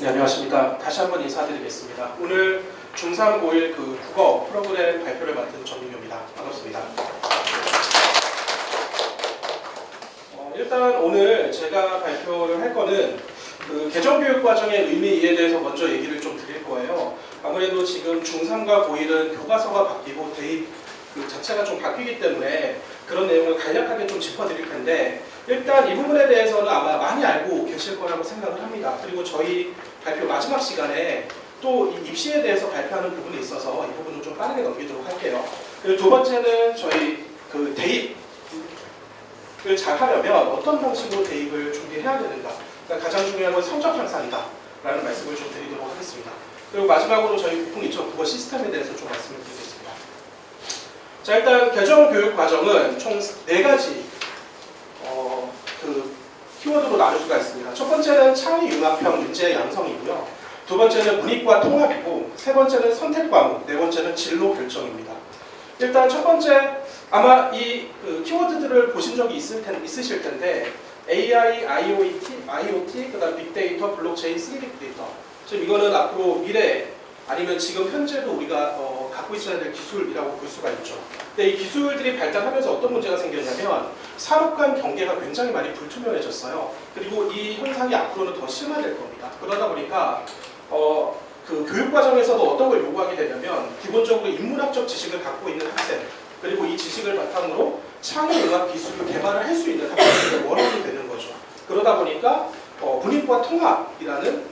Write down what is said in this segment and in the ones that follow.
네, 안녕하십니까. 다시 한번 인사드리겠습니다. 오늘 중3, 고1 국어 프로그램 발표를 맡은 전민규입니다. 반갑습니다. 일단 오늘 제가 발표를 할 거는 개정교육 과정의 의미에 대해서 먼저 얘기를 좀 드릴 거예요. 아무래도 지금 중3과 고1은 교과서가 바뀌고 대입 자체가 좀 바뀌기 때문에 그런 내용을 간략하게 좀 짚어드릴 텐데, 일단 이 부분에 대해서는 아마 많이 알고 계실 거라고 생각을 합니다. 그리고 저희 발표 마지막 시간에 또 이 입시에 대해서 발표하는 부분이 있어서 이 부분은 좀 빠르게 넘기도록 할게요. 그리고 두 번째는 저희 대입을 잘 하려면 어떤 방식으로 대입을 준비해야 되는가, 그러니까 가장 중요한 건 성적 향상이다 라는 말씀을 좀 드리도록 하겠습니다. 그리고 마지막으로 저희 국풍 2.0 국어 시스템에 대해서 좀 말씀을 드리겠습니다. 자, 일단 개정교육 과정은 총 4가지 키워드로 나눌 수가 있습니다. 첫 번째는 창의 융합형 문제 양성이고요. 두 번째는 문이과 통합이고, 세 번째는 선택 과목, 네 번째는 진로 결정입니다. 일단 첫 번째, 아마 이 키워드들을 보신 적이 있으실 텐데, AI, IoT, 그다음 빅데이터, 블록체인, 3D 데이터. 지금 이거는 앞으로 미래 아니면 지금 현재도 우리가 갖고 있어야 될 기술이라고 볼 수가 있죠. 근데 이 기술들이 발달하면서 어떤 문제가 생겼냐면 산업 간 경계가 굉장히 많이 불투명해졌어요. 그리고 이 현상이 앞으로는 더 심화될 겁니다. 그러다 보니까 교육 과정에서도 어떤 걸 요구하게 되냐면 기본적으로 인문학적 지식을 갖고 있는 학생, 그리고 이 지식을 바탕으로 창의융합 기술을 개발을 할 수 있는 학생들을 원하게 되는 거죠. 그러다 보니까 문이과 통합이라는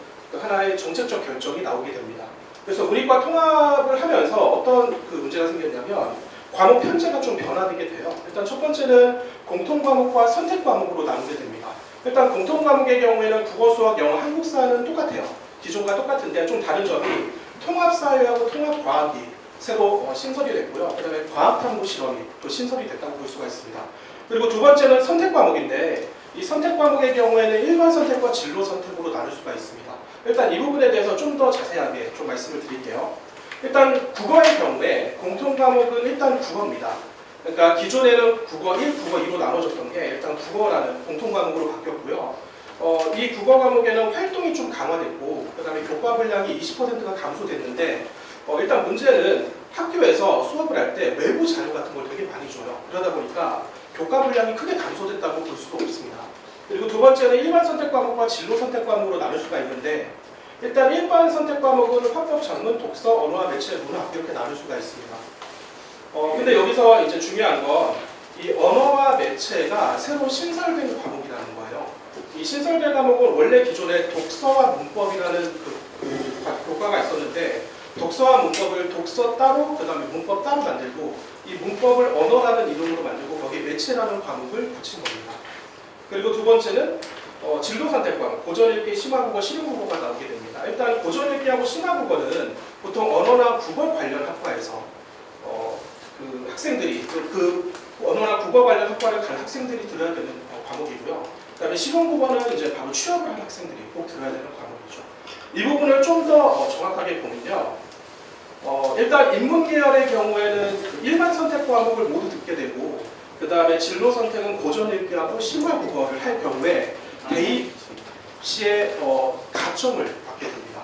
하나의 정책적 결정이 나오게 됩니다. 그래서 문이과 통합을 하면서 어떤 문제가 생겼냐면 과목 편제가 좀 변화되게 돼요. 일단 첫 번째는 공통과목과 선택과목으로 나누게 됩니다. 일단 공통과목의 경우에는 국어, 수학, 영어, 한국사는 똑같아요. 기존과 똑같은데 좀 다른 점이 통합사회하고 통합과학이 새로 신설이 됐고요. 그 다음에 과학탐구 실험이 또 신설이 됐다고 볼 수가 있습니다. 그리고 두 번째는 선택과목인데, 이 선택과목의 경우에는 일반 선택과 진로 선택으로 나눌 수가 있습니다. 일단 이 부분에 대해서 좀 더 자세하게 좀 말씀을 드릴게요. 일단 국어의 경우에 공통과목은 일단 국어입니다. 그러니까 기존에는 국어 1, 국어 2로 나눠졌던 게 일단 국어라는 공통과목으로 바뀌었고요. 이 국어 과목에는 활동이 좀 강화됐고, 그 다음에 교과 분량이 20%가 감소됐는데, 일단 문제는 학교에서 수업을 할 때 외부 자료 같은 걸 되게 많이 줘요. 그러다 보니까 교과 분량이 크게 감소됐다고 볼 수도 없습니다. 그리고 두 번째는 일반 선택 과목과 진로 선택 과목으로 나눌 수가 있는데, 일단 일반 선택 과목은 화법, 작문, 독서, 언어와 매체, 문학 이렇게 나눌 수가 있습니다. 근데 여기서 이제 중요한 건 이 언어와 매체가 새로 신설된 과목이라는 거예요. 이 신설된 과목은 원래 기존에 독서와 문법이라는 교과가 있었는데, 독서와 문법을 독서 따로, 그 다음에 문법 따로 만들고, 이 문법을 언어라는 이름으로 만들고 거기에 매체라는 과목을 붙인 겁니다. 그리고 두 번째는 진로 선택 과목, 고전읽기, 심화국어, 실용국어가 나오게 됩니다. 일단 고전읽기하고 심화국어는 보통 언어나 국어 관련 학과에서 학생들이 언어나 국어 관련 학과를 간 학생들이 들어야 되는 과목이고요. 그다음에 실용국어는 이제 바로 취업을 한 학생들이 꼭 들어야 되는 과목이죠. 이 부분을 좀 더 정확하게 보면요. 일단 인문 계열의 경우에는 일반 선택 과목을 모두 듣게 되고, 그 다음에 진로 선택은 고전읽기하고 심화국어를 할 경우에 대입 시에 가점을 받게 됩니다.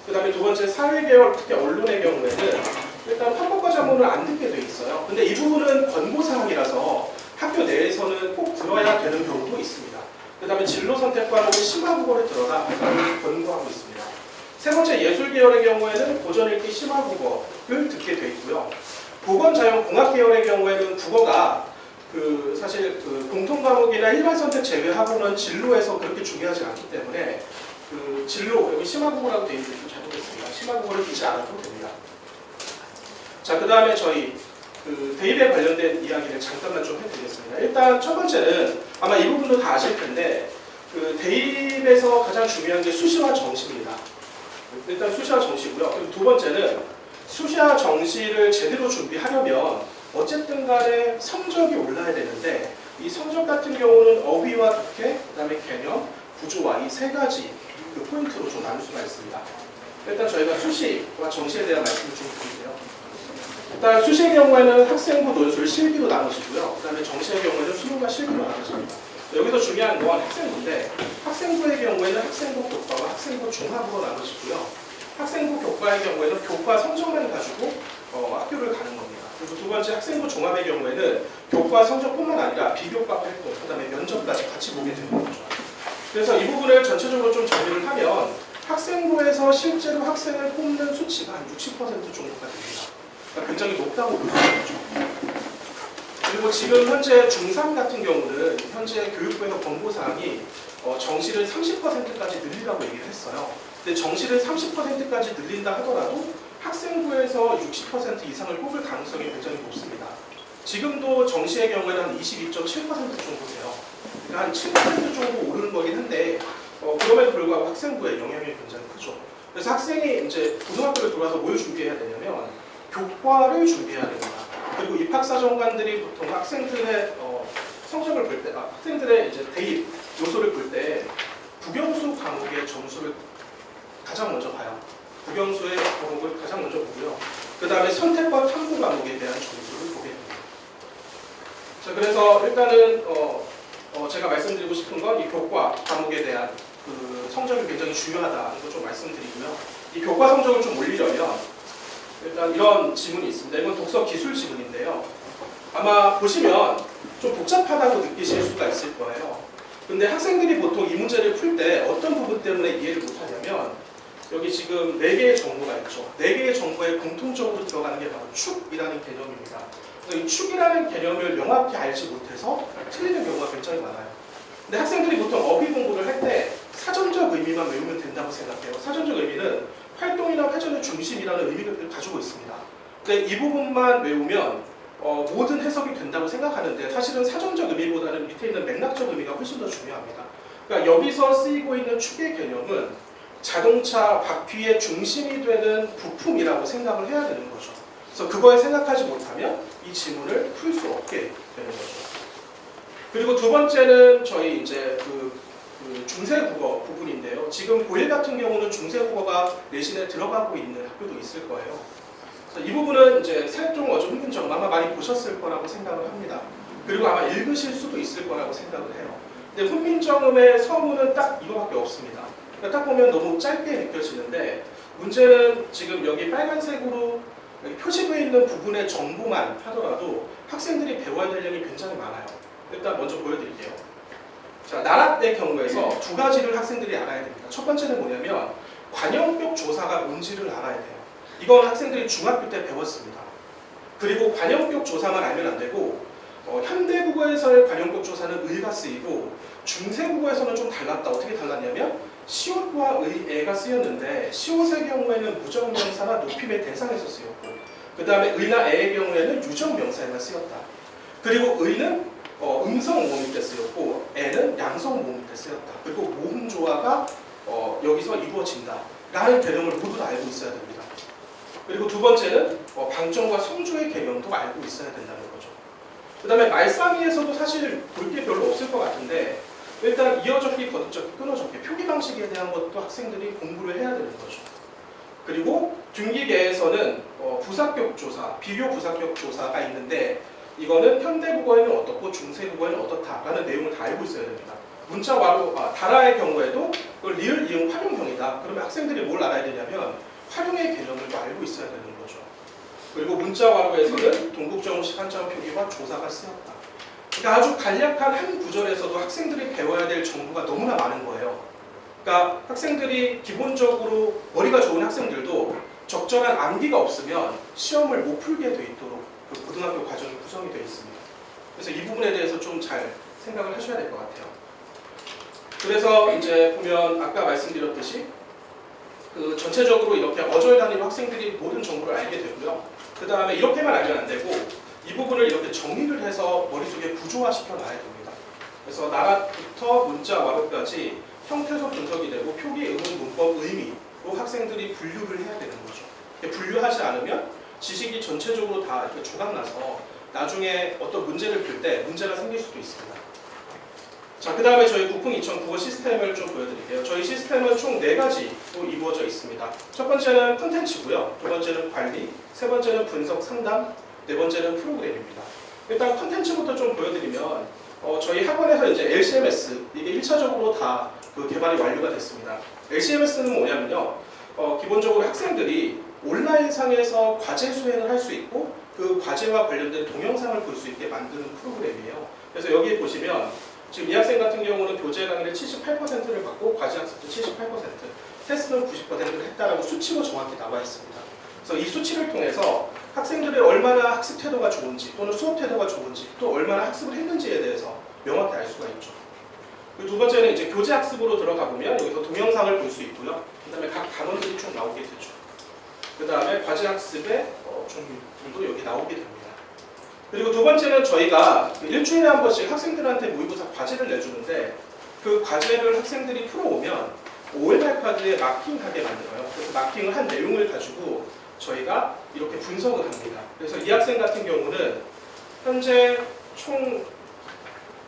그 다음에 두 번째 사회계열, 특히 언론의 경우에는 일단 화법과 자문을 안 듣게 돼 있어요. 근데 이 부분은 권고사항이라서 학교 내에서는 꼭 들어야 되는 경우도 있습니다. 그 다음에 진로 선택 과목은 심화국어를 들어라 권고하고 있습니다. 세 번째 예술계열의 경우에는 고전읽기, 심화국어를 듣게 돼 있고요. 보건자연공학 계열의 경우에는 국어가 사실 공통과목이나 일반 선택 제외하고는 진로에서 그렇게 중요하지 않기 때문에 진로, 여기 심화국어라고 되어 있는지 좀 잘못했습니다. 심화국어를 듣지 않아도 됩니다. 자, 그 다음에 저희 대입에 관련된 이야기를 잠깐만 좀 해드리겠습니다. 일단 첫 번째는 아마 이 부분도 다 아실 텐데, 대입에서 가장 중요한 게 수시와 정시입니다. 일단 수시와 정시고요. 그리고 두 번째는 수시와 정시를 제대로 준비하려면 어쨌든 간에 성적이 올라야 되는데, 이 성적 같은 경우는 어휘와 독해, 그 다음에 개념, 구조화 이 세 가지 포인트로 좀 나눌 수가 있습니다. 일단 저희가 수시와 정시에 대한 말씀을 좀 드릴게요. 일단 수시의 경우에는 학생부 논술 실기로 나눠지고요. 그 다음에 정시의 경우에는 수능과 실기로 나눠집니다. 여기서 중요한 건 학생부인데 학생부의 경우에는 학생부 교과와 학생부 종합으로 나눠지고요. 학생부 교과의 경우에는 교과 성적만 가지고 학교를 가는 겁니다. 그리고 두 번째 학생부 종합의 경우에는 교과 성적뿐만 아니라 비교과 활동, 그다음에 면접까지 같이 보게 되는 거죠. 그래서 이 부분을 전체적으로 좀 정리를 하면 학생부에서 실제로 학생을 뽑는 수치가 한 60% 정도가 됩니다. 그러니까 굉장히 높다고 볼 수 있죠. 그리고 지금 현재 중3 같은 경우는 현재 교육부에서 권고사항이 정시를 30%까지 늘리라고 얘기를 했어요. 근데 정시를 30%까지 늘린다 하더라도 학생부에서 60% 이상을 뽑을 가능성이 굉장히 높습니다. 지금도 정시의 경우에는 한 22.7% 정도 돼요. 그러니까 한 7% 정도 오르는 거긴 한데 그럼에도 불구하고 학생부의 영향이 굉장히 크죠. 그래서 학생이 이제 고등학교를 들어와서 뭘 준비해야 되냐면 교과를 준비해야 됩니다. 그리고 입학사정관들이 보통 학생들의 성적을 볼 때, 학생들의 이제 대입 요소를 볼 때 국영수 과목의 점수를 가장 먼저 봐요. 국영수의 과목을 가장 먼저 보고요. 그 다음에 선택과 탐구 과목에 대한 점수를 보게 됩니다. 자, 그래서 일단은 제가 말씀드리고 싶은 건 이 교과 과목에 대한 그 성적이 굉장히 중요하다는 걸 좀 말씀드리고요. 이 교과 성적을 좀 올리려면 일단 이런 지문이 있습니다. 이건 독서 기술 지문인데요. 아마 보시면 좀 복잡하다고 느끼실 수가 있을 거예요. 근데 학생들이 보통 이 문제를 풀 때 어떤 부분 때문에 이해를 못하냐면 여기 지금 4개의 정보가 있죠. 4개의 정보에 공통적으로 들어가는 게 바로 축이라는 개념입니다. 그래서 이 축이라는 개념을 명확히 알지 못해서 틀리는 경우가 굉장히 많아요. 근데 학생들이 보통 어휘 공부를 할 때 사전적 의미만 외우면 된다고 생각해요. 사전적 의미는 활동이나 회전의 중심이라는 의미를 가지고 있습니다. 근데 이 부분만 외우면 모든 해석이 된다고 생각하는데 사실은 사전적 의미보다는 밑에 있는 맥락적 의미가 훨씬 더 중요합니다. 그러니까 여기서 쓰이고 있는 축의 개념은 자동차 바퀴의 중심이 되는 부품이라고 생각을 해야 되는 거죠. 그래서 그걸 생각하지 못하면 이 지문을 풀 수 없게 되는 거죠. 그리고 두 번째는 저희 이제 그 중세국어 부분인데요. 지금 고1 같은 경우는 중세국어가 내신에 들어가고 있는 학교도 있을 거예요. 그래서 이 부분은 이제 세종 어종훈민정 아마 많이 보셨을 거라고 생각을 합니다. 그리고 아마 읽으실 수도 있을 거라고 생각을 해요. 근데 훈민정음의 서문은 딱 이거밖에 없습니다. 그러니까 딱 보면 너무 짧게 느껴지는데 문제는 지금 여기 빨간색으로 여기 표시되어 있는 부분의 정보만 하더라도 학생들이 배워야 될 양이 굉장히 많아요. 일단 먼저 보여드릴게요. 자, 나라 때 경우에서 두 가지를 학생들이 알아야 됩니다. 첫 번째는 뭐냐면 관형격 조사가 뭔지를 알아야 돼요. 이건 학생들이 중학교 때 배웠습니다. 그리고 관형격 조사만 알면 안 되고 현대국어에서의 관형격 조사는 의가 쓰이고 중세국어에서는 좀 달랐다. 어떻게 달랐냐면 시옷과 의애가 쓰였는데 시옷의 경우에는 무정명사나 높임의 대상에서 쓰였고 그 다음에 의나 애의 경우에는 유정명사에만 쓰였다. 그리고 의는 음성 모음 때 쓰였고 애는 양성 모음 때 쓰였다. 그리고 모음 조화가 여기서 이루어진다 라는 개념을 모두 다 알고 있어야 됩니다. 그리고 두 번째는 방정과 성조의 개념도 알고 있어야 된다는 거죠. 그 다음에 말상위에서도 사실 볼 게 별로 없을 것 같은데 일단 이어적기, 거듭적기, 끊어적기, 표기 방식에 대한 것도 학생들이 공부를 해야 되는 거죠. 그리고 중기계에서는 부사격 조사, 비교 부사격 조사가 있는데 이거는 현대국어에는 어떻고 중세국어에는 어떻다라는 내용을 다 알고 있어야 됩니다. 문자 와로 달아의 경우에도 리을, 이응, 활용형이다. 그러면 학생들이 뭘 알아야 되냐면 활용의 개념을 알고 있어야 되는 거죠. 그리고 문자 와로에서는 동국정음식 한자어 표기와 조사가 쓰였다. 그러니까 아주 간략한 한 구절에서도 학생들이 배워야 될 정보가 너무나 많은 거예요. 그러니까 학생들이 기본적으로 머리가 좋은 학생들도 적절한 암기가 없으면 시험을 못 풀게 돼 있도록 그 고등학교 과정이 구성이 되어 있습니다. 그래서 이 부분에 대해서 좀 잘 생각을 하셔야 될 것 같아요. 그래서 이제 보면 아까 말씀드렸듯이 그 전체적으로 이렇게 어절 단위로 학생들이 모든 정보를 알게 되고요. 그 다음에 이렇게만 알면 안 되고 이 부분을 이렇게 정리를 해서 머릿속에 구조화시켜 놔야 됩니다. 그래서 나라부터 문자, 와르까지 형태에서 분석이 되고 표기, 의문, 문법, 의미로 학생들이 분류를 해야 되는 거죠. 분류하지 않으면 지식이 전체적으로 다 이렇게 조각나서 나중에 어떤 문제를 풀 때 문제가 생길 수도 있습니다. 자, 그 다음에 저희 국풍 2000 국어 시스템을 좀 보여드릴게요. 저희 시스템은 총 4가지로 이루어져 있습니다. 첫 번째는 콘텐츠고요. 두 번째는 관리, 세 번째는 분석 상담, 네 번째는 프로그램입니다. 일단 콘텐츠부터 좀 보여드리면 저희 학원에서 이제 LCMS 이게 1차적으로 다 그 개발이 완료가 됐습니다. LCMS는 뭐냐면요. 기본적으로 학생들이 온라인상에서 과제 수행을 할 수 있고 그 과제와 관련된 동영상을 볼 수 있게 만드는 프로그램이에요. 그래서 여기 보시면 지금 이 학생 같은 경우는 교재 강의를 78%를 받고 과제 학습도 78%, 테스트는 90%를 했다라고 수치로 정확히 나와 있습니다. 그래서 이 수치를 통해서 학생들이 얼마나 학습 태도가 좋은지 또는 수업 태도가 좋은지 또 얼마나 학습을 했는지에 대해서 명확히 알 수가 있죠. 두 번째는 이제 교재 학습으로 들어가 보면 여기서 동영상을 볼 수 있고요. 그 다음에 각 단원들이 쭉 나오게 되죠. 그 다음에 과제 학습의 종류도 여기 나오게 됩니다. 그리고 두 번째는 저희가 일주일에 한 번씩 학생들한테 모의고사 과제를 내주는데 그 과제를 학생들이 풀어오면 OMR 카드에 마킹하게 만들어요. 그래서 마킹을 한 내용을 가지고 저희가 이렇게 분석을 합니다. 그래서 이 학생 같은 경우는 현재 총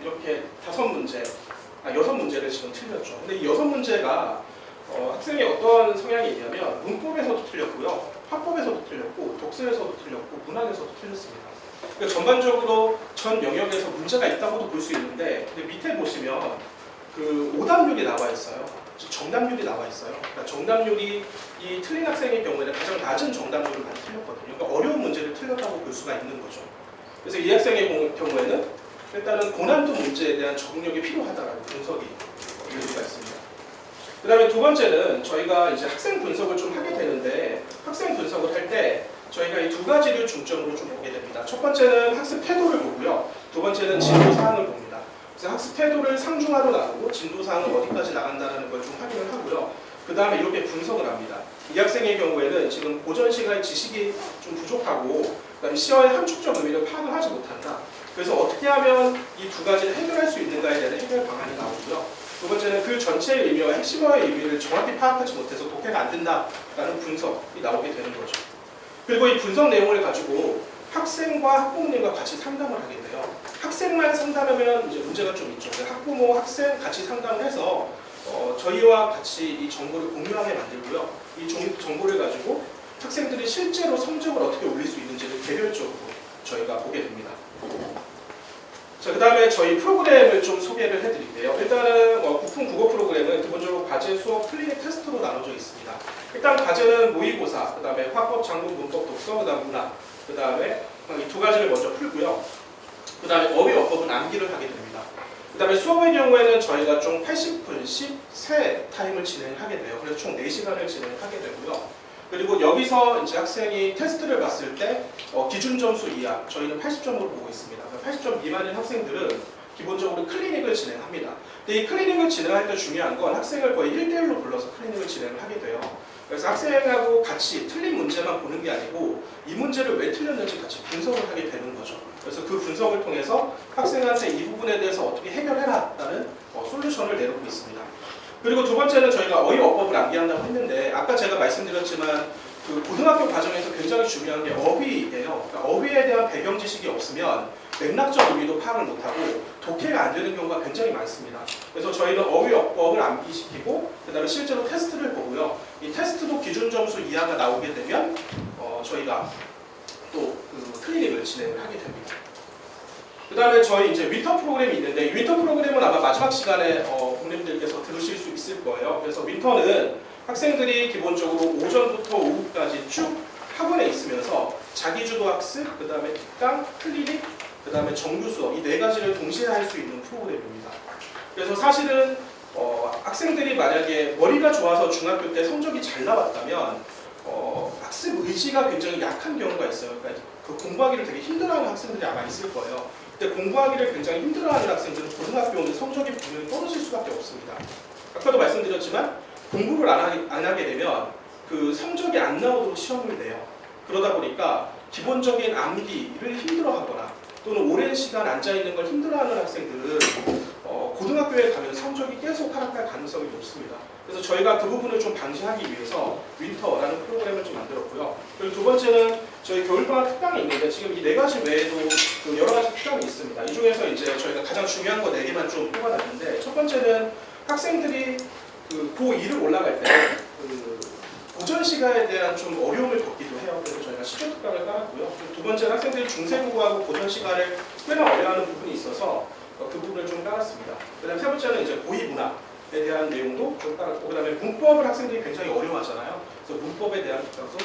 이렇게 6문제를 지금 틀렸죠. 근데 이 6문제가 학생이 어떤 성향이 있냐면 문법에서도 틀렸고요, 화법에서도 틀렸고, 독서에서도 틀렸고, 문학에서도 틀렸습니다. 그러니까 전반적으로 전 영역에서 문제가 있다고도 볼 수 있는데, 근데 밑에 보시면 그 오답률이 나와 있어요. 정답률이 나와 있어요. 그러니까 정답률이 이 틀린 학생의 경우에는 가장 낮은 정답률을 많이 틀렸거든요. 그러니까 어려운 문제를 틀렸다고 볼 수가 있는 거죠. 그래서 이 학생의 경우에는 일단은 고난도 문제에 대한 적응력이 필요하다라는 분석이 이룰 수가 있습니다. 그 다음에 두 번째는 저희가 이제 학생 분석을 좀 하게 되는데, 학생 분석을 할 때 저희가 이 두 가지를 중점으로 좀 보게 됩니다. 첫 번째는 학습 태도를 보고요. 두 번째는 진도 사항을 봅니다. 그래서 학습 태도를 상중하로 나누고 진도 사항은 어디까지 나간다는 걸 좀 확인을 하고요. 그 다음에 이렇게 분석을 합니다. 이 학생의 경우에는 지금 고전 시간의 지식이 좀 부족하고, 그다음에 시어의 함축적 의미를 파악을 하지 못한다. 그래서 어떻게 하면 이 두 가지를 해결할 수 있는가에 대한 해결 방안이 나오고요. 두 번째는 그 전체의 의미와 핵심어의 의미를 정확히 파악하지 못해서 독해가 안 된다라는 분석이 나오게 되는 거죠. 그리고 이 분석 내용을 가지고 학생과 학부모님과 같이 상담을 하게 돼요. 학생만 상담하면 이제 문제가 좀 있죠. 학부모, 학생 같이 상담을 해서 저희와 같이 이 정보를 공유하게 만들고요. 이 정보를 가지고 학생들이 실제로 성적을 어떻게 올릴 수 있는지를 개별적으로 저희가 보게 됩니다. 자, 그 다음에 저희 프로그램을 좀 소개를 해드릴게요. 일단은 국풍 국어 프로그램은 기본적으로 과제, 수업, 클리닉, 테스트로 나눠져 있습니다. 일단 과제는 모의고사, 그 다음에 화법, 장문, 문법, 독서, 그 다음 문학, 그 다음에 이 두 가지를 먼저 풀고요. 그 다음에 어휘, 어법은 암기를 하게 됩니다. 그 다음에 수업의 경우에는 저희가 총 80분씩 3타임을 진행하게 돼요. 그래서 총 4시간을 진행하게 되고요. 그리고 여기서 이제 학생이 테스트를 봤을 때 기준 점수 이하, 저희는 80점으로 보고 있습니다. 80점 미만인 학생들은 기본적으로 클리닉을 진행합니다. 근데 이 클리닉을 진행할 때 중요한 건 학생을 거의 1대1로 불러서 클리닉을 진행을 하게 돼요. 그래서 학생하고 같이 틀린 문제만 보는 게 아니고 이 문제를 왜 틀렸는지 같이 분석을 하게 되는 거죠. 그래서 그 분석을 통해서 학생한테 이 부분에 대해서 어떻게 해결해라라는 솔루션을 내놓고 있습니다. 그리고 두 번째는 저희가 어휘 어법을 암기한다고 했는데, 아까 제가 말씀드렸지만 그 고등학교 과정에서 굉장히 중요한 게 어휘예요. 그러니까 어휘에 대한 배경 지식이 없으면 맥락적 의미도 파악을 못하고 독해가 안 되는 경우가 굉장히 많습니다. 그래서 저희는 어휘 어법을 암기시키고 그다음에 실제로 테스트를 보고요. 이 테스트도 기준 점수 이하가 나오게 되면 저희가 또 그 클리닉을 진행을 하게 됩니다. 그 다음에 저희 이제 윈터 프로그램이 있는데, 이 윈터 프로그램은 아마 마지막 시간에 부모님들께서 들으실 수 있을 거예요. 그래서 윈터는 학생들이 기본적으로 오전부터 오후까지 쭉 학원에 있으면서 자기주도 학습, 그 다음에 특강, 클리닉, 그 다음에 정규 수업, 이 4가지를 동시에 할 수 있는 프로그램입니다. 그래서 사실은 학생들이 만약에 머리가 좋아서 중학교 때 성적이 잘 나왔다면 학습 의지가 굉장히 약한 경우가 있어요. 그러니까 그 공부하기를 되게 힘들어하는 학생들이 아마 있을 거예요. 근데 공부하기를 굉장히 힘들어하는 학생들은 고등학교 오면 성적이 분명히 떨어질 수밖에 없습니다. 아까도 말씀드렸지만 공부를 안 하게 되면 그 성적이 안 나오도록 시험을 내요. 그러다 보니까 기본적인 암기를 힘들어하거나 또는 오랜 시간 앉아있는 걸 힘들어하는 학생들은 고등학교에 가면 성적이 계속 하락할 가능성이 높습니다. 그래서 저희가 그 부분을 좀 방지하기 위해서 윈터라는 프로그램을 좀 만들었고요. 그리고 두 번째는 저희 겨울방학 특강이 있는데, 지금 이 4가지 외에도 그 여러 가지 특강이 있습니다. 이 중에서 이제 저희가 가장 중요한 거 4개만 좀 뽑아놨는데, 첫 번째는 학생들이 그 고2를 올라갈 때 그 고전 시간에 대한 좀 어려움을 겪기도 해요. 그래서 저희가 시조 특강을 깔았고요. 두 번째는 학생들이 중세국어하고 고전 시간을 꽤나 어려워하는 부분이 있어서 그 부분을 좀 깔았습니다. 그다음 세 번째는 이제 고위 문학에 대한 내용도 좀 깔았고, 그다음에 문법을 학생들이 굉장히 어려워하잖아요. 그래서 문법에 대한 부분도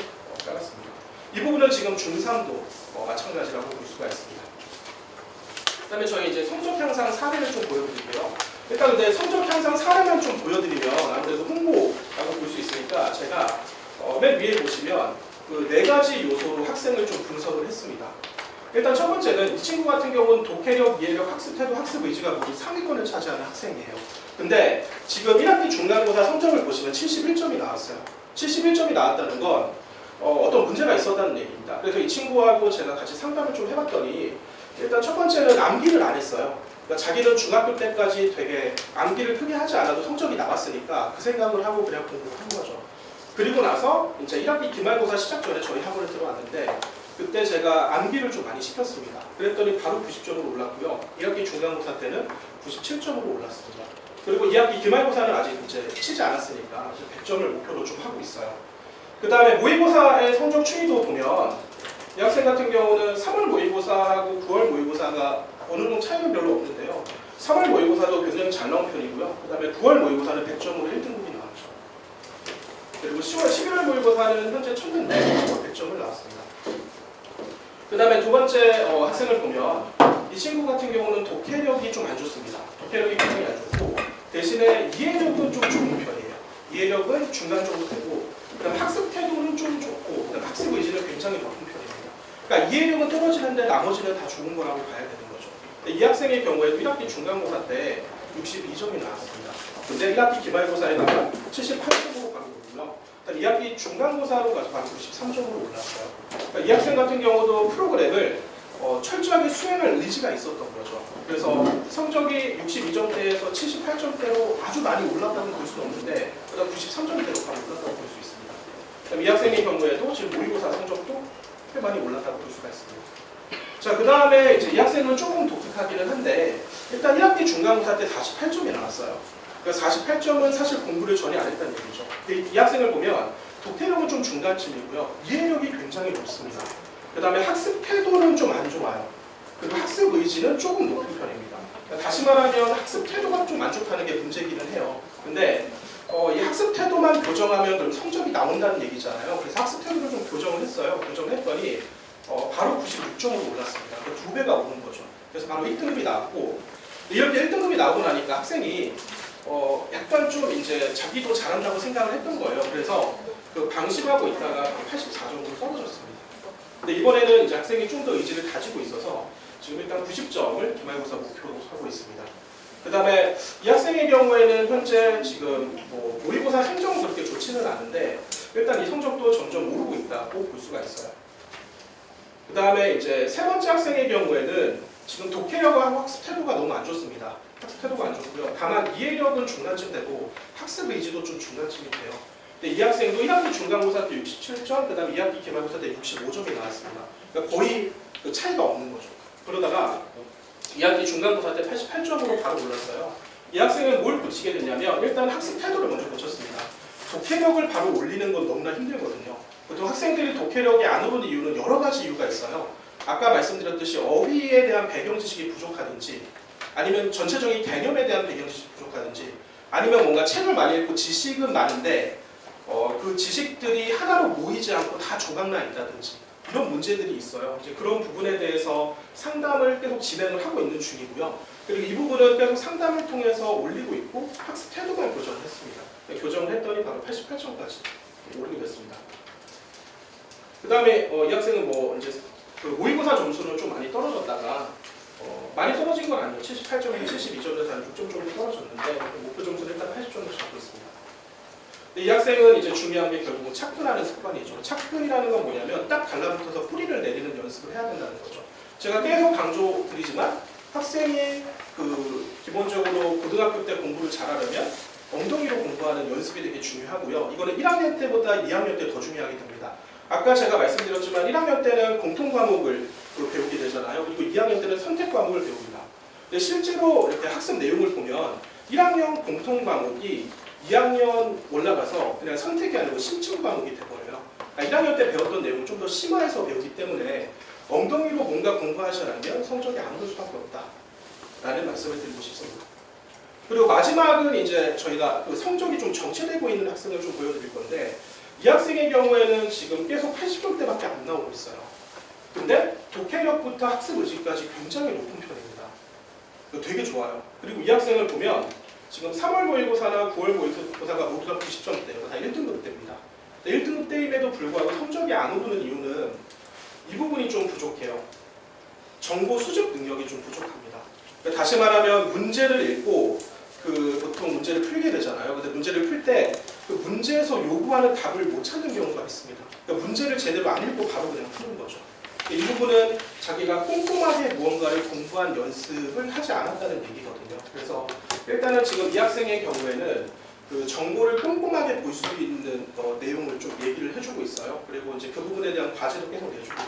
깔았습니다. 이 부분은 지금 중3도 마찬가지라고 볼 수가 있습니다. 그다음에 저희 이제 성적 향상 사례를 좀 보여드릴게요. 일단 근데 성적 향상 사례만 좀 보여드리면 아무래도 홍보라고 볼 수 있으니까 제가 맨 위에 보시면 그 4가지 요소로 학생을 좀 분석을 했습니다. 일단 첫 번째는 이 친구 같은 경우는 독해력, 이해력, 학습 태도, 학습 의지가 모두 상위권을 차지하는 학생이에요. 근데 지금 1학기 중간고사 성적을 보시면 71점이 나왔어요. 71점이 나왔다는 건 어떤 문제가 있었다는 얘기입니다. 그래서 이 친구하고 제가 같이 상담을 좀 해봤더니 일단 첫 번째는 암기를 안 했어요. 그러니까 자기는 중학교 때까지 되게 암기를 크게 하지 않아도 성적이 나왔으니까 그 생각을 하고 그냥 공부를 한 거죠. 그리고 나서 이제 1학기 기말고사 시작 전에 저희 학원에 들어왔는데 그때 제가 암기를 좀 많이 시켰습니다. 그랬더니 바로 90점으로 올랐고요. 1학기 중간고사 때는 97점으로 올랐습니다. 그리고 2학기 기말고사는 아직 이제 치지 않았으니까 100점을 목표로 좀 하고 있어요. 그 다음에 모의고사의 성적 추이도 보면 이 학생 같은 경우는 3월 모의고사하고 9월 모의고사가 어느 정도 차이는 별로 없는데요. 3월 모의고사도 굉장히 잘 나온 편이고요. 그 다음에 9월 모의고사는 100점으로 1등급이 나왔죠. 그리고 10월, 11월 모의고사는 현재 쳤는데 100점을 나왔습니다. 그 다음에 두 번째 학생을 보면 이 친구 같은 경우는 독해력이 좀 안 좋습니다. 독해력이 굉장히 안 좋고 대신에 이해력은 좀 좋은 편이에요. 이해력은 중간 정도 되고 그다음 학습 태도는 좀 좋고 그다음 학습 의지는 굉장히 높은 편입니다. 그러니까 이해력은 떨어지는데 나머지는 다 좋은 거라고 봐야 되는 거죠. 이 학생의 경우에도 1학기 중간고사 때 62점이 나왔습니다. 근데 1학기 기말고사에다가 78점으로 간 거고요. 2학기 중간고사로 가서 바로 93점으로 올랐어요. 그러니까 이 학생 같은 경우도 프로그램을 철저하게 수행할 의지가 있었던 거죠. 그래서 성적이 62점대에서 78점대로 아주 많이 올랐다고 볼 수는 없는데 그다음 93점대로 바로 올랐다고 볼 수 있습니다. 그다음 이 학생의 경우에도 지금 모의고사 성적도 꽤 많이 올랐다고 볼 수가 있습니다. 자, 그 다음에 이제 이 학생은 조금 독특하기는 한데 일단 1학기 중간고사 때 48점이 나왔어요. 그러니까 48점은 사실 공부를 전혀 안 했다는 얘기죠. 이 학생을 보면 독해력은 좀 중간쯤이고요. 이해력이 굉장히 높습니다. 그 다음에 학습 태도는 좀 안 좋아요. 그리고 학습 의지는 조금 높은 편입니다. 그러니까 다시 말하면 학습 태도가 좀 만족하는 게 문제기는 해요. 근데 이 학습 태도만 교정하면 그럼 성적이 나온다는 얘기잖아요. 그래서 학습 태도를 좀 교정을 했어요. 교정을 했더니 바로 96점으로 올랐습니다. 그러니까 2배가 오른 거죠. 그래서 바로 1등급이 나왔고 이렇게 1등급이 나오고 나니까 학생이 약간 좀 이제 자기도 잘한다고 생각을 했던 거예요. 그래서 그 방심하고 있다가 84점으로 떨어졌습니다. 근데 이번에는 이제 학생이 좀 더 의지를 가지고 있어서 지금 일단 90점을 기말고사 목표로 하고 있습니다. 그 다음에 이 학생의 경우에는 현재 지금 모의고사 성적은 그렇게 좋지는 않은데 일단 이 성적도 점점 오르고 있다고 볼 수가 있어요. 그 다음에 이제 세 번째 학생의 경우에는 지금 독해력과 학습 태도가 너무 안 좋습니다. 학습 태도가 안 좋고요. 다만 이해력은 중간쯤 되고 학습 의지도 좀 중간쯤이 돼요. 근데 이 학생도 1학기 중간고사 때 67점, 그 다음에 2학기 기말고사 때 65점이 나왔습니다. 그러니까 거의 그 차이가 없는 거죠. 그러다가 2학기 중간고사 때 88점으로 바로 올랐어요. 이 학생은 뭘 고치게 됐냐면 일단 학습 태도를 먼저 고쳤습니다. 독해력을 바로 올리는 건 너무나 힘들거든요. 보통 학생들이 독해력이 안 오르는 이유는 여러 가지 이유가 있어요. 아까 말씀드렸듯이 어휘에 대한 배경 지식이 부족하든지 아니면 전체적인 개념에 대한 배경 지식이 부족하든지 아니면 뭔가 책을 많이 읽고 지식은 많은데 그 지식들이 하나로 모이지 않고 다 조각나 있다든지 이런 문제들이 있어요. 이제 그런 부분에 대해서 상담을 계속 진행을 하고 있는 중이고요. 그리고 이 부분은 계속 상담을 통해서 올리고 있고 학습 태도만 교정을 했습니다. 교정을 했더니 바로 88점까지 오르게 됐습니다. 그 다음에 이 학생은 이제 그 모의고사 점수는 좀 많이 떨어졌다가 많이 떨어진 건 아니에요. 78점에서 72점에서 한 6점 정도 떨어졌는데 목표 점수는 일단 80점을 잡고 있습니다. 이 학생은 이제 중요한 게 결국은 착근하는 습관이죠. 착근이라는 건 뭐냐면 딱 달라붙어서 뿌리를 내리는 연습을 해야 된다는 거죠. 제가 계속 강조드리지만 학생이 기본적으로 고등학교 때 공부를 잘하려면 엉덩이로 공부하는 연습이 되게 중요하고요. 이거는 1학년 때보다 2학년 때 더 중요하게 됩니다. 아까 제가 말씀드렸지만 1학년 때는 공통 과목을 배우게 되잖아요. 그리고 2학년 때는 선택 과목을 배웁니다. 근데 실제로 이렇게 학습 내용을 보면 1학년 공통 과목이 2학년 올라가서 그냥 선택이 아니고 심층 과목이 돼버려요. 그러니까 1학년 때 배웠던 내용을 좀 더 심화해서 배우기 때문에 엉덩이로 뭔가 공부하시려면 성적이 안 오를 수밖에 없다. 라는 말씀을 드리고 싶습니다. 그리고 마지막은 이제 저희가 그 성적이 좀 정체되고 있는 학생을 좀 보여드릴 건데, 이 학생의 경우에는 지금 계속 80점대밖에 안 나오고 있어요. 근데 독해력부터 학습 의지까지 굉장히 높은 편입니다. 되게 좋아요. 그리고 이 학생을 보면 지금 3월 모의고사나 9월 모의고사가 모두가 90점대예요. 다 1등급대입니다. 1등급대임에도 불구하고 성적이 안 오르는 이유는 이 부분이 좀 부족해요. 정보 수집 능력이 좀 부족합니다. 그러니까 다시 말하면 문제를 읽고 보통 문제를 풀게 되잖아요. 근데 문제를 풀 때 그 문제에서 요구하는 답을 못 찾는 경우가 있습니다. 그러니까 문제를 제대로 안 읽고 바로 그냥 푸는 거죠. 이 부분은 자기가 꼼꼼하게 무언가를 공부한 연습을 하지 않았다는 얘기거든요. 그래서 일단은 지금 이 학생의 경우에는 그 정보를 꼼꼼하게 볼 수 있는 내용을 좀 얘기를 해주고 있어요. 그리고 이제 그 부분에 대한 과제도 계속 내주고.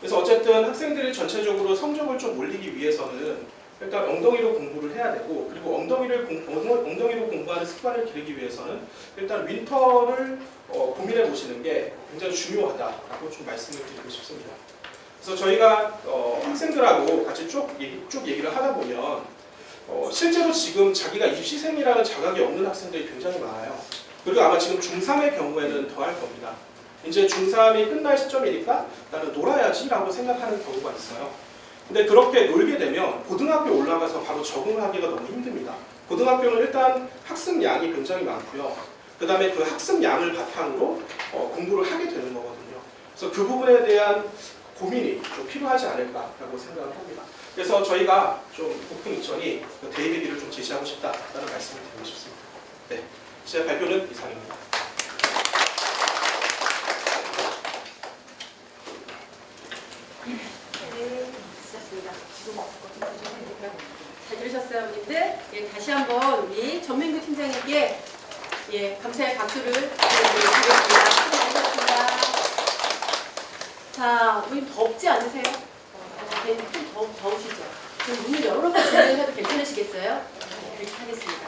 그래서 어쨌든 학생들이 전체적으로 성적을 좀 올리기 위해서는 일단 엉덩이로 공부를 해야 되고, 그리고 엉덩이로 공부하는 습관을 기르기 위해서는 일단 윈터를 고민해 보시는 게 굉장히 중요하다라고 좀 말씀을 드리고 싶습니다. 그래서 저희가 학생들하고 같이 쭉 얘기를 하다 보면 실제로 지금 자기가 입시생이라는 자각이 없는 학생들이 굉장히 많아요. 그리고 아마 지금 중3의 경우에는 더 할 겁니다. 이제 중3이 끝날 시점이니까 나는 놀아야지라고 생각하는 경우가 있어요. 근데 그렇게 놀게 되면 고등학교 올라가서 바로 적응하기가 너무 힘듭니다. 고등학교는 일단 학습량이 굉장히 많고요. 그 다음에 그 학습량을 바탕으로 공부를 하게 되는 거거든요. 그래서 그 부분에 대한 고민이 좀 필요하지 않을까라고 생각을 합니다. 그래서 저희가 좀 국풍이천이 대입기를 좀 제시하고 싶다라는 말씀을 드리고 싶습니다. 네, 제 발표는 이상입니다. 잘 들으셨어요, 어머님들? 예, 다시 한번 우리 전민구 팀장님께 감사의 박수를 드리도록 하겠습니다. 수고하셨습니다. 자, 어머님 덥지 않으세요? 좀 더우시죠? 그럼 문을 열어놓고 진행을 해도 괜찮으시겠어요? 그렇게 하겠습니다.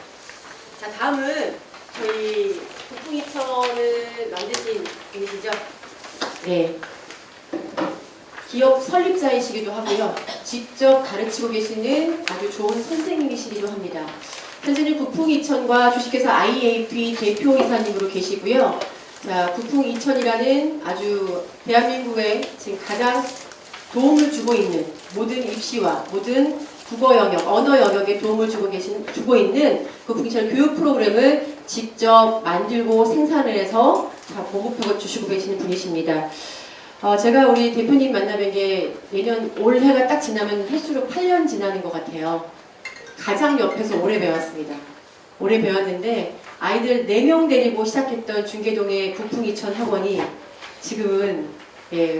자, 다음은 저희 국풍이천을 만드신 분이시죠? 네. 기업 설립자이시기도 하고요. 직접 가르치고 계시는 아주 좋은 선생님이시기도 합니다. 현재는 국풍이천과 주식회사 IAP 대표이사님으로 계시고요. 자, 국풍이천이라는 아주 대한민국에 지금 가장 도움을 주고 있는 모든 입시와 모든 국어 영역, 언어 영역에 도움을 주고 있는 국풍이천 교육 프로그램을 직접 만들고 생산을 해서 다 보급해 주시고 계시는 분이십니다. 제가 우리 대표님 만나뵌 게 내년 올해가 딱 지나면 횟수로 8년 지나는 것 같아요. 가장 옆에서 오래 배웠습니다. 오래 배웠는데 아이들 4명 데리고 시작했던 중계동의 국풍이천 학원이 지금은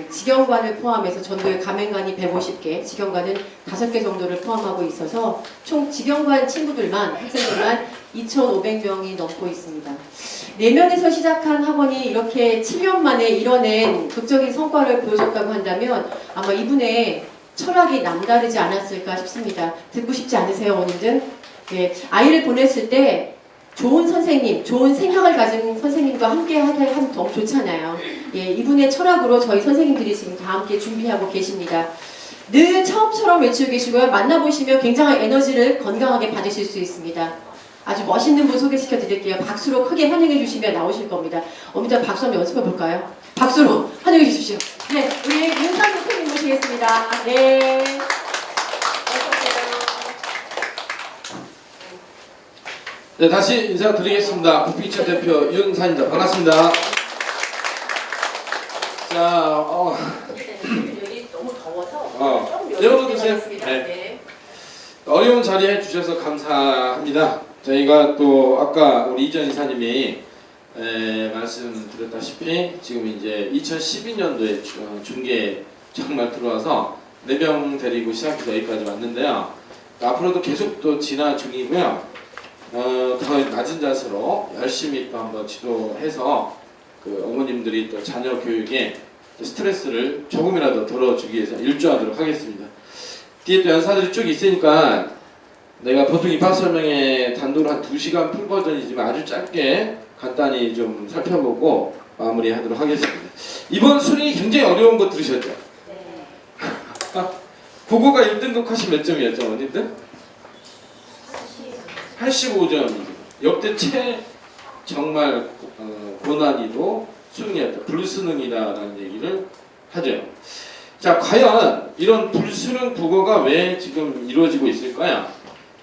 직영관을 포함해서 전도에 가맹관이 150개, 직영관은 5개 정도를 포함하고 있어서 총 직영관 친구들만, 학생들만 2,500명이 넘고 있습니다. 내면에서 시작한 학원이 이렇게 7년 만에 이뤄낸 극적인 성과를 보여줬다고 한다면 아마 이분의 철학이 남다르지 않았을까 싶습니다. 듣고 싶지 않으세요, 어머님들? 아이를 보냈을 때 좋은 선생님, 좋은 생각을 가진 선생님과 함께 하면 너무 좋잖아요. 이분의 철학으로 저희 선생님들이 지금 다 함께 준비하고 계십니다. 늘 처음처럼 외치고 계시고요. 만나보시면 굉장한 에너지를 건강하게 받으실 수 있습니다. 아주 멋있는 분 소개시켜 드릴게요. 박수로 크게 환영해 주시면 나오실 겁니다. 어머니들 박수 한번 연습해 볼까요? 박수로 환영해 주십시오. 네, 우리 윤상 대표님 모시겠습니다. 네. 네, 다시 인사드리겠습니다. 국풍이천 대표 윤산입니다. 반갑습니다. 자, 여기 너무 더워서 좀 열어주세요. 네. 어려운 자리에 주셔서 감사합니다. 저희가 또 아까 우리 이전 이사님이 말씀드렸다시피 지금 이제 2012년도에 중계 정말 들어와서 4명 데리고 시작해서 여기까지 왔는데요. 앞으로도 계속 또 진화 중이고요. 더 낮은 자세로 열심히 또 한번 지도해서 그 어머님들이 또 자녀 교육에 스트레스를 조금이라도 덜어주기 위해서 일조하도록 하겠습니다. 뒤에 또 연사들이 쭉 있으니까 내가 보통 입학 설명회 단도로 한 2시간 풀 버전이지만 아주 짧게 간단히 좀 살펴보고 마무리하도록 하겠습니다. 이번 수능이 굉장히 어려운 거 들으셨죠? 네. 국어가 1등급 컷이 몇 점이었죠, 어머님들? 85점. 역대 정말 고난이도 수능이었다. 불수능이다라는 얘기를 하죠. 자, 과연 이런 불수능 국어가 왜 지금 이루어지고 있을까요?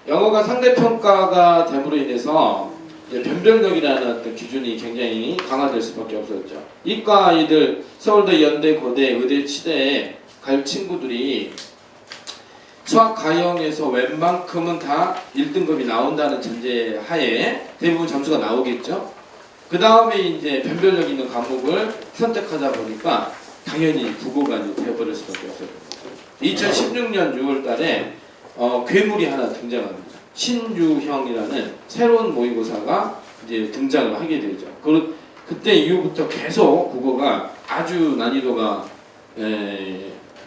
영어가 상대평가가 됨으로 인해서 변별력이라는 어떤 기준이 굉장히 강화될 수밖에 없었죠. 이과 아이들 서울대, 연대, 고대, 의대, 치대에 갈 친구들이 수학 가형에서 웬만큼은 다 1등급이 나온다는 전제 하에 대부분 점수가 나오겠죠. 그 다음에 이제 변별력 있는 과목을 선택하다 보니까 당연히 국어가 되어버릴 수밖에 없어요. 2016년 6월달에 괴물이 하나 등장합니다. 신유형이라는 새로운 모의고사가 이제 등장을 하게 되죠. 그때 이후부터 계속 국어가 아주 난이도가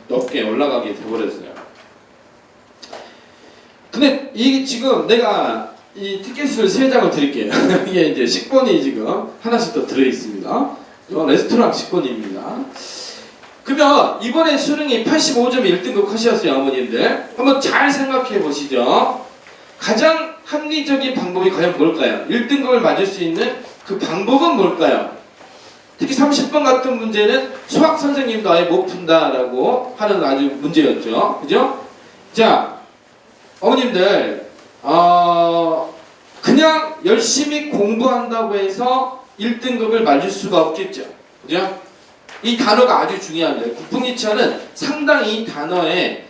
높게 올라가게 되어버렸어요. 근데 이게 지금 내가 이 티켓을 3장을 드릴게요. 이게 이제 식권이 지금 하나씩 더 들어있습니다. 레스토랑 식권입니다. 그러면 이번에 수능이 85점 1등급 컷이었어요, 어머님들. 한번 잘 생각해 보시죠. 가장 합리적인 방법이 과연 뭘까요? 1등급을 맞을 수 있는 그 방법은 뭘까요? 특히 30번 같은 문제는 수학 선생님도 아예 못 푼다라고 하는 아주 문제였죠. 그죠? 자, 어머님들, 그냥 열심히 공부한다고 해서 1등급을 맞을 수가 없겠죠. 그죠? 이 단어가 아주 중요합니다. 국풍이천은 상당히 이 단어에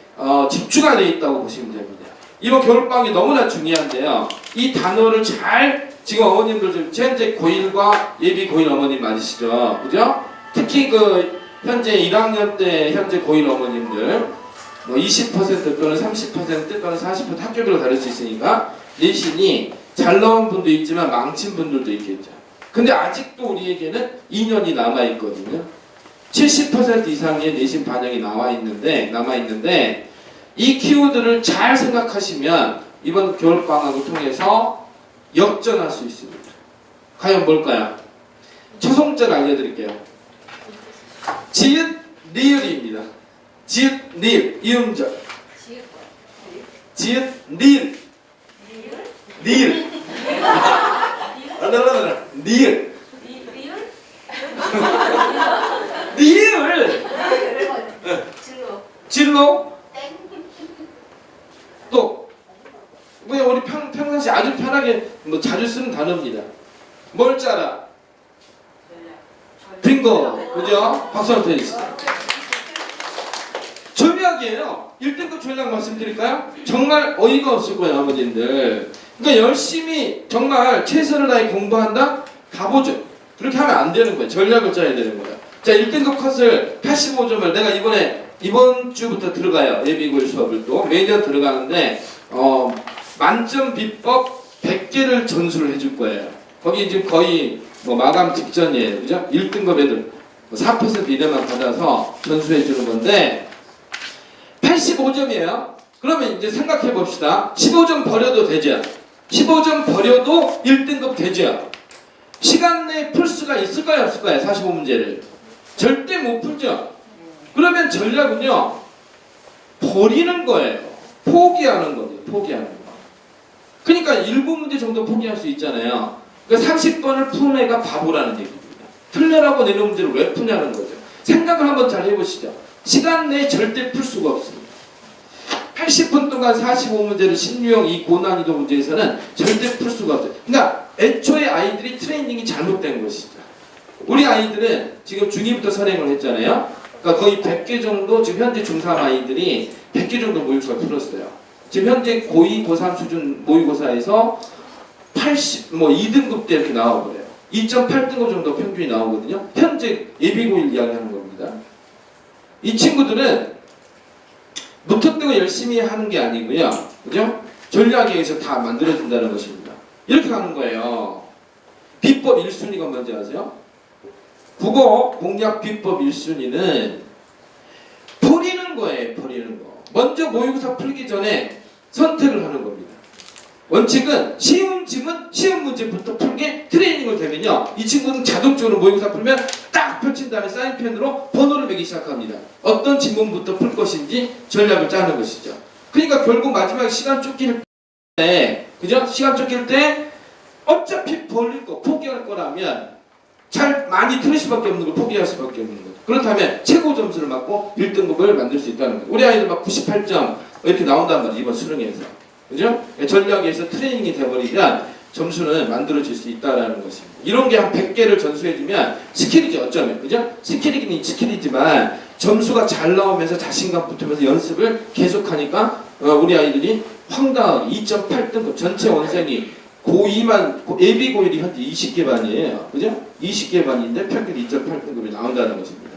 집중가 되어 있다고 보시면 됩니다. 이번 겨울방학이 너무나 중요한데요. 이 단어를 잘 지금 어머님들 좀 현재 고1과 예비 고1 어머님 맞으시죠? 그죠? 특히 그 현재 1학년 때 현재 고1 어머님들 20% 또는 30% 또는 40% 학교별로 다를 수 있으니까 내신이 잘 나온 분도 있지만 망친 분들도 있겠죠. 근데 아직도 우리에게는 2년이 남아 있거든요. 70% 이상의 내신 반영이 남아 있는데 이 키워드를 잘 생각하시면 이번 겨울 방학을 통해서 역전할 수 있습니다. 과연 뭘까요? 초성절 알려드릴게요. 지읒 리을입니다. 지읒 리을 이음절. 지읒 리을 리을 리을 리을 진로 또 뭐야 우리 평상시 아주 편하게 뭐 자주 쓰는 단어입니다. 뭘 짜라? 빙고 그죠? 박수 한번 드리겠습니다. 전략이에요. 1등급 전략 말씀드릴까요? 정말 어이가 없을 거예요 아버님들. 그러니까 열심히 정말 최선을 다해 공부한다? 가보죠. 그렇게 하면 안 되는 거예요. 전략을 짜야 되는 거예요. 자 1등급 컷을 85점을 내가 이번 주부터 들어가요. 예비고일 수업을 또 매년 들어가는데 만점 비법 100개를 전수를 해줄 거예요. 거기 지금 거의 뭐 마감 직전이에요. 그죠? 1등급 애들 4% 이내만 받아서 전수해 주는 건데 85점이에요. 그러면 이제 생각해 봅시다. 15점 버려도 되죠? 15점 버려도 1등급 되죠? 시간 내에 풀 수가 있을까요? 없을까요? 45문제를. 절대 못 풀죠? 그러면 전략은요. 버리는 거예요. 포기하는 거죠. 포기하는 거. 그러니까 7문제 정도 포기할 수 있잖아요. 그러니까 30번을 푸는 애가 바보라는 얘기입니다. 풀려라고 내는 문제를 왜 푸냐는 거죠. 생각을 한번 잘 해보시죠. 시간 내에 절대 풀 수가 없습니다. 80분 동안 45문제를 신유형 이 고난이도 문제에서는 절대 풀 수가 없어요. 그러니까 애초에 아이들이 트레이닝이 잘못된 것이죠. 우리 아이들은 지금 중2부터 선행을 했잖아요. 그러니까 거의 100개 정도 지금 현재 중3 아이들이 100개 정도 모의고사를 풀었어요. 지금 현재 고2, 고3 수준 모의고사에서 2등급 때 이렇게 나와버려요. 2.8등급 정도 평균이 나오거든요. 현재 예비고1 이야기하는 겁니다. 이 친구들은 무턱대고 열심히 하는 게 아니고요. 그죠? 전략에 의해서 다 만들어진다는 것입니다. 이렇게 가는 거예요. 비법 1순위가 뭔지 아세요? 국어 공략 비법 1순위는 버리는 거예요. 버리는 거. 먼저 모의고사 풀기 전에 선택을 하는 겁니다. 원칙은 쉬운 문제부터 풀게 트레이닝을 되면요. 이 친구는 자동적으로 모의고사 풀면 딱 펼친 다음에 사인펜으로 번호를 매기 시작합니다. 어떤 지문부터 풀 것인지 전략을 짜는 것이죠. 그러니까 결국 마지막에 시간 쫓기는 그죠? 시간 쫓길 때 어차피 벌릴 거 포기할 거라면 잘 많이 틀릴 수밖에 없는 걸 포기할 수밖에 없는 거죠. 그렇다면 최고 점수를 맞고 1등급을 만들 수 있다는 거죠. 우리 아이들 막 98점 이렇게 나온단 말이에요. 이번 수능에서. 그죠? 전략에서 트레이닝이 돼버리면 점수는 만들어질 수 있다는 것입니다. 이런 게 한 100개를 전수해주면 스킬이죠. 어쩌면. 그죠? 스킬이긴 스킬이지만 점수가 잘 나오면서 자신감 붙으면서 연습을 계속하니까 우리 아이들이 황당하게 2.8등급 전체 원생이 고2만 예비 고1이 현재 20개 반이에요. 그죠? 20개 반인데 평균 2.8등급이 나온다는 것입니다.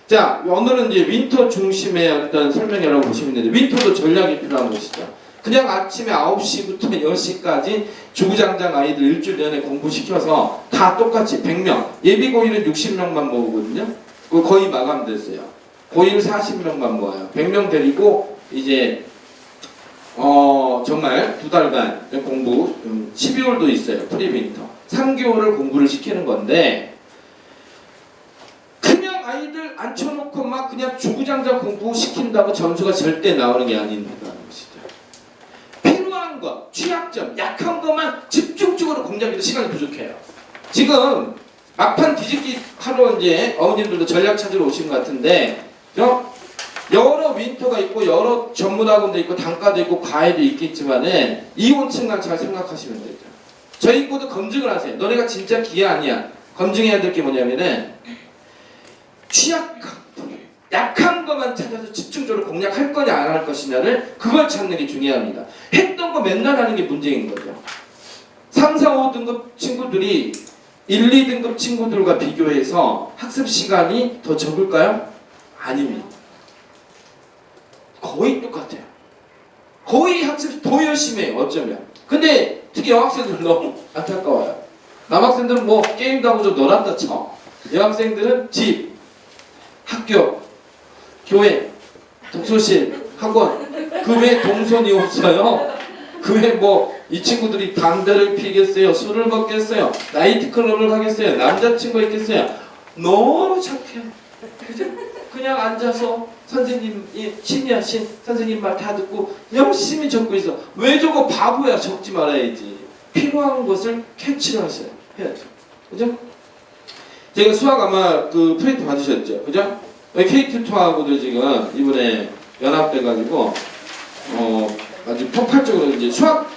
자, 오늘은 이제 윈터 중심의 어떤 설명이라고 보시면 되는데 윈터도 전략이 필요한 것이죠. 그냥 아침에 9시부터 10시까지 주구장창 아이들 일주일 내내 공부시켜서 다 똑같이 100명, 예비 고1은 60명만 모으거든요. 그거 거의 마감됐어요. 고1 40명만 모아요. 100명 데리고 이제 정말 2달간 공부, 12월도 있어요. 프리윈터. 3개월을 공부를 시키는 건데 그냥 아이들 앉혀놓고 막 그냥 주구장창 공부시킨다고 점수가 절대 나오는 게 아닙니다. 필요한 것, 취약점, 약한 것만 집중적으로 공략해도 시간이 부족해요. 지금 막판 뒤집기 하러 이제 어머님들도 전략 찾으러 오신 것 같은데 여러 윈터가 있고 여러 전문학원도 있고 단과도 있고 과외도 있겠지만은 이원층만 잘 생각하시면 되죠. 저희 인구도 검증을 하세요. 너네가 진짜 기회 아니야. 검증해야 될 게 뭐냐면은 취약한 약한 것만 찾아서 집중적으로 공략할 거냐 안 할 것이냐를 그걸 찾는 게 중요합니다. 했던 거 맨날 하는 게 문제인 거죠. 3, 4, 5등급 친구들이 1, 2등급 친구들과 비교해서 학습 시간이 더 적을까요? 아닙니다. 거의 똑같아요. 거의 학습 더 열심히 해요. 어쩌면. 근데 특히 여학생들은 너무 안타까워요. 남학생들은 뭐 게임도 하고 좀 놀았다 쳐. 여학생들은 집, 학교, 교회, 독서실, 학원 그 외에 동선이 없어요. 그 외에 뭐 이 친구들이 담배를 피겠어요, 술을 먹겠어요, 나이트클럽을 가겠어요, 남자친구 있겠어요. 너무 착해요. 그냥 앉아서 선생님이 신이하신 선생님 말 다 듣고 열심히 적고 있어. 왜 저거 바보야. 적지 말아야지. 필요한 것을 캐치를 하셔야 해야죠. 그죠? 제가 수학 아마 그 프린트 받으셨죠? 그죠? KT2하고도 지금 이번에 연합돼가지고 아주 폭발적으로 이제 수학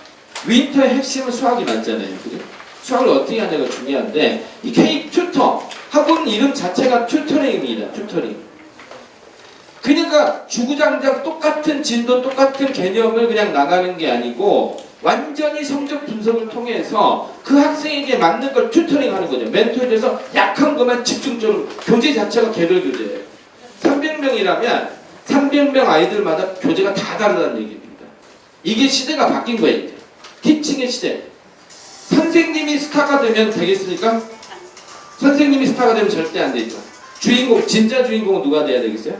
윈터의 핵심은 수학이 맞잖아요. 그죠? 수학을 어떻게 하냐가 중요한데 이 K-튜터 학원 이름 자체가 튜터링입니다. 튜터링. 그러니까 주구장창 똑같은 진도 똑같은 개념을 그냥 나가는 게 아니고 완전히 성적 분석을 통해서 그 학생에게 맞는 걸 튜터링 하는 거죠. 멘토에 대해서 약한 것만 집중적으로 교재 자체가 개별 교재예요. 300명이라면 300명 아이들마다 교재가 다 다르다는 얘기입니다. 이게 시대가 바뀐 거예요. 이제. 티칭의 시대. 선생님이 스타가 되면 되겠습니까? 선생님이 스타가 되면 절대 안 되죠. 주인공, 진짜 주인공은 누가 돼야 되겠어요?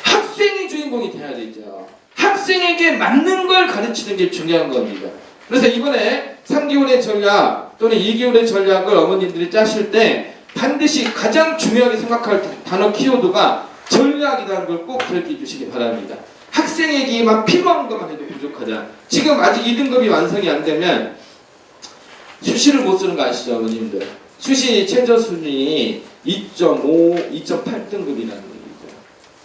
학생이 주인공이 돼야 되죠. 학생에게 맞는 걸 가르치는 게 중요한 겁니다. 그래서 이번에 3개월의 전략 또는 2개월의 전략을 어머님들이 짜실 때 반드시 가장 중요하게 생각할 단어 키워드가 전략이라는 걸 꼭 기억해 주시기 바랍니다. 학생에게만 필요한 것만 해도 부족하다. 지금 아직 2등급이 완성이 안 되면 수시를 못 쓰는 거 아시죠, 어머님들? 수시 최저 수준이 2.5, 2.8등급이라는 얘기죠.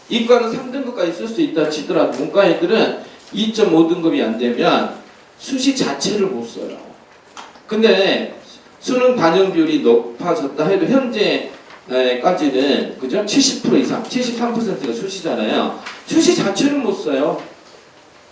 이과는 3등급까지 쓸 수 있다 치더라도 문과 애들은 2.5등급이 안 되면 수시 자체를 못 써요. 근데 수능 반영 비율이 높아졌다 해도 현재까지는 그죠? 70% 이상, 73%가 수시잖아요. 수시 자체를 못 써요.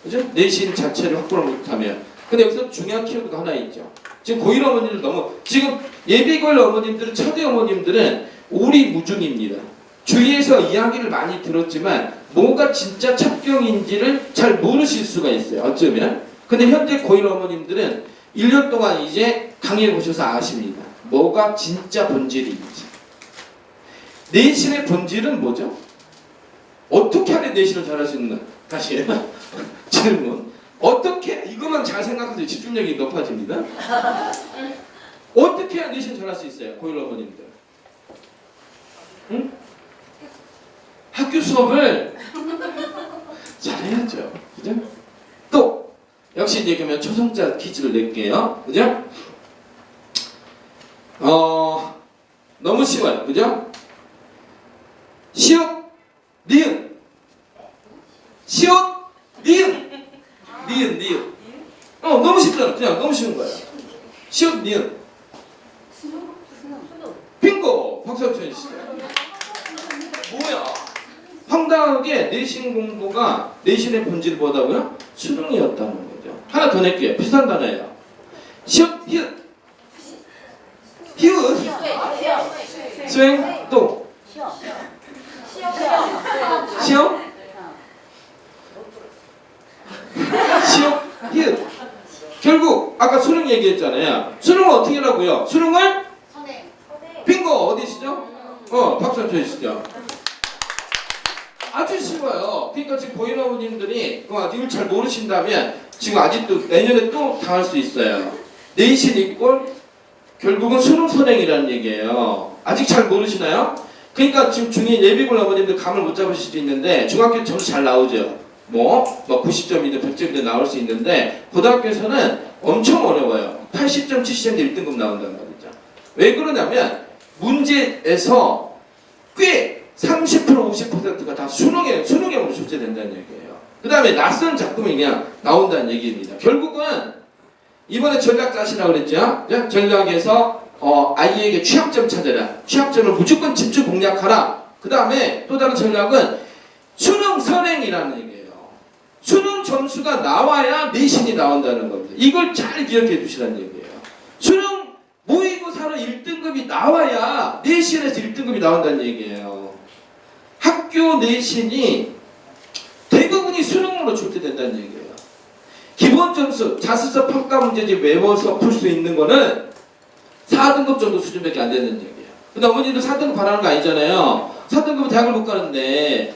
그죠? 내신 자체를 확보를 못하면. 근데 여기서 중요한 키워드가 하나 있죠. 지금 고1 어머님들 너무 지금 예비고일 어머님들은 첫애 어머님들은 오리무중입니다. 주위에서 이야기를 많이 들었지만 뭐가 진짜 첩경인지를 잘 모르실 수가 있어요. 어쩌면. 근데 현재 고1 어머님들은 1년 동안 이제 강의해 보셔서 아십니다. 뭐가 진짜 본질인지. 내신의 본질은 뭐죠? 어떻게 하면 내신을 잘할 수 있는? 다시 질문. 어떻게? 이것만 잘 생각하세요. 집중력이 높아집니다. 어떻게 해야 내신 잘할 수 있어요? 고1 어머님들. 응? 학교 수업을 잘해야죠. 그죠? 또 역시 이제 그러면 초성자 퀴즈를 낼게요. 그죠? 너무 쉬워요. 그죠? 시옷, 니은. 시옷, 니은. 니은. 너무 쉽잖아. 그냥 너무 쉬운 거예요. 시옷, 니은. 빙고! 박수 한번 쳐주시죠. 뭐야? 황당하게 내신 공부가 내신의 본질을 뭐다고요? 수능이었다는 거죠. 하나 더 낼게요. 비슷한 단어예요. 시옷, 히읗. 히읗. 수행, 또. 시험? 시옷, 히읗. 결국 아까 수능 얘기했잖아요. 수능을 어떻게 하라고요? 수능을? 빙고! 어디시죠? 박수 한번 쳐주시죠. 아주 쉬워요. 그러니까 지금 보이는 어머님들이 이걸 잘 모르신다면 지금 아직도 내년에 또 당할 수 있어요. 내신 이꼴 결국은 수능 선행이라는 얘기예요. 아직 잘 모르시나요? 그러니까 지금 중2 예비군 어머님들 감을 못 잡으실 수도 있는데 중학교 점수 잘 나오죠. 뭐 90점이든 100점이든 나올 수 있는데 고등학교에서는 엄청 어려워요. 80점, 70점 1등급 나온단 말이죠. 왜 그러냐면 문제에서 꽤 30% 50%가 다 수능형으로 출제된다는 얘기예요. 그 다음에 낯선 작품이 그냥 나온다는 얘기입니다. 결국은 이번에 전략 짜시라고 그랬죠? 전략에서 아이에게 취약점 찾아라. 취약점을 무조건 집중 공략하라. 그 다음에 또 다른 전략은 수능 선행이라는 얘기예요. 수능 점수가 나와야 내신이 나온다는 겁니다. 이걸 잘 기억해 두시라는 얘기예요. 수능 모의고사로 1등급이 나와야 내신에서 1등급이 나온다는 얘기예요. 학교 내신이 대부분이 수능으로 출제된다는 얘기예요. 기본 점수, 자습서 평가 문제집 외워서 풀 수 있는 거는 4등급 정도 수준밖에 안 되는 얘기예요. 근데 어머니도 4등급 바라는 거 아니잖아요. 4등급은 대학을 못 가는데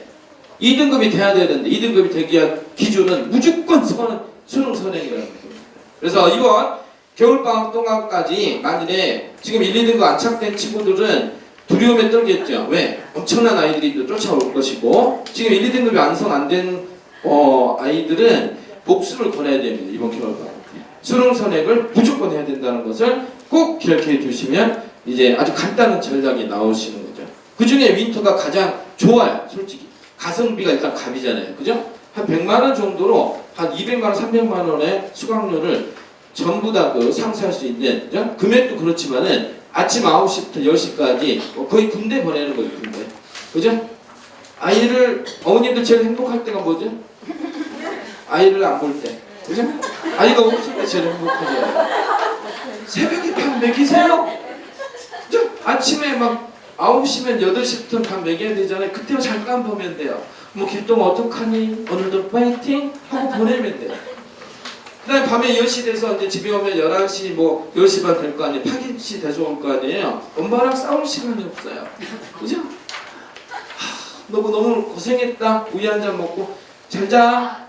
2등급이 돼야 되는데 2등급이 되기 위한 기준은 무조건 수능 선행이라는 겁니다. 그래서 이번 겨울방학 동안까지 만일에 지금 1, 2등급 안착된 친구들은 두려움에 떨겠죠. 왜? 엄청난 아이들이 쫓아올 것이고 지금 1, 2등급이 완성 안 된 아이들은 복수를 권해야 됩니다. 이번 겨울방학 수능 선행을 무조건 해야 된다는 것을 꼭 기억해 두시면 이제 아주 간단한 전략이 나오시는 거죠. 그 중에 윈터가 가장 좋아요. 솔직히 가성비가 일단 갑이잖아요. 그죠? 한 100만 원 정도로 한 200만 원, 300만 원의 수강료를 전부 다 상쇄할 수 있는 그죠? 금액도 그렇지만은 아침 9시부터 10시까지 거의 군대 보내는 거예요. 군대. 그죠? 아이를 어머님들 제일 행복할 때가 뭐죠? 아이를 안 볼 때. 그죠? 아이가 없을 때 제일 행복하죠. 새벽에 밥 먹이세요? 그죠? 아침에 막 9시면 8시부터 밥 먹여야 되잖아요. 그때 잠깐 보면 돼요. 뭐 길동 어떡하니? 오늘도 파이팅? 하고 보내면 돼요. 그 다음에 밤에 10시 돼서 이제 집에 오면 11시 뭐 10시 반 될 거 아니에요. 파김치 돼서 올 거 아니에요. 엄마랑 싸울 시간이 없어요. 그죠? 너무 고생했다. 우유 한 잔 먹고 잘 자.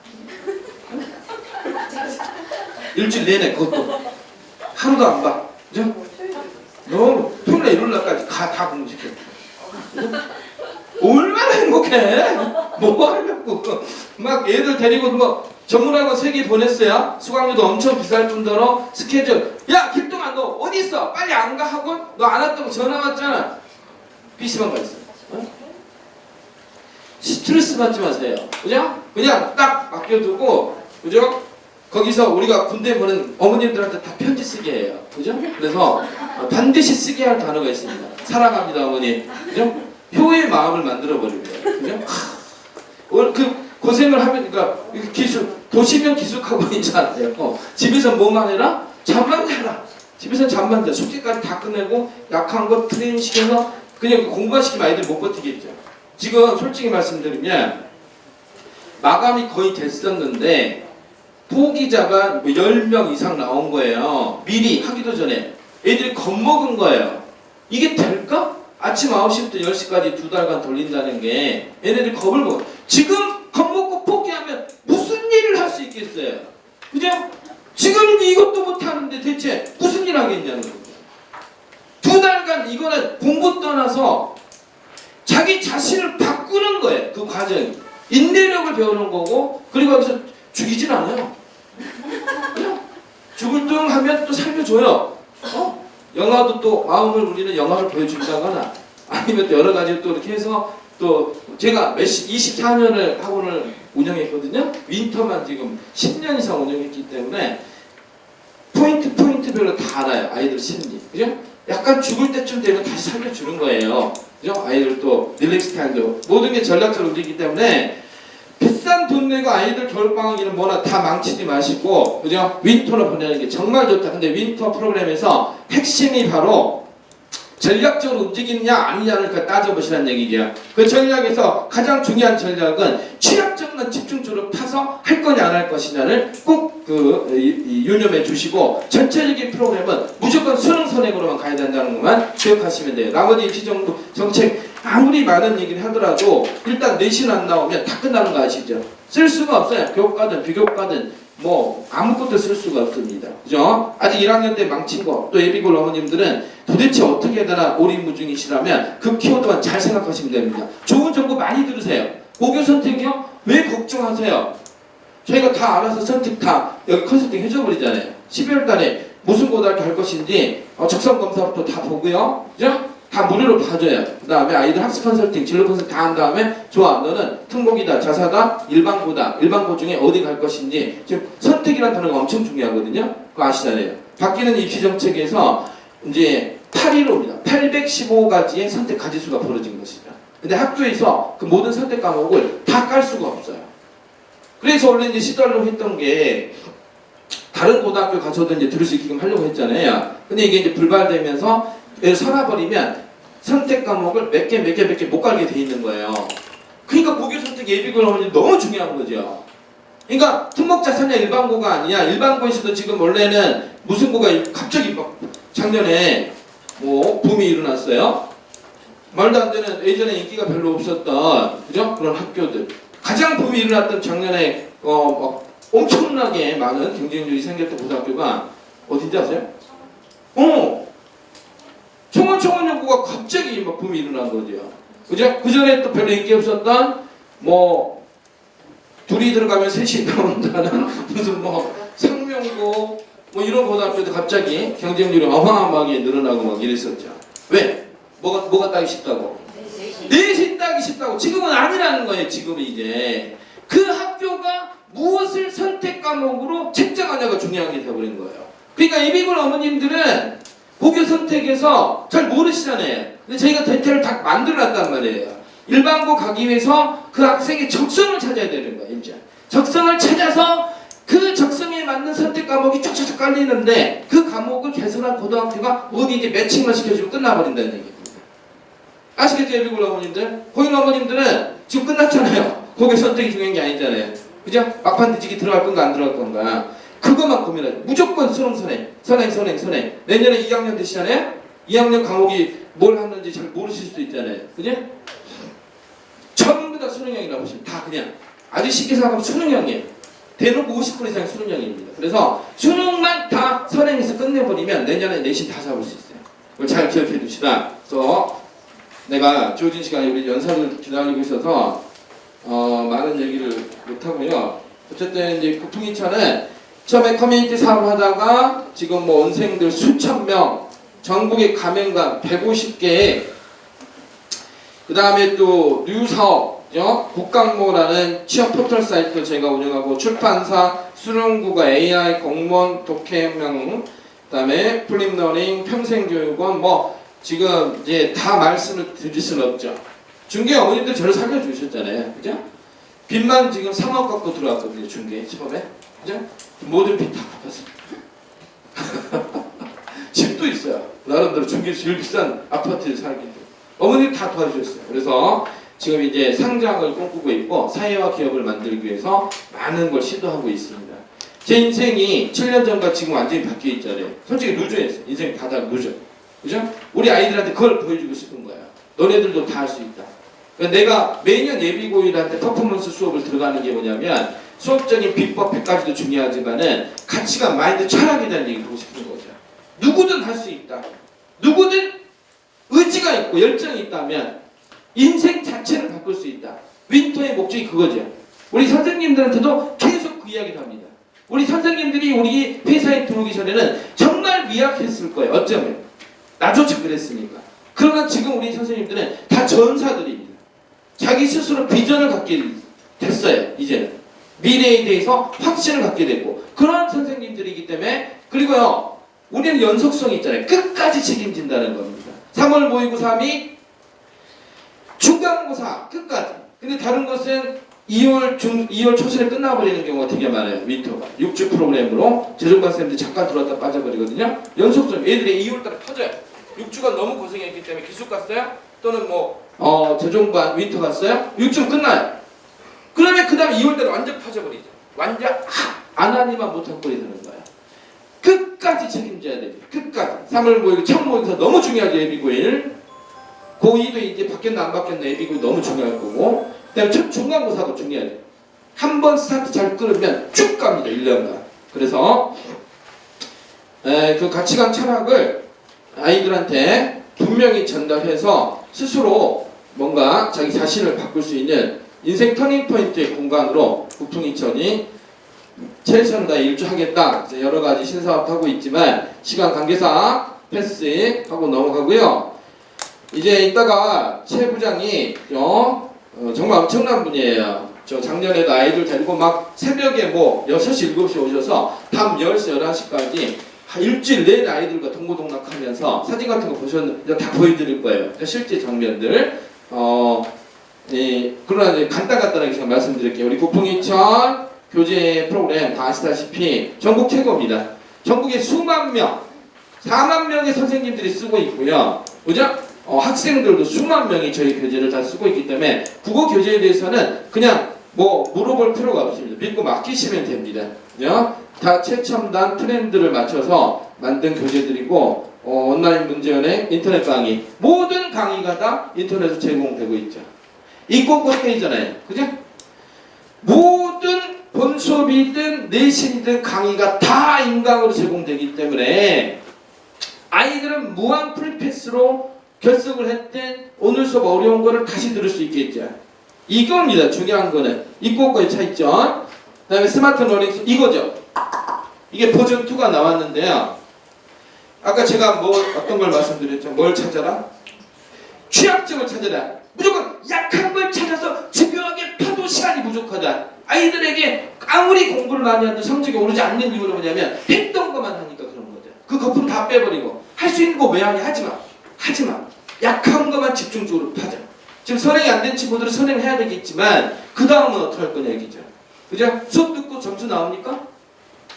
일주일 내내 그것도 하루도 안 봐. 그죠? 너무 토요일에 일요일날까지 다 공부시켜. 얼마나 행복해. 뭐 하려고 막 애들 데리고 뭐 전문학원 3개 보냈어요. 수강료도 엄청 비쌀 뿐더러 스케줄 야 김동아 너 어디 있어? 빨리 안 가 학원? 너 안 왔다고 전화 왔잖아. PC방 가 있어. 스트레스 받지 마세요. 그죠? 그냥 딱 맡겨두고 그죠? 거기서 우리가 군대 보낸 어머님들한테 다 편지 쓰게 해요. 그죠? 그래서 반드시 쓰게 할 단어가 있습니다. 사랑합니다 어머니. 그죠? 효의 마음을 만들어 버리고요. 그죠? 그 고생을 하면 그러니까 도시면 기숙하고 있잖아요. 집에서 뭐만 해라? 잠만 자라. 집에서 잠만 자. 숙제까지 다 끝내고 약한 거 트레이닝 시켜서 그냥 공부만 시키면 아이들이 못 버티겠죠. 지금 솔직히 말씀드리면 마감이 거의 됐었는데 포기자가 뭐 10명 이상 나온 거예요. 미리 하기도 전에 애들이 겁먹은 거예요. 이게 될까? 아침 9시부터 10시까지 2달간 돌린다는 게 얘네들이 겁을 먹어. 지금 겁먹고 포기하면 무슨 일을 할 수 있겠어요? 그죠? 지금 이것도 못하는데 대체 무슨 일 하겠냐는 거예요. 2달간 이거는 공부 떠나서 자기 자신을 바꾸는 거예요. 그 과정이. 인내력을 배우는 거고 그리고 여기서 죽이진 않아요. 죽을 둥 하면 또 살려줘요. 영화도 또 마음을 울리는 영화를 보여준다거나 아니면 또 여러 가지 또 이렇게 해서 또 제가 24년을 학원을 운영했거든요. 윈터만 지금 10년 이상 운영했기 때문에 포인트별로 다 알아요. 아이들 심리. 그죠? 약간 죽을 때쯤 되면 다시 살려주는 거예요. 그죠? 아이들 또 릴렉스 타임도 모든 게 전략적으로 움직이기 때문에 비싼 돈 내고 아이들 겨울방학이는 뭐나 다 망치지 마시고, 그죠? 윈터로 보내는 게 정말 좋다. 근데 윈터 프로그램에서 핵심이 바로 전략적으로 움직이느냐 아니냐를 따져보시라는 얘기죠. 그 전략에서 가장 중요한 전략은 취약점만 집중적으로 파서 할 거냐 안 할 것이냐를 꼭 유념해 주시고, 전체적인 프로그램은 무조건 수능 선행으로만 가야 된다는 것만 기억하시면 돼요. 나머지 입시 정책 아무리 많은 얘기를 하더라도 일단 내신 안 나오면 다 끝나는 거 아시죠? 쓸 수가 없어요. 교과든 비교과든 뭐 아무것도 쓸 수가 없습니다. 그죠? 아직 1학년 때 망친 거, 또 예비골 어머님들은 도대체 어떻게 해야 되나 오리무중이시라면 그 키워드만 잘 생각하시면 됩니다. 좋은 정보 많이 들으세요. 고교 선택이요? 왜 걱정하세요? 저희가 다 알아서 선택 다 여기 컨설팅 해줘버리잖아요. 12월 달에 무슨 고등학교 할 것인지 적성 검사부터 다 보고요. 그죠? 다 무료로 봐줘요. 그 다음에 아이들 학습 컨설팅, 진로 컨설팅 다 한 다음에 좋아, 너는 특목이다, 자사다, 일반고다, 일반고 중에 어디 갈 것인지. 지금 선택이라는 단어가 엄청 중요하거든요. 그거 아시잖아요. 바뀌는 입시 정책에서 이제 815입니다. 815가지의 선택 가지수가 벌어진 것이죠. 근데 학교에서 그 모든 선택 과목을 다 깔 수가 없어요. 그래서 원래 이제 시도하려고 했던 게 다른 고등학교 가서도 이제 들을 수 있게끔 하려고 했잖아요. 근데 이게 이제 불발되면서 얘를 살아버리면 선택 과목을 몇 개 못 깔게 돼 있는 거예요. 그러니까 고교 선택 예비고를 하면 너무 중요한 거죠. 그러니까 특목자사냐 일반고가 아니야. 일반고에서도 지금 원래는 무슨 고가 갑자기 막 작년에 뭐 붐이 일어났어요. 말도 안 되는, 예전에 인기가 별로 없었던, 그죠? 그런 학교들. 가장 붐이 일어났던 작년에 막 엄청나게 많은 경쟁률이 생겼던 고등학교가 어딘지 아세요? 청원연구가 갑자기 막 붐이 일어난 거죠. 그죠? 그 전에 또 별로 인기 없었던 뭐 둘이 들어가면 셋이 나온다는 무슨 뭐 상명고 뭐 이런 고등학교도 갑자기 경쟁률이 어마어마하게 늘어나고 막 이랬었죠. 왜? 뭐가 따기 쉽다고? 내신 따기 쉽다고. 지금은 아니라는 거예요. 지금은 이제 그 학교가 무엇을 선택 과목으로 책정하냐가 중요한 게 되어버린 거예요. 그러니까 예비군 어머님들은 고교 선택에서 잘 모르시잖아요. 근데 저희가 데이터를 다 만들어놨단 말이에요. 일반고 가기 위해서 그 학생의 적성을 찾아야 되는 거예요. 이제 적성을 찾아서 그 적성에 맞는 선택 과목이 쫙쫙 깔리는데 그 과목을 개설한 고등학교가 어디 이제 매칭만 시켜주고 끝나버린다는 얘기입니다. 아시겠죠, 예비군 어머님들? 고인 어머님들은 지금 끝났잖아요. 고교 선택이 중요한 게 아니잖아요. 그죠? 막판 뒤지기 들어갈 건가 안 들어갈 건가. 그것만 고민하죠. 무조건 수능 선행. 내년에 2학년 되시잖아요? 2학년 과목이 뭘 하는지 잘 모르실 수도 있잖아요. 그죠? 전부 다 수능형이라고 보시면 다 그냥 아주 쉽게 생각하면 수능형이에요. 대놓고 50% 이상 수능형입니다. 그래서 수능만 다 선행해서 끝내버리면 내년에 내신 다 잡을 수 있어요. 그걸 잘 기억해 두시다. 그래서 내가 주어진 시간에 우리 연사를 기다리고 있어서 많은 얘기를 못하고요. 어쨌든 이제 국풍이차는 처음에 커뮤니티 사업을 하다가 지금 뭐 원생들 수천 명, 전국의 가맹관 150개에 그 다음에 또 뉴사업, 국강모라는 취업 포털 사이트 제가 운영하고 출판사, 수능국어, AI, 공무원, 독해혁명, 그 다음에 플립러닝, 평생교육원 뭐 지금 이제 다 말씀을 드릴 수는 없죠. 중개 어머님들 저를 살려주셨잖아요. 그죠? 빚만 지금 3억 갖고 들어왔거든요. 중개 처음에. 그죠? 모든 빚 다 갚았어요. 집도 있어요. 나름대로 중개에서 제일 비싼 아파트에 살기 때문에. 어머님 다 도와주셨어요. 그래서 지금 이제 상장을 꿈꾸고 있고 사회와 기업을 만들기 위해서 많은 걸 시도하고 있습니다. 제 인생이 7년 전과 지금 완전히 바뀌어 있잖아요. 솔직히 루저였어요. 인생 바닥 루저. 그죠? 우리 아이들한테 그걸 보여주고 싶은 거야. 너네들도 다 할 수 있다. 그러니까 내가 매년 예비고일한테 퍼포먼스 수업을 들어가는 게 뭐냐면 수업적인 비법 100가지도 중요하지만은 가치관, 마인드, 철학에 대한 얘기를 하고 싶은 거죠. 누구든 할 수 있다. 누구든 의지가 있고 열정이 있다면 인생 자체를 바꿀 수 있다. 윈터의 목적이 그거죠. 우리 선생님들한테도 계속 그 이야기를 합니다. 우리 선생님들이 우리 회사에 들어오기 전에는 정말 미약했을 거예요. 어쩌면 나조차 그랬으니까. 그러나 지금 우리 선생님들은 다 전사들입니다. 자기 스스로 비전을 갖게 됐어요. 이제는 미래에 대해서 확신을 갖게 됐고 그런 선생님들이기 때문에 그리고요 우리는 연속성이 있잖아요. 끝까지 책임진다는 겁니다. 3월 모의고사 3이 중간고사 끝까지. 근데 다른 것은 2월 초순에 끝나버리는 경우가 되게 많아요. 윈터가 6주 프로그램으로 재정관 쌤들 잠깐 들어왔다 빠져버리거든요. 연속성 애들이 2월달에 터져요. 6주간 너무 고생했기 때문에 기숙 갔어요? 또는 재종반 윈터 갔어요? 6주 끝나요. 그러면 그 다음에 2월달에 완전 터져버리죠. 완전 안 하니만 못할 꼴이 되는 거예요. 끝까지 책임져야 됩니다. 끝까지. 3월 모의고 첫 모의고사 너무 중요하죠. 예비고일. 고2도 이제 바뀌었나 안 바뀌었나 예비고일 너무 중요할 거고 그 다음에 첫 중간고사도 중요하죠. 한 번 스타트 잘 끊으면 쭉 갑니다. 1년간. 그래서 그 가치관 철학을 아이들한테 분명히 전달해서 스스로 뭔가 자기 자신을 바꿀 수 있는 인생 터닝포인트의 공간으로 국풍이천이 최선을 다해 일주하겠다. 여러 가지 신사업 하고 있지만 시간 관계상 패스하고 넘어가고요. 이제 이따가 최 부장이 정말 엄청난 분이에요. 저 작년에도 아이들 데리고 막 새벽에 6시, 7시 오셔서 밤 10시, 11시까지 일주일 내내 아이들과 동고동락하면서 사진 같은 거 보셨는데 다 보여드릴 거예요. 실제 장면들. 그러나 이제 간단하게 제가 말씀드릴게요. 우리 국풍이천 교재 프로그램 다 아시다시피 전국 최고입니다. 전국에 수만 명, 4만 명의 선생님들이 쓰고 있고요. 그죠? 학생들도 수만 명이 저희 교재를 다 쓰고 있기 때문에 국어 교재에 대해서는 그냥 물어볼 필요가 없습니다. 믿고 맡기시면 됩니다. 그죠? 다 최첨단 트렌드를 맞춰서 만든 교재들이고 온라인 문제연의 인터넷 강의 모든 강의가 다 인터넷으로 제공되고 있죠. 이권권회의잖아요. 그죠? 모든 본 수업이든 내신이든 강의가 다 인강으로 제공되기 때문에 아이들은 무한 프리패스로 결석을 했던 오늘 수업 어려운 거를 다시 들을 수 있겠죠. 이겁니다. 중요한 거는 이권과의 차이점. 그 다음에 스마트 러닝 이거죠. 이게 버전 2가 나왔는데요. 아까 제가 어떤 걸 말씀드렸죠? 뭘 찾아라? 취약점을 찾아라. 무조건 약한 걸 찾아서 집요하게 펴도 시간이 부족하다. 아이들에게 아무리 공부를 많이 해도 성적이 오르지 않는 이유는 뭐냐면 했던 것만 하니까 그런 거죠. 그 거품 다 빼버리고 할 수 있는 거 왜 하냐? 하지마. 약한 것만 집중적으로 파자. 지금 선행이 안 된 친구들은 선행해야 되겠지만 그 다음은 어떻게 할 거냐 얘기죠. 그죠? 수업 듣고 점수 나옵니까?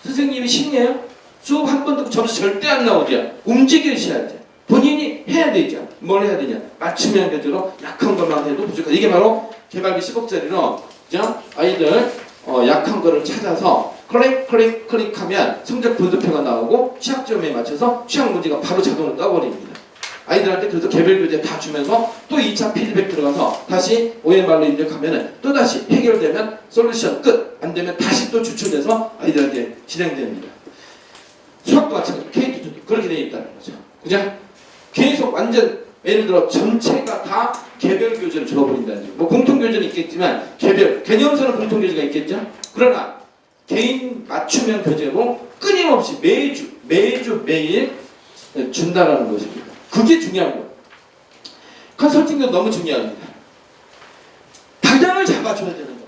선생님이 신이에요? 수업 한 번 듣고 점수 절대 안 나오죠. 움직이셔야죠. 본인이 해야 되죠. 뭘 해야 되냐? 맞춤형 교재로 약한 것만 해도 부족하다. 이게 바로 개발비 10억짜리로 그죠? 아이들 약한 거를 찾아서 클릭하면 성적 분수표가 나오고 취약점에 맞춰서 취약 문제가 바로 자동으로 떠버립니다. 아이들한테 그래서 개별 교재 다 주면서 또 2차 피드백 들어가서 다시 OMR로 입력하면은 또 다시 해결되면 솔루션 끝. 안 되면 다시 또 추출돼서 아이들한테 진행됩니다. 수학도 마찬가지로 K2도 그렇게 되어 있다는 거죠. 그죠? 계속 완전 예를 들어 전체가 다 개별 교재를 줘버린다는 거죠. 공통 교재는 있겠지만 개념서는 공통 교재가 있겠죠. 그러나 개인 맞춤형 교재로 끊임없이 매일 준다라는 것입니다. 그게 중요한 거예요. 컨설팅도 너무 중요합니다. 방향을 잡아줘야 되는 겁니다.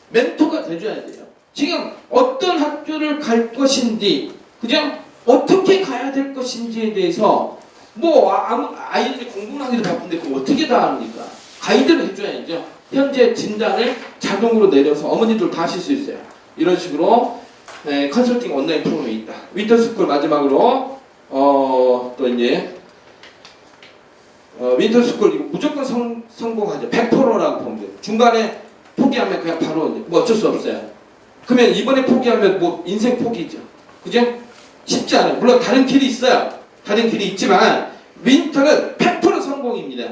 멘토가 돼줘야 돼요. 지금 어떤 학교를 갈 것인지, 그냥 어떻게 가야 될 것인지에 대해서 아이들이 공부를 하기도 바쁜데 그걸 어떻게 다 합니까? 가이드를 해줘야죠. 현재 진단을 자동으로 내려서 어머니들 다 하실 수 있어요. 이런 식으로 컨설팅 온라인 프로그램이 있다. 윈터스쿨 마지막으로 또 이제 윈터스쿨 이거 무조건 성공하죠. 100%라고 보면 돼요. 중간에 포기하면 그냥 바로 이제 어쩔 수 없어요. 그러면 이번에 포기하면 인생 포기죠. 그죠? 쉽지 않아요. 물론 다른 길이 있어요. 다른 길이 있지만 윈터는 100% 성공입니다.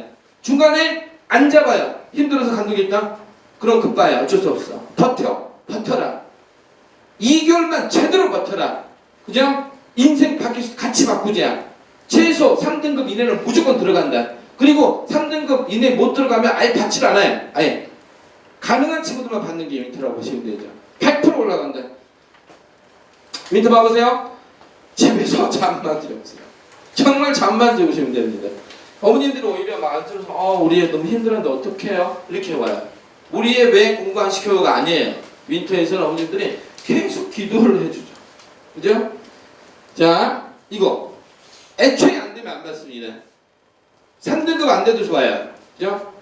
중간에 안 잡아요. 힘들어서 간두겠다? 그럼 급봐요. 어쩔 수 없어. 버텨라. 2개월만 제대로 버텨라. 그죠? 인생 같이 바꾸자. 최소 3등급 이내는 무조건 들어간다. 그리고 3등급 이내 못 들어가면 아예 받질 않아요. 아예. 가능한 친구들만 받는 게 윈터라고 보시면 되죠. 100% 올라간다. 윈터 봐보세요. 집에서 잠만 재우세요. 정말 잠만 재우시면 됩니다. 어머님들이 오히려 막 안쓰러워서 우리 애 너무 힘들었는데 어떡해요? 이렇게 와요. 우리 애 왜 공부 안 시켜요가 아니에요. 윈터에서는 어머님들이 계속 기도를 해주죠. 그죠? 자, 이거 애초에 안 되면 안 받습니다. 3등급 안 돼도 좋아요. 그죠?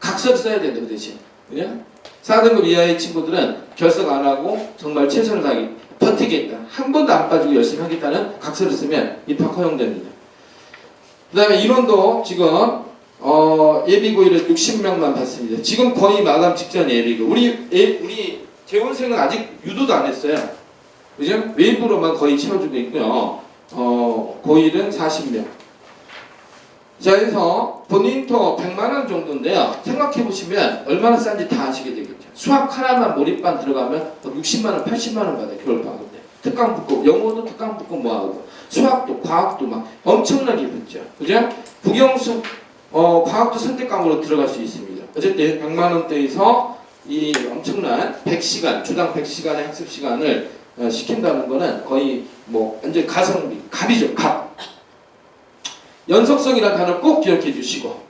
각서를 써야 된다 그 대신. 그죠? 4등급 이하의 친구들은 결석 안 하고 정말 최선을 다하기 버티겠다. 한 번도 안 빠지고 열심히 하겠다는 각서를 쓰면 입학 허용됩니다. 그 다음에 인원도 지금 예비고일을 60명만 받습니다. 지금 거의 마감 직전 예비고 우리 재원생은 아직 유도도 안 했어요. 그죠? 외부로만 거의 채워주고 있고요. 고일은 40명. 자, 그래서 본인도 100만원 정도인데요. 생각해보시면 얼마나 싼지 다 아시게 되겠죠. 수학 하나만 몰입반 들어가면 60만원, 80만원 받아요. 겨울방학 때. 특강 붙고, 영어도 특강 붙고 뭐하고, 수학도, 과학도 막 엄청나게 붙죠. 그죠? 국영수, 과학도 선택 과목으로 들어갈 수 있습니다. 어쨌든 100만원대에서 이 엄청난 100시간, 주당 100시간의 학습 시간을 시킨다는 거는 거의 뭐 완전 가성비, 갑이죠, 갑. 연속성이라는 단어를 꼭 기억해 주시고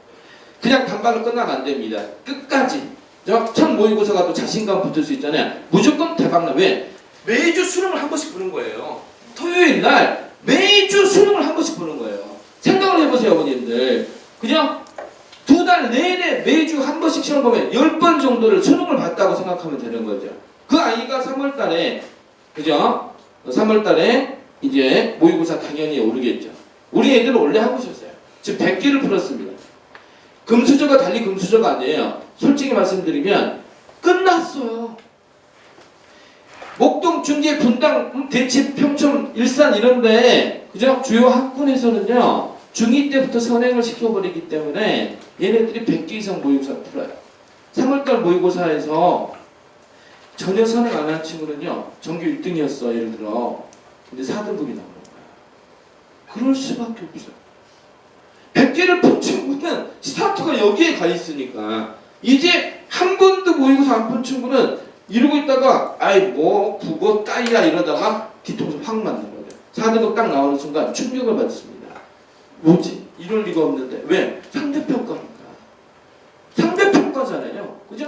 그냥 단발로 끝나면 안 됩니다. 끝까지 첫 모의고사가 또 자신감 붙을 수 있잖아요. 무조건 대박나. 왜? 매주 수능을 한 번씩 보는 거예요. 토요일 날 매주 수능을 한 번씩 보는 거예요. 생각을 해보세요 어머님들. 그죠? 2달 내내 매주 한 번씩 시험 보면 10번 정도를 수능을 봤다고 생각하면 되는 거죠. 그 아이가 3월 달에 그죠? 3월 달에 이제 모의고사 당연히 오르겠죠. 우리 애들은 원래 하고 있었어요. 지금 100개를 풀었습니다. 금수저가 달리 금수저가 아니에요. 솔직히 말씀드리면 끝났어요. 목동, 중계, 분당, 대치, 평촌, 일산 이런데 그죠? 주요 학군에서는요. 중2 때부터 선행을 시켜버리기 때문에 얘네들이 100개 이상 모의고사 풀어요. 3월달 모의고사에서 전혀 선행 안 한 친구는요. 전교 1등이었어 예를 들어. 근데 4등급이 나와요. 그럴 수밖에 없어요. 100개를 푼 친구는 스타트가 여기에 가 있으니까 이제 한 번도 모의고사 안 푼 친구는 이러고 있다가 아이 뭐 국어 따이야 이러다가 뒤통수 확 맞는 거죠. 4등급 딱 나오는 순간 충격을 받습니다. 뭐지? 이럴 리가 없는데 왜? 상대평가니까. 상대평가잖아요. 그죠?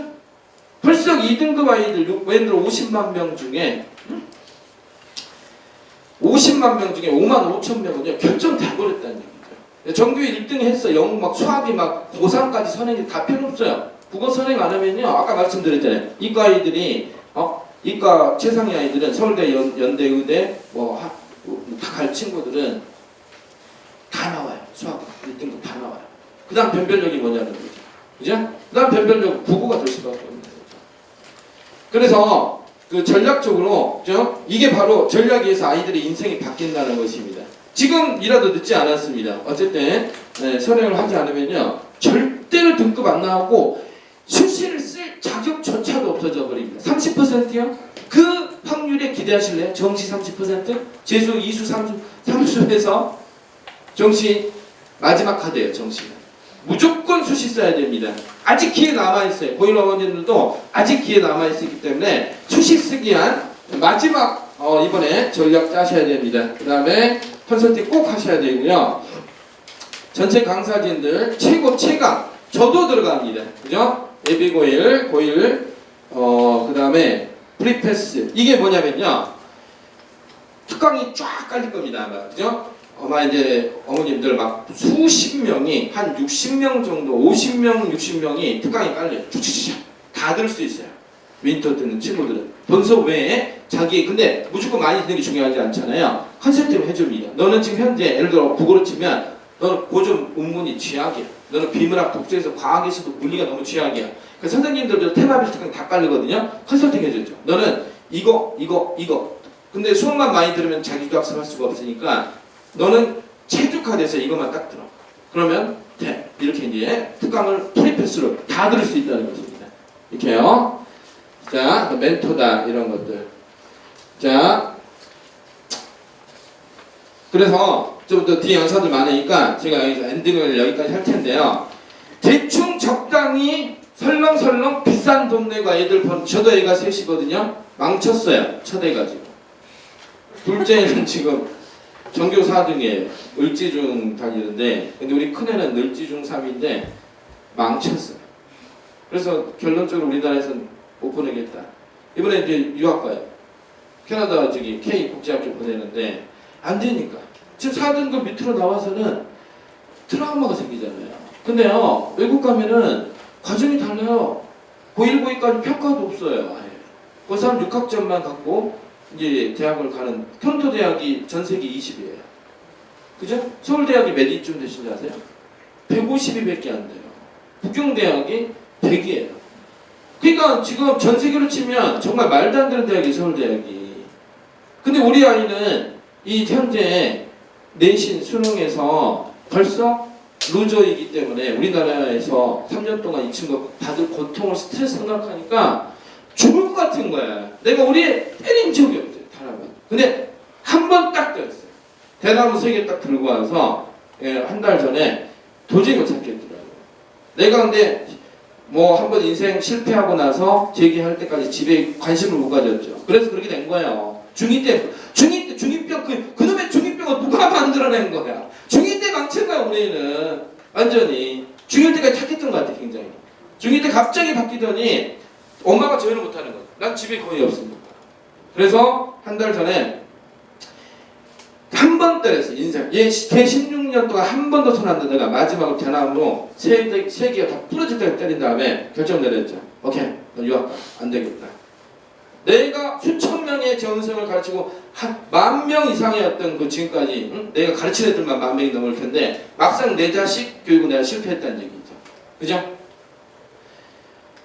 벌써 2등급 아이들 예를 들어 50만 명 중에 50만 명 중에 5만 5천 명은요 결정돼버렸다는 얘기죠. 전교에 1등 했어. 영어 막 수학이 막 고3까지 선행이 다 필요 없어요. 국어 선행 안 하면요 아까 말씀드렸잖아요. 이과 아이들이 이과 최상위 아이들은 서울대, 연대, 의대 다 갈 친구들은 다 나와요. 수학 1등급 다 나와요. 그 다음 변별력이 뭐냐는 거죠. 그죠? 그 다음 변별력 국어가 될 수밖에 없는 거죠. 그래서 그 전략적으로 이게 바로 전략에서 아이들의 인생이 바뀐다는 것입니다. 지금이라도 늦지 않았습니다. 어쨌든 선행을 하지 않으면요 절대로 등급 안 나오고 수시를 쓸 자격조차도 없어져 버립니다. 30%요? 그 확률에 기대하실래요? 정시 30%? 재수, 이수, 삼수에서 정시 마지막 카드예요. 정시는 무조건 수시 써야 됩니다. 아직 기회 남아있어요. 고일 어머님들도 아직 기회 남아있기 때문에 수시 쓰기 위한 마지막 이번에 전략 짜셔야 됩니다. 그 다음에 컨설팅 꼭 하셔야 되고요. 전체 강사진들 최강 저도 들어갑니다. 그죠? 예비고일, 고일, 그 다음에 프리패스. 이게 뭐냐면요. 특강이 쫙 깔릴 겁니다. 아마. 그죠? 아마 이제 어머님들 막 수십 명이 한 60명 정도, 50명, 60명이 특강이 깔려요. 쭉쭉쭉 다 들을 수 있어요. 윈터 듣는 친구들은. 본서 외에 자기 근데 무조건 많이 듣는 게 중요하지 않잖아요. 컨셉트를 해줍니다. 너는 지금 현재 예를 들어 국어로 치면 너는 고전 운문이 취약이야. 너는 비문학 독서에서 과학에서도 물리가 너무 취약이야. 그 선생님들도 테마빌 특강 다 깔리거든요. 컨설팅 해줬죠. 너는 이거. 근데 수업만 많이 들으면 자기도 학습할 수가 없으니까 너는 체육화돼서 이것만 딱 들어. 그러면 돼. 이렇게 이제 특강을 프리패스로 다 들을 수 있다는 것입니다. 이렇게요. 자, 멘토다 이런 것들. 자, 그래서 좀 더 뒤에 영상들 많으니까 제가 여기서 엔딩을 여기까지 할 텐데요. 대충 적당히 설렁설렁 비싼 동네가 애들 저도 애가 셋이거든요. 망쳤어요. 첫 애 가지고. 둘째는 지금 전교 4등에 을지중 다니는데, 근데 우리 큰애는 을지중 3인데 망쳤어요. 그래서 결론적으로 우리나라에서는 못 보내겠다. 이번에 이제 유학 가요. 캐나다 저기 K 국제학교 보내는데 안 되니까. 지금 4등급 밑으로 나와서는 트라우마가 생기잖아요. 근데요, 외국 가면은 과정이 달라요. 고1, 고2까지 평가도 없어요. 아예. 그 사람 6학점만 갖고 이제 대학을 가는, 토론토 대학이 전 세계 20이에요. 그죠? 서울대학이 몇 위쯤 되신지 아세요? 152밖에 안 돼요. 북경대학이 100이에요. 그러니까 지금 전 세계로 치면 정말 말도 안 되는 대학이 서울대학이. 근데 우리 아이는 이 현재 내신 수능에서 벌써 루저이기 때문에 우리나라에서 3년 동안 이 친구가 받을 고통을, 스트레스 생각하니까 죽을 것 같은 거야. 내가 우리 애 때린 적이 없어요. 단 한 번. 근데 한 번 딱 때렸어요. 대나무 3개 딱 들고 와서 한 달 전에 도저히 못 찾겠더라고요. 내가 근데 뭐 한 번 인생 실패하고 나서 재기할 때까지 집에 관심을 못 가졌죠. 그래서 그렇게 된 거예요. 중2 때 중2병 그놈의 중2병을 누가 만들어낸 거야. 중2 때 망친 거야 우리는. 완전히 중1 때까지 착했던 것 같아. 굉장히 중2 때 갑자기 바뀌더니 엄마가 조율을 못하는 거야. 난 집에 거의 없습니다. 그래서 한 달 전에 한 번 때렸어. 인생 걔 16년 동안 한 번도 손 안 대다가 마지막으로 대나무로 세 개가 다 부러질 때까지 때린 다음에 결정 내렸죠. 오케이, 너 유학 가. 안 되겠다. 내가 수천 명의 정성을 가르치고 한 10,000명 이상이었던 그 지금까지, 응? 내가 가르친 애들만 10,000명이 넘을 텐데 막상 내 자식 교육은 내가 실패했다는 얘기죠. 그죠?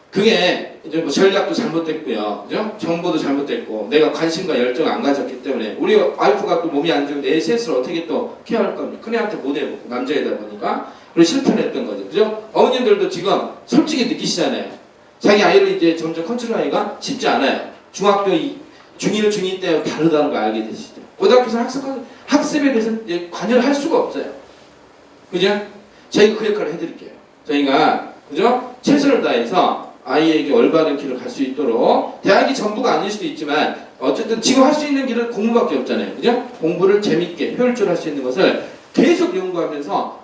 그게 이제 뭐 전략도 잘못됐고요. 그죠? 정보도 잘못됐고 내가 관심과 열정을 안 가졌기 때문에 우리 와이프가 또 몸이 안 좋은데 애 셋을 어떻게 또 케어할 겁니까? 큰애한테 못 해보고 남자이다 보니까 그리고 실패를 했던 거죠. 그죠? 어머님들도 지금 솔직히 느끼시잖아요. 자기 아이를 이제 점점 컨트롤하기가 쉽지 않아요. 중학교 중1, 중2 때 다르다는 걸 알게 되시죠. 고등학교에서 학습에 대해서 이제 관여를 할 수가 없어요. 그죠? 저희가 그 역할을 해드릴게요. 저희가 그죠? 최선을 다해서 아이에게 올바른 길을 갈 수 있도록, 대학이 전부가 아닐 수도 있지만 어쨌든 지금 할 수 있는 길은 공부밖에 없잖아요. 그죠? 공부를 재밌게 효율적으로 할 수 있는 것을 계속 연구하면서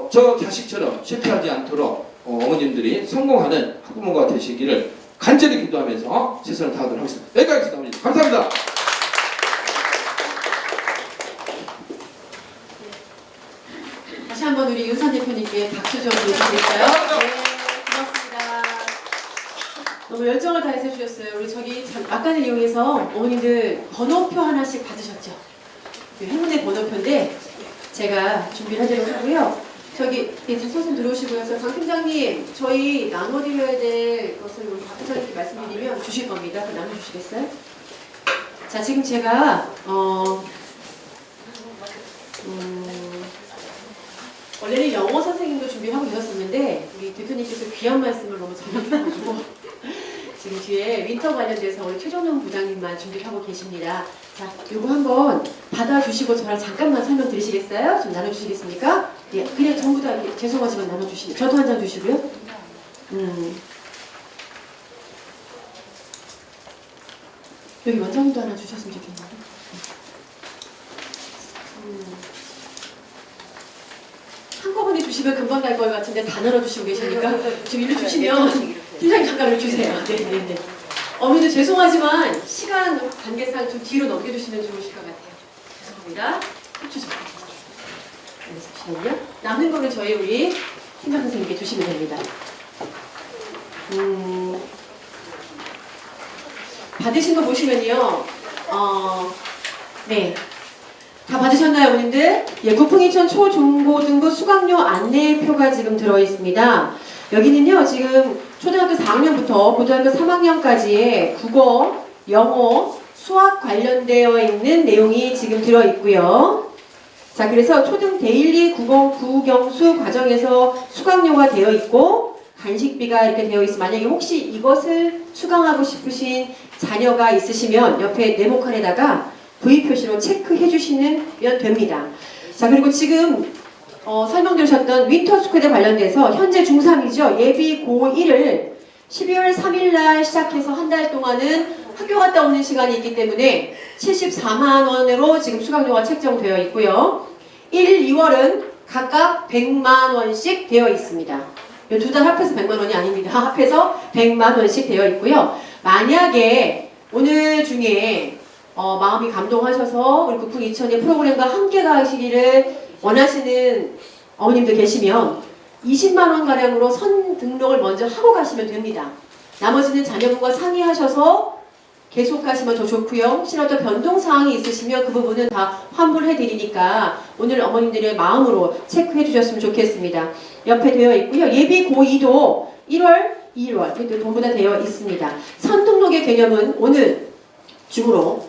저 자식처럼 실패하지 않도록 어머님들이 성공하는 학부모가 되시기를 간절히 기도하면서 최선을 다하도록 하겠습니다. 여기까지 하겠습니다. 감사합니다. 다시 한번 우리 윤선 대표님께 박수 좀 보여주실까요? 네, 고맙습니다. 너무 열정을 다해서 해주셨어요. 우리 저기 막간을 이용해서 어머님들 번호표 하나씩 받으셨죠? 행운의 번호표인데 제가 준비를 하도록 하고요. 저기 선생님 들어오시고요. 강 팀장님, 저희 나눠드려야 될 것을 우리 박 팀장님께 말씀드리면 주실 겁니다. 그럼 나눠주시겠어요? 자, 지금 제가 원래는 영어 선생님도 준비하고 계셨었는데 우리 대표님께서 귀한 말씀을 너무 잘해주셔가지고 지금 뒤에 윈터 관련돼서 우리 최종용 부장님만 준비를 하고 계십니다. 자, 요거 한번 받아주시고 저랑 잠깐만 설명드리시겠어요? 좀 나눠주시겠습니까? 예, 그냥 전부 다 죄송하지만 나눠주시면 저도 한 장 주시고요. 여기 원장님도 하나 주셨으면 좋겠는데. 한꺼번에 주시면 금방 갈 것 같은데 다 나눠주시고 계시니까 좀 일로 주시면 팀장님 잠깐 일로 주세요. 네네네. 어머니도 죄송하지만 시간 관계상 좀 뒤로 넘겨주시면 좋으실 것 같아요. 죄송합니다. 합주 좀. 잠시만요. 남는 거는 저희 우리 팀장 선생님께 주시면 됩니다. 받으신 거 보시면요. 네. 다 받으셨나요, 어머님들? 예, 구풍이천 초중고등부 수강료 안내표가 지금 들어있습니다. 여기는요, 지금 초등학교 4학년부터 고등학교 3학년까지의 국어, 영어, 수학 관련되어 있는 내용이 지금 들어있고요. 자, 그래서 초등 데일리 국영수 과정에서 수강료가 되어 있고 간식비가 이렇게 되어 있어. 만약에 혹시 이것을 수강하고 싶으신 자녀가 있으시면 옆에 네모칸에다가 V 표시로 체크해 주시면 됩니다. 자, 그리고 지금 설명드리셨던 윈터스쿨에 관련돼서 현재 중3이죠. 예비 고1을 12월 3일 날 시작해서 한 달 동안은 학교 갔다 오는 시간이 있기 때문에 74만 원으로 지금 수강료가 책정되어 있고요. 1, 2월은 각각 100만 원씩 되어 있습니다. 두 달 합해서 100만 원이 아닙니다. 합해서 100만 원씩 되어 있고요. 만약에 오늘 중에 마음이 감동하셔서 우리 국풍 2000의 프로그램과 함께 가시기를 원하시는 어머님들 계시면 20만 원 가량으로 선 등록을 먼저 하고 가시면 됩니다. 나머지는 자녀분과 상의하셔서 계속 가시면 더 좋고요. 혹시라도 변동사항이 있으시면 그 부분은 다 환불해 드리니까 오늘 어머님들의 마음으로 체크해 주셨으면 좋겠습니다. 옆에 되어 있고요. 예비 고2도 1월, 2월 전부 다 되어 있습니다. 선 등록의 개념은 오늘 중으로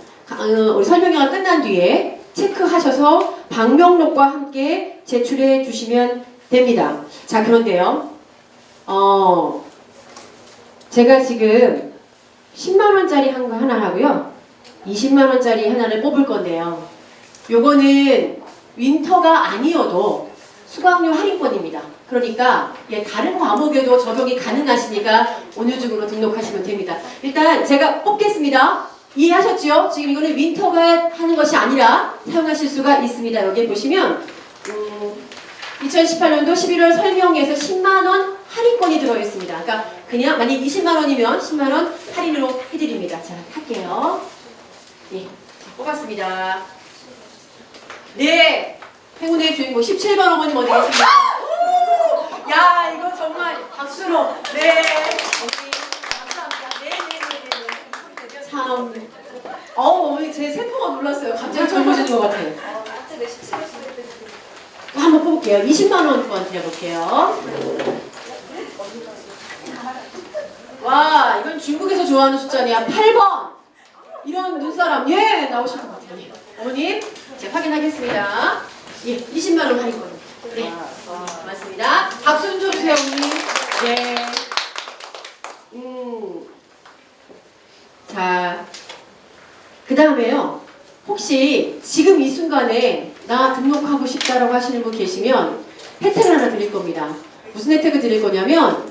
우리 설명회가 끝난 뒤에 체크하셔서 방명록과 함께 제출해 주시면 됩니다. 자, 그런데요. 제가 지금 10만원짜리 한 거 하나 하고요. 20만원짜리 하나를 뽑을 건데요. 요거는 윈터가 아니어도 수강료 할인권입니다. 그러니까 다른 과목에도 적용이 가능하시니까 오늘 중으로 등록하시면 됩니다. 일단 제가 뽑겠습니다. 이해하셨죠? 지금 이거는 윈터가 하는 것이 아니라 사용하실 수가 있습니다. 여기 보시면 2018년도 11월 설명에서 10만원 할인권이 들어있습니다. 그러니까 그냥 만약 20만원이면 10만원 할인으로 해드립니다. 자, 할게요. 예, 자, 뽑았습니다. 네, 행운의 주인공 17번 어머님 어디 계십니까? 야, 이거 정말 박수로. 네, 어머니 감사합니다. 네네네네. 참, 어머니 제 세포가 놀랐어요. 갑자기 젊어지는 것 같아요. 한번 뽑을게요. 20만원 번 드려볼게요. 와, 이건 중국에서 좋아하는 숫자네요. 8번. 이런 눈사람. 예, 나오실 것 같아요. 예. 어머님, 제가 확인하겠습니다. 예, 20만원 할인권. 네, 맞습니다. 박수 좀 쳐주세요, 어머님. 예. 자, 그 다음에요. 혹시 지금 이 순간에 나 등록하고 싶다라고 하시는 분 계시면 혜택을 하나 드릴 겁니다. 무슨 혜택을 드릴 거냐면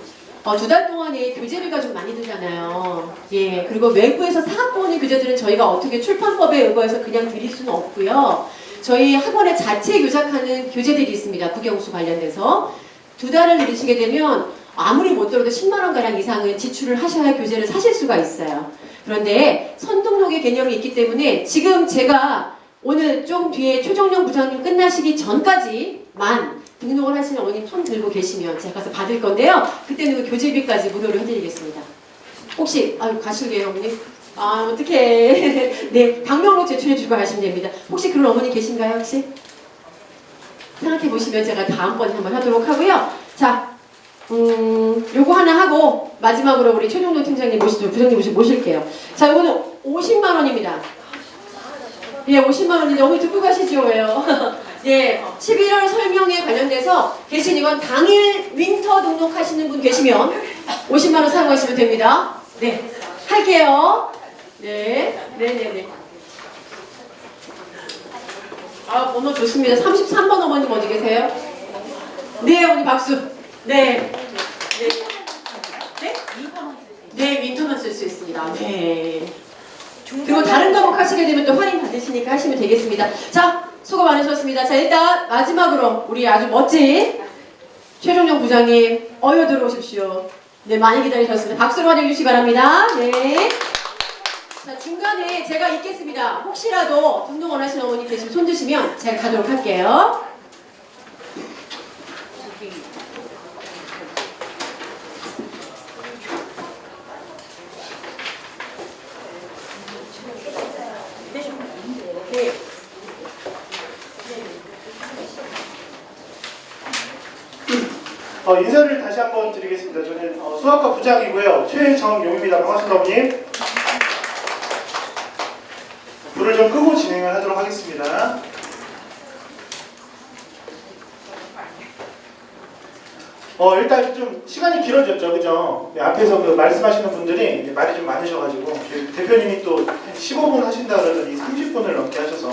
두 달 동안에 교재비가 좀 많이 들잖아요. 예, 그리고 외부에서 사갖고 오는 교재들은 저희가 어떻게 출판법에 의거해서 그냥 드릴 수는 없고요. 저희 학원에 자체 교작하는 교재들이 있습니다. 국영수 관련돼서. 2달을 들으시게 되면 아무리 못 들어도 10만원가량 이상은 지출을 하셔야 교재를 사실 수가 있어요. 그런데 선등록의 개념이 있기 때문에 지금 제가 오늘 좀 뒤에 최종용 부장님 끝나시기 전까지만 등록을 하시는 어머님 손 들고 계시면 제가 가서 받을 건데요. 그때는 그 교재비까지 무료로 해드리겠습니다. 혹시 가실게요 어머님? 어떡해. 네, 방명록 제출해주고 가시면 됩니다. 혹시 그런 어머니 계신가요 혹시? 생각해보시면 제가 다음번에 한번 하도록 하고요. 자, 요거 하나 하고 마지막으로 우리 최종용 팀장님 부장님 모실게요. 자, 요거는 50만원입니다. 예, 50만원인데 어머니 듣고 가시죠 왜요? 예, 11월 설명에 관련돼서 계신 이건 당일 윈터 등록하시는 분 계시면 50만원 사용하시면 됩니다. 네, 할게요. 네, 네네네. 번호 좋습니다. 33번 어머님 어디 계세요? 네, 어머니 박수. 네. 네. 네? 네, 윈터만 쓸 수 있습니다. 네. 그리고 다른 과목 하시게 되면 또 할인 받으시니까 하시면 되겠습니다. 자, 수고 많으셨습니다. 자, 일단 마지막으로 우리 아주 멋진 최종용 부장님 어여 들어오십시오. 네, 많이 기다리셨습니다. 박수로 환영해 주시기 바랍니다. 네. 자, 중간에 제가 있겠습니다. 혹시라도 등록 원하시는 어머니 계시면 손 드시면 제가 가도록 할게요. 네. 인사를 다시 한번 드리겠습니다. 저는 수학과 부장이고요. 최정용입니다. 반갑습니다, 어머님. 불을 좀 끄고 진행을 하도록 하겠습니다. 일단 좀 시간이 길어졌죠, 그죠? 네, 앞에서 그 말씀하시는 분들이 말이 좀 많으셔가지고 대표님이 또 15분 하신다 그러더니 30분을 넘게 하셔서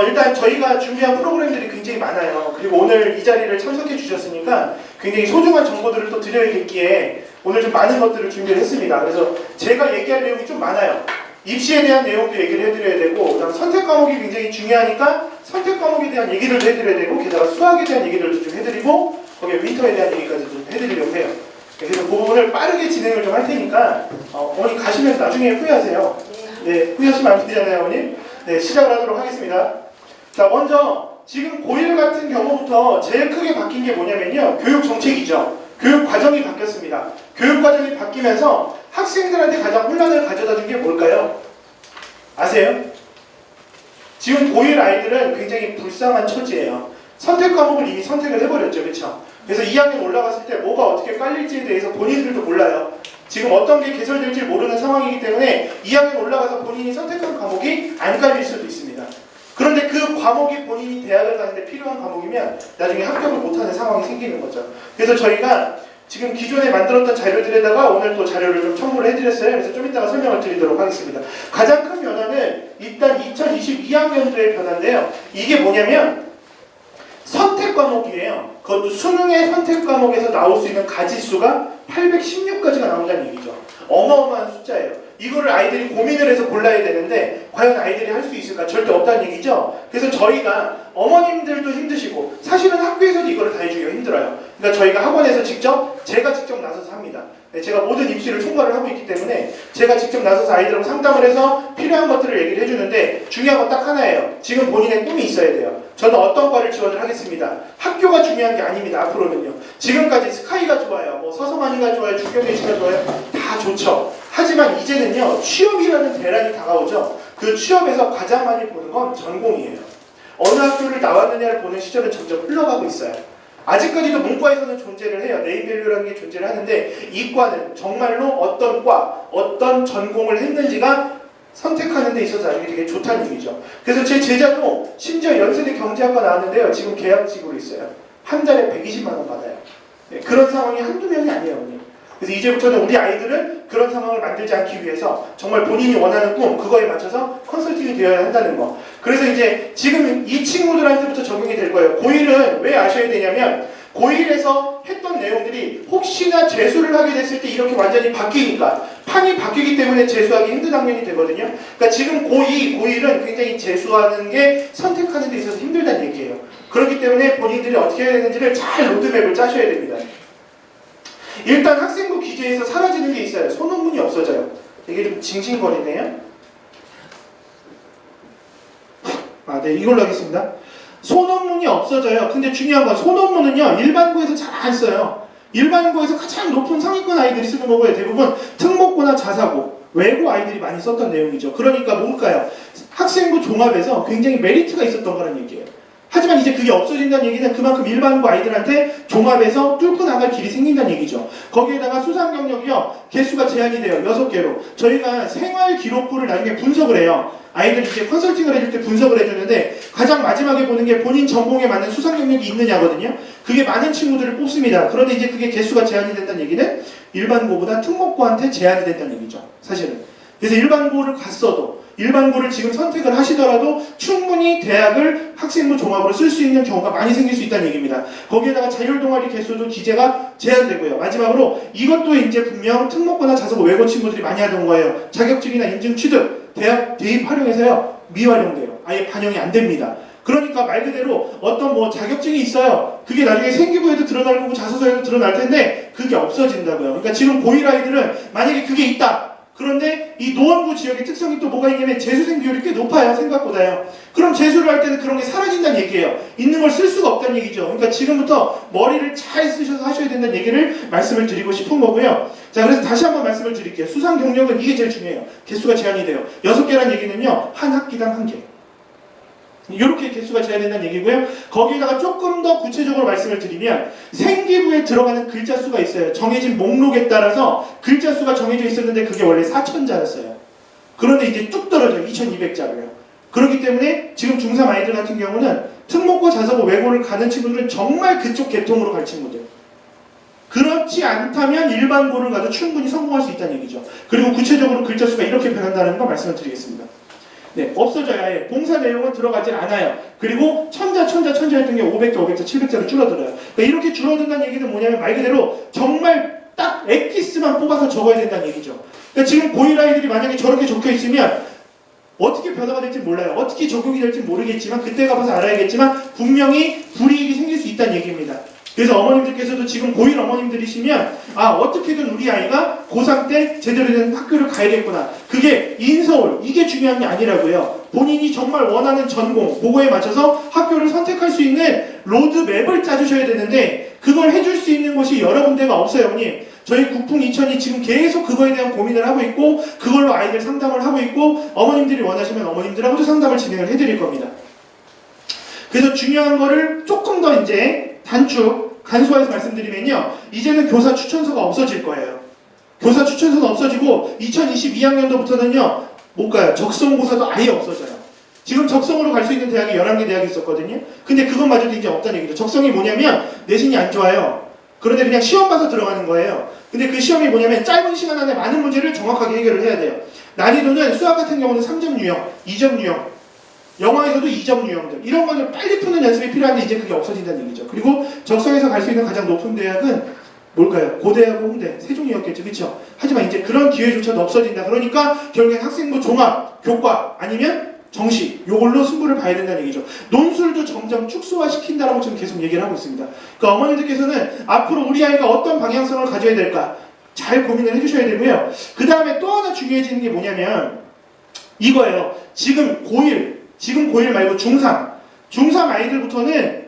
일단 저희가 준비한 프로그램들이 굉장히 많아요. 그리고 오늘 이 자리를 참석해 주셨으니까 굉장히 소중한 정보들을 또 드려야겠기에 오늘 좀 많은 것들을 준비를 했습니다. 그래서 제가 얘기할 내용이 좀 많아요. 입시에 대한 내용도 얘기를 해드려야 되고, 그다음 선택 과목이 굉장히 중요하니까 선택 과목에 대한 얘기를 해드려야 되고, 게다가 수학에 대한 얘기들도 좀 해드리고, 거기에 윈터에 대한 얘기까지 좀 해드리려고 해요. 그래서 그 부분을 빠르게 진행을 좀 할 테니까 어머니 가시면 나중에 후회하세요. 네, 후회하시면 안 되잖아요, 어머니. 네, 시작을 하도록 하겠습니다. 자, 먼저 지금 고1 같은 경우부터 제일 크게 바뀐 게 뭐냐면요, 교육 정책이죠. 교육 과정이 바뀌었습니다. 교육 과정이 바뀌면서 학생들한테 가장 혼란을 가져다 준 게 뭘까요? 아세요? 지금 고1 아이들은 굉장히 불쌍한 처지예요. 선택 과목을 이미 선택을 해버렸죠, 그렇죠? 그래서 2학년 올라갔을 때 뭐가 어떻게 깔릴지에 대해서 본인들도 몰라요. 지금 어떤 게 개설될지 모르는 상황이기 때문에 2학년 올라가서 본인이 선택한 과목이 안 깔릴 수도 있습니다. 그런데 그 과목이 본인이 대학을 가는데 필요한 과목이면 나중에 합격을 못하는 상황이 생기는 거죠. 그래서 저희가 지금 기존에 만들었던 자료들에다가 오늘 또 자료를 좀 첨부를 해드렸어요. 그래서 좀 이따가 설명을 드리도록 하겠습니다. 가장 큰 변화는 일단 2022학년도의 변화인데요. 이게 뭐냐면 선택 과목이에요. 그것도 수능의 선택 과목에서 나올 수 있는 가지수가 816가지가 나온다는 얘기죠. 어마어마한 숫자예요. 이거를 아이들이 고민을 해서 골라야 되는데 과연 아이들이 할 수 있을까? 절대 없다는 얘기죠. 그래서 저희가 어머님들도 힘드시고 사실은 학교에서도 이거를 다 해주기가 힘들어요. 그러니까 저희가 학원에서 제가 직접 나서서 합니다. 네, 제가 모든 입시를 총괄을 하고 있기 때문에 제가 직접 나서서 아이들하고 상담을 해서 필요한 것들을 얘기를 해주는데 중요한 건 딱 하나예요. 지금 본인의 꿈이 있어야 돼요. 저는 어떤 과를 지원을 하겠습니다. 학교가 중요한 게 아닙니다. 앞으로는요. 지금까지 스카이가 좋아요. 뭐 서성한이가 좋아요. 중경예시가 좋아요. 다 좋죠. 하지만 이제는요. 취업이라는 대란이 다가오죠. 그 취업에서 가장 많이 보는 건 전공이에요. 어느 학교를 나왔느냐를 보는 시절은 점점 흘러가고 있어요. 아직까지도 문과에서는 존재를 해요. 네임밸류라는 게 존재를 하는데 이과는 정말로 어떤 과, 어떤 전공을 했는지가 선택하는 데 있어서 나중에 되게 좋다는 얘기죠. 그래서 제 제자도 심지어 연세대 경제학과 나왔는데요. 지금 계약직으로 있어요. 한 달에 120만 원 받아요. 네, 그런 상황이 한두 명이 아니에요. 오늘. 그래서 이제부터는 우리 아이들은 그런 상황을 만들지 않기 위해서 정말 본인이 원하는 꿈, 그거에 맞춰서 컨설팅이 되어야 한다는 거. 그래서 이제 지금 이 친구들한테부터 적용이 될 거예요. 고1은 왜 아셔야 되냐면 고1에서 했던 내용들이 혹시나 재수를 하게 됐을 때 이렇게 완전히 바뀌니까 판이 바뀌기 때문에 재수하기 힘든 학년이 되거든요. 그러니까 지금 고2, 고1은 굉장히 재수하는 게 선택하는 데 있어서 힘들다는 얘기예요. 그렇기 때문에 본인들이 어떻게 해야 되는지를 잘 로드맵을 짜셔야 됩니다. 일단 학생부 기재에서 사라지는 게 있어요. 소논문이 없어져요. 이게 좀 징징거리네요. 네, 이걸로 하겠습니다. 소논문이 없어져요. 근데 중요한 건 소논문은요, 일반고에서 잘 안 써요. 일반고에서 가장 높은 상위권 아이들이 쓰는 거고요. 대부분 특목고나 자사고, 외고 아이들이 많이 썼던 내용이죠. 그러니까 뭘까요? 학생부 종합에서 굉장히 메리트가 있었던 거라는 얘기예요. 하지만 이제 그게 없어진다는 얘기는 그만큼 일반고 아이들한테 종합에서 뚫고 나갈 길이 생긴다는 얘기죠. 거기에다가 수상 경력이요, 개수가 제한이 돼요. 6개로. 저희가 생활 기록부를 나중에 분석을 해요. 아이들 이제 컨설팅을 해줄 때 분석을 해주는데 가장 마지막에 보는 게 본인 전공에 맞는 수상 경력이 있느냐거든요. 그게 많은 친구들을 뽑습니다. 그런데 이제 그게 개수가 제한이 된다는 얘기는 일반고보다 특목고한테 제한이 된다는 얘기죠. 사실은. 그래서 일반고를 갔어도 일반고를 지금 선택을 하시더라도 충분히 대학을 학생부 종합으로 쓸 수 있는 경우가 많이 생길 수 있다는 얘기입니다. 거기에다가 자율동아리 개수도 기재가 제한되고요. 마지막으로 이것도 이제 분명 특목고나 자사고 외고 친구들이 많이 하던 거예요. 자격증이나 인증 취득, 대학 대입 활용해서요, 미활용돼요. 아예 반영이 안 됩니다. 그러니까 말 그대로 어떤 뭐 자격증이 있어요. 그게 나중에 생기부에도 드러날 거고 자소서에도 드러날 텐데 그게 없어진다고요. 그러니까 지금 고1 아이들은 만약에 그게 있다. 그런데 이 노원구 지역의 특성이 또 뭐가 있냐면 재수생 비율이 꽤 높아요. 생각보다요. 그럼 재수를 할 때는 그런 게 사라진다는 얘기예요. 있는 걸 쓸 수가 없다는 얘기죠. 그러니까 지금부터 머리를 잘 쓰셔서 하셔야 된다는 얘기를 말씀을 드리고 싶은 거고요. 자, 그래서 다시 한번 말씀을 드릴게요. 수상 경력은 이게 제일 중요해요. 개수가 제한이 돼요. 6개란 얘기는요, 한 학기당 1개. 이렇게 개수가 제한된다는 얘기고요. 거기에다가 조금 더 구체적으로 말씀을 드리면 생기부에 들어가는 글자 수가 있어요. 정해진 목록에 따라서 글자 수가 정해져 있었는데 그게 원래 4,000자였어요. 그런데 이제 뚝 떨어져요. 2,200자로요. 그렇기 때문에 지금 중3 아이들 같은 경우는 특목고, 자사고, 외고를 가는 친구들은 정말 그쪽 계통으로 갈 친구들. 그렇지 않다면 일반고를 가도 충분히 성공할 수 있다는 얘기죠. 그리고 구체적으로 글자 수가 이렇게 변한다는 거 말씀을 드리겠습니다. 네, 없어져요. 아예. 봉사 내용은 들어가질 않아요. 그리고 천자였던 게 500자, 700자로 줄어들어요. 그러니까 이렇게 줄어든다는 얘기는 뭐냐면 말 그대로 정말 딱 엑기스만 뽑아서 적어야 된다는 얘기죠. 그러니까 지금 고1 아이들이 만약에 저렇게 적혀 있으면 어떻게 변화가 될지 몰라요. 어떻게 적용이 될지 모르겠지만 그때 가봐서 알아야겠지만 분명히 불이익이 생길 수 있다는 얘기입니다. 그래서 어머님들께서도 지금 고1 어머님들이시면 아 어떻게든 우리 아이가 고3 때 제대로 된 학교를 가야겠구나. 그게 인서울 이게 중요한 게 아니라고요. 본인이 정말 원하는 전공 그거에 맞춰서 학교를 선택할 수 있는 로드맵을 짜주셔야 되는데 그걸 해줄 수 있는 곳이 여러 군데가 없어요. 어머님. 저희 국풍 2000이 지금 계속 그거에 대한 고민을 하고 있고 그걸로 아이들 상담을 하고 있고 어머님들이 원하시면 어머님들하고도 상담을 진행을 해드릴 겁니다. 그래서 중요한 거를 조금 더 이제 단축 간소화해서 말씀드리면요. 이제는 교사 추천서가 없어질 거예요. 교사 추천서는 없어지고 2022학년도부터는요. 못 가요. 적성고사도 아예 없어져요. 지금 적성으로 갈 수 있는 대학이 11개 대학이 있었거든요. 근데 그것마저도 이제 없다는 얘기죠. 적성이 뭐냐면 내신이 안 좋아요. 그런데 그냥 시험 봐서 들어가는 거예요. 근데 그 시험이 뭐냐면 짧은 시간 안에 많은 문제를 정확하게 해결을 해야 돼요. 난이도는 수학 같은 경우는 3점 유형, 2점 유형, 영어에서도 2점 유형들 이런 거는 빨리 푸는 연습이 필요한데 이제 그게 없어진다는 얘기죠. 그리고 적성에서 갈 수 있는 가장 높은 대학은 뭘까요? 고대하고 홍대, 세종이었겠죠. 그렇죠? 하지만 이제 그런 기회조차도 없어진다. 그러니까 결국엔 학생부 종합, 교과 아니면 정시 요걸로 승부를 봐야 된다는 얘기죠. 논술도 점점 축소화시킨다라고 지금 계속 얘기를 하고 있습니다. 그러니까 어머니들께서는 앞으로 우리 아이가 어떤 방향성을 가져야 될까 잘 고민을 해주셔야 되고요. 그 다음에 또 하나 중요해지는 게 뭐냐면 이거예요. 지금 고1 말고 중3 아이들부터는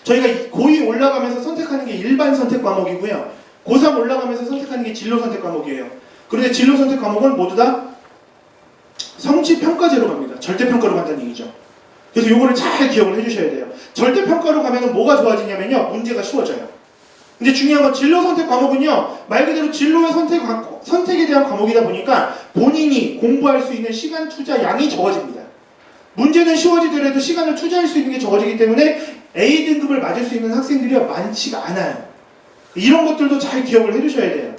저희가 고2 올라가면서 선택하는 게 일반 선택 과목이고요. 고3 올라가면서 선택하는 게 진로 선택 과목이에요. 그런데 진로 선택 과목은 모두 다 성취평가제로 갑니다. 절대평가로 간다는 얘기죠. 그래서 요거를 잘 기억을 해주셔야 돼요. 절대평가로 가면 뭐가 좋아지냐면요. 문제가 쉬워져요. 근데 중요한 건 진로 선택 과목은요. 말 그대로 진로의 선택에 대한 과목이다 보니까 본인이 공부할 수 있는 시간 투자 양이 적어집니다. 문제는 쉬워지더라도 시간을 투자할 수 있는 게 적어지기 때문에 A등급을 맞을 수 있는 학생들이 많지가 않아요. 이런 것들도 잘 기억을 해주셔야 돼요.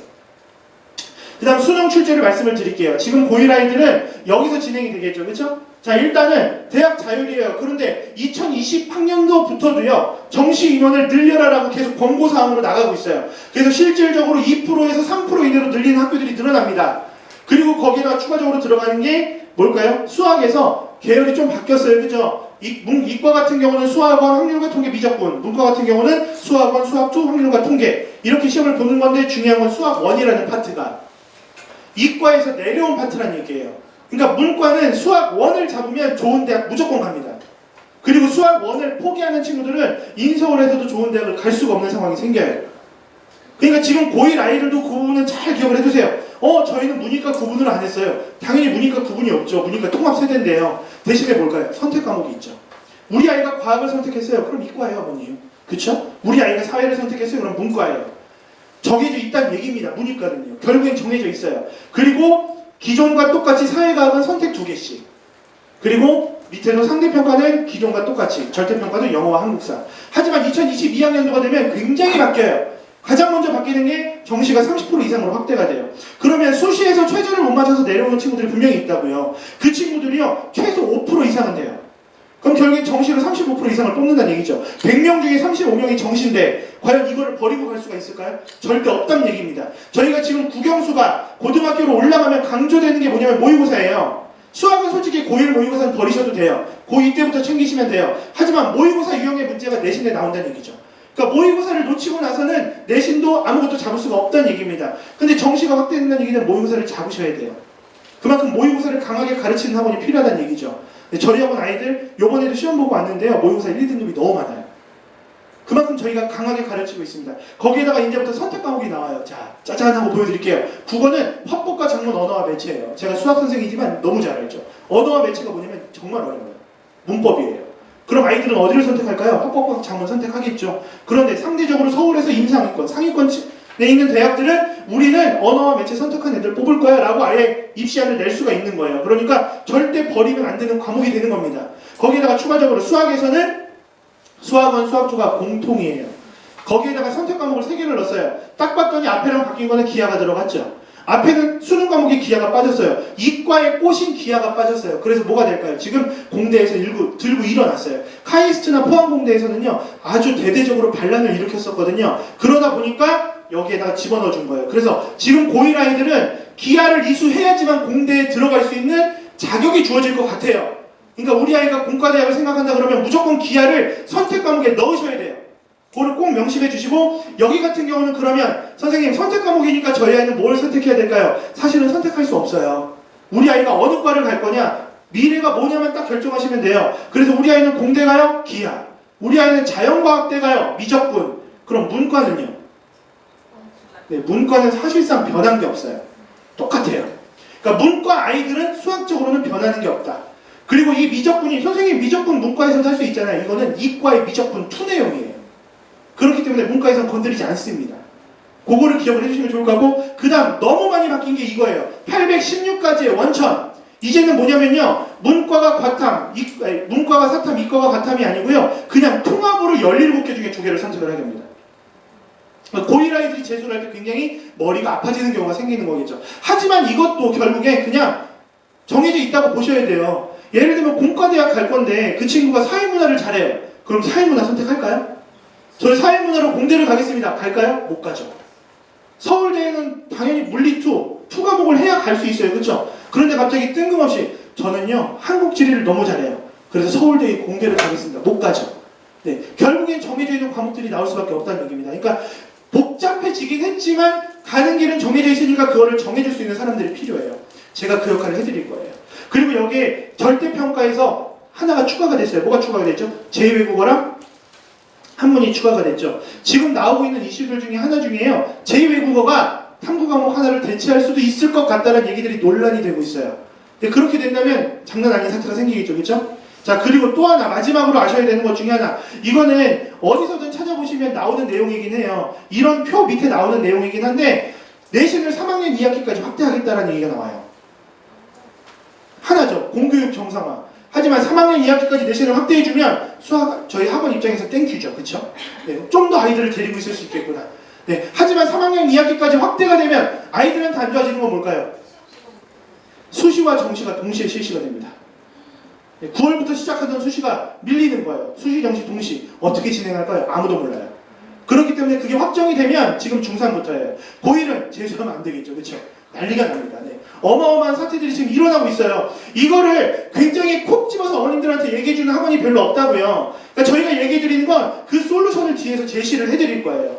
그 다음 수능 출제를 말씀을 드릴게요. 지금 고1 아이들은 여기서 진행이 되겠죠. 그렇죠? 자 일단은 대학 자율이에요. 그런데 2020학년도부터도요. 정시 인원을 늘려라라고 계속 권고사항으로 나가고 있어요. 그래서 실질적으로 2%에서 3% 이내로 늘리는 학교들이 늘어납니다. 그리고 거기다가 추가적으로 들어가는 게 뭘까요? 수학에서 계열이 좀 바뀌었어요. 그죠? 이과 같은 경우는 수학원, 확률과 통계 미적분, 문과 같은 경우는 수학원, 수학2, 확률과 통계 이렇게 시험을 보는 건데 중요한 건 수학1이라는 파트가 이과에서 내려온 파트란 얘기예요. 그러니까 문과는 수학1을 잡으면 좋은 대학 무조건 갑니다. 그리고 수학1을 포기하는 친구들은 인서울에서도 좋은 대학을 갈 수가 없는 상황이 생겨요. 그러니까 지금 고1 아이들도 그 부분은 잘 기억을 해두세요. 저희는 문이과 구분을 안 했어요. 당연히 문이과 구분이 없죠. 문이과 통합 세대인데요. 대신에 뭘까요? 선택 과목이 있죠. 우리 아이가 과학을 선택했어요. 그럼 이과예요, 아버님. 그쵸? 우리 아이가 사회를 선택했어요. 그럼 문과예요. 정해져 있다는 얘기입니다. 문이과는요. 결국엔 정해져 있어요. 그리고 기존과 똑같이 사회과학은 선택 2개씩. 그리고 밑에도 상대평가는 기존과 똑같이 절대평가도 영어와 한국사. 하지만 2022학년도가 되면 굉장히 바뀌어요. 가장 먼저 바뀌는 게 정시가 30% 이상으로 확대가 돼요. 그러면 수시에서 최저를 못 맞춰서 내려오는 친구들이 분명히 있다고요. 그 친구들이요. 최소 5% 이상은 돼요. 그럼 결국엔 정시로 35% 이상을 뽑는다는 얘기죠. 100명 중에 35명이 정시인데 과연 이거를 버리고 갈 수가 있을까요? 절대 없다는 얘기입니다. 저희가 지금 국영수가 고등학교로 올라가면 강조되는 게 뭐냐면 모의고사예요. 수학은 솔직히 고1 모의고사는 버리셔도 돼요. 고2 때부터 챙기시면 돼요. 하지만 모의고사 유형의 문제가 내신에 나온다는 얘기죠. 그러니까 모의고사를 놓치고 나서는 내신도 아무것도 잡을 수가 없다는 얘기입니다. 근데 정시가 확대된다는 얘기는 모의고사를 잡으셔야 돼요. 그만큼 모의고사를 강하게 가르치는 학원이 필요하다는 얘기죠. 저희 학원 아이들 요번에도 시험 보고 왔는데요. 모의고사 1등급이 너무 많아요. 그만큼 저희가 강하게 가르치고 있습니다. 거기에다가 이제부터 선택 과목이 나와요. 자, 짜잔 하고 보여드릴게요. 국어는 화법과 작문, 언어와 매체예요. 제가 수학 선생이지만 너무 잘 알죠. 언어와 매체가 뭐냐면 정말 어려워요. 문법이에요. 그럼 아이들은 어디를 선택할까요? 화법과 작문 선택하겠죠. 그런데 상대적으로 서울에서 임상위권, 상위권에 있는 대학들은 우리는 언어와 매체 선택한 애들 뽑을 거야 라고 아예 입시안을 낼 수가 있는 거예요. 그러니까 절대 버리면 안 되는 과목이 되는 겁니다. 거기에다가 추가적으로 수학에서는 수학원, 수학조가 공통이에요. 거기에다가 선택 과목을 3개를 넣었어요. 딱 봤더니 앞에랑 바뀐 거는 기하가 들어갔죠. 앞에는 수능 과목에 기하가 빠졌어요. 이과에 꼬신 기하가 빠졌어요. 그래서 뭐가 될까요? 지금 공대에서 들고 일어났어요. 카이스트나 포항공대에서는요 아주 대대적으로 반란을 일으켰었거든요. 그러다 보니까 여기에다가 집어넣어 준 거예요. 그래서 지금 고1 아이들은 기하를 이수해야지만 공대에 들어갈 수 있는 자격이 주어질 것 같아요. 그러니까 우리 아이가 공과대학을 생각한다 그러면 무조건 기하를 선택 과목에 넣으셔야 돼요. 그거를 꼭 명심해 주시고, 여기 같은 경우는 그러면 선생님 선택 과목이니까 저희 아이는 뭘 선택해야 될까요? 사실은 선택할 수 없어요. 우리 아이가 어느 과를 갈 거냐, 미래가 뭐냐만 딱 결정하시면 돼요. 그래서 우리 아이는 공대 가요? 기하. 우리 아이는 자연과학대 가요? 미적분. 그럼 문과는요? 네, 문과는 사실상 변한 게 없어요. 똑같아요. 그러니까 문과 아이들은 수학적으로는 변하는 게 없다. 그리고 이 미적분이, 선생님 미적분 문과에서도 할 수 있잖아요. 이거는 이과의 미적분 2 내용이에요. 그렇기 때문에 문과에서는 건드리지 않습니다. 그거를 기억을 해주시면 좋을 것 같고, 그 다음 너무 많이 바뀐 게 이거예요. 816가지의 원천. 이제는 뭐냐면요, 문과가 과탐, 문과가 사탐, 이과가 과탐이 아니고요, 그냥 통합으로 17개 중에 2개를 선택을 하게 합니다. 고1 아이들이 재수를 할 때 굉장히 머리가 아파지는 경우가 생기는 거겠죠. 하지만 이것도 결국에 그냥 정해져 있다고 보셔야 돼요. 예를 들면 공과대학 갈 건데 그 친구가 사회문화를 잘해요. 그럼 사회문화 선택할까요? 저희 사회문화로 공대를 가겠습니다. 갈까요? 못 가죠. 서울대에는 당연히 물리 2 과목을 해야 갈 수 있어요. 그렇죠? 그런데 갑자기 뜬금없이 저는요 한국지리를 너무 잘해요. 그래서 서울대에 공대를 가겠습니다. 못 가죠. 네, 결국엔 정해져 있는 과목들이 나올 수밖에 없다는 얘기입니다. 그러니까 복잡해지긴 했지만 가는 길은 정해져 있으니까 그거를 정해줄 수 있는 사람들이 필요해요. 제가 그 역할을 해드릴 거예요. 그리고 여기에 절대평가에서 하나가 추가가 됐어요. 뭐가 추가가 됐죠? 제2외국어랑 한문이 추가가 됐죠. 지금 나오고 있는 이슈들 중에 하나 중에요, 제2외국어가 탐구 과목 하나를 대체할 수도 있을 것 같다는 얘기들이 논란이 되고 있어요. 근데 그렇게 된다면 장난 아닌 사태가 생기겠죠. 그렇죠? 자, 그리고 또 하나 마지막으로 아셔야 되는 것 중에 하나, 이거는 어디서든 찾아보시면 나오는 내용이긴 해요. 이런 표 밑에 나오는 내용이긴 한데 내신을 3학년 2학기까지 확대하겠다는 얘기가 나와요. 하나죠. 공교육 정상화. 하지만 3학년 2학기까지 내신을 확대해주면 수학, 저희 학원 입장에서 땡큐죠. 그쵸? 네, 좀 더 아이들을 데리고 있을 수 있겠구나. 네, 하지만 3학년 2학기까지 확대가 되면 아이들한테 안 좋아지는 건 뭘까요? 수시와 정시가 동시에 실시가 됩니다. 네, 9월부터 시작하던 수시가 밀리는 거예요. 수시, 정시, 동시. 어떻게 진행할까요? 아무도 몰라요. 그렇기 때문에 그게 확정이 되면 지금 중3부터예요. 고1은 재수하면 안 되겠죠. 그쵸? 난리가 납니다. 네. 어마어마한 사태들이 지금 일어나고 있어요. 이거를 굉장히 콕 집어서 어머님들한테 얘기해주는 학원이 별로 없다고요. 그러니까 저희가 얘기해드리는 건 그 솔루션을 뒤에서 제시를 해드릴 거예요.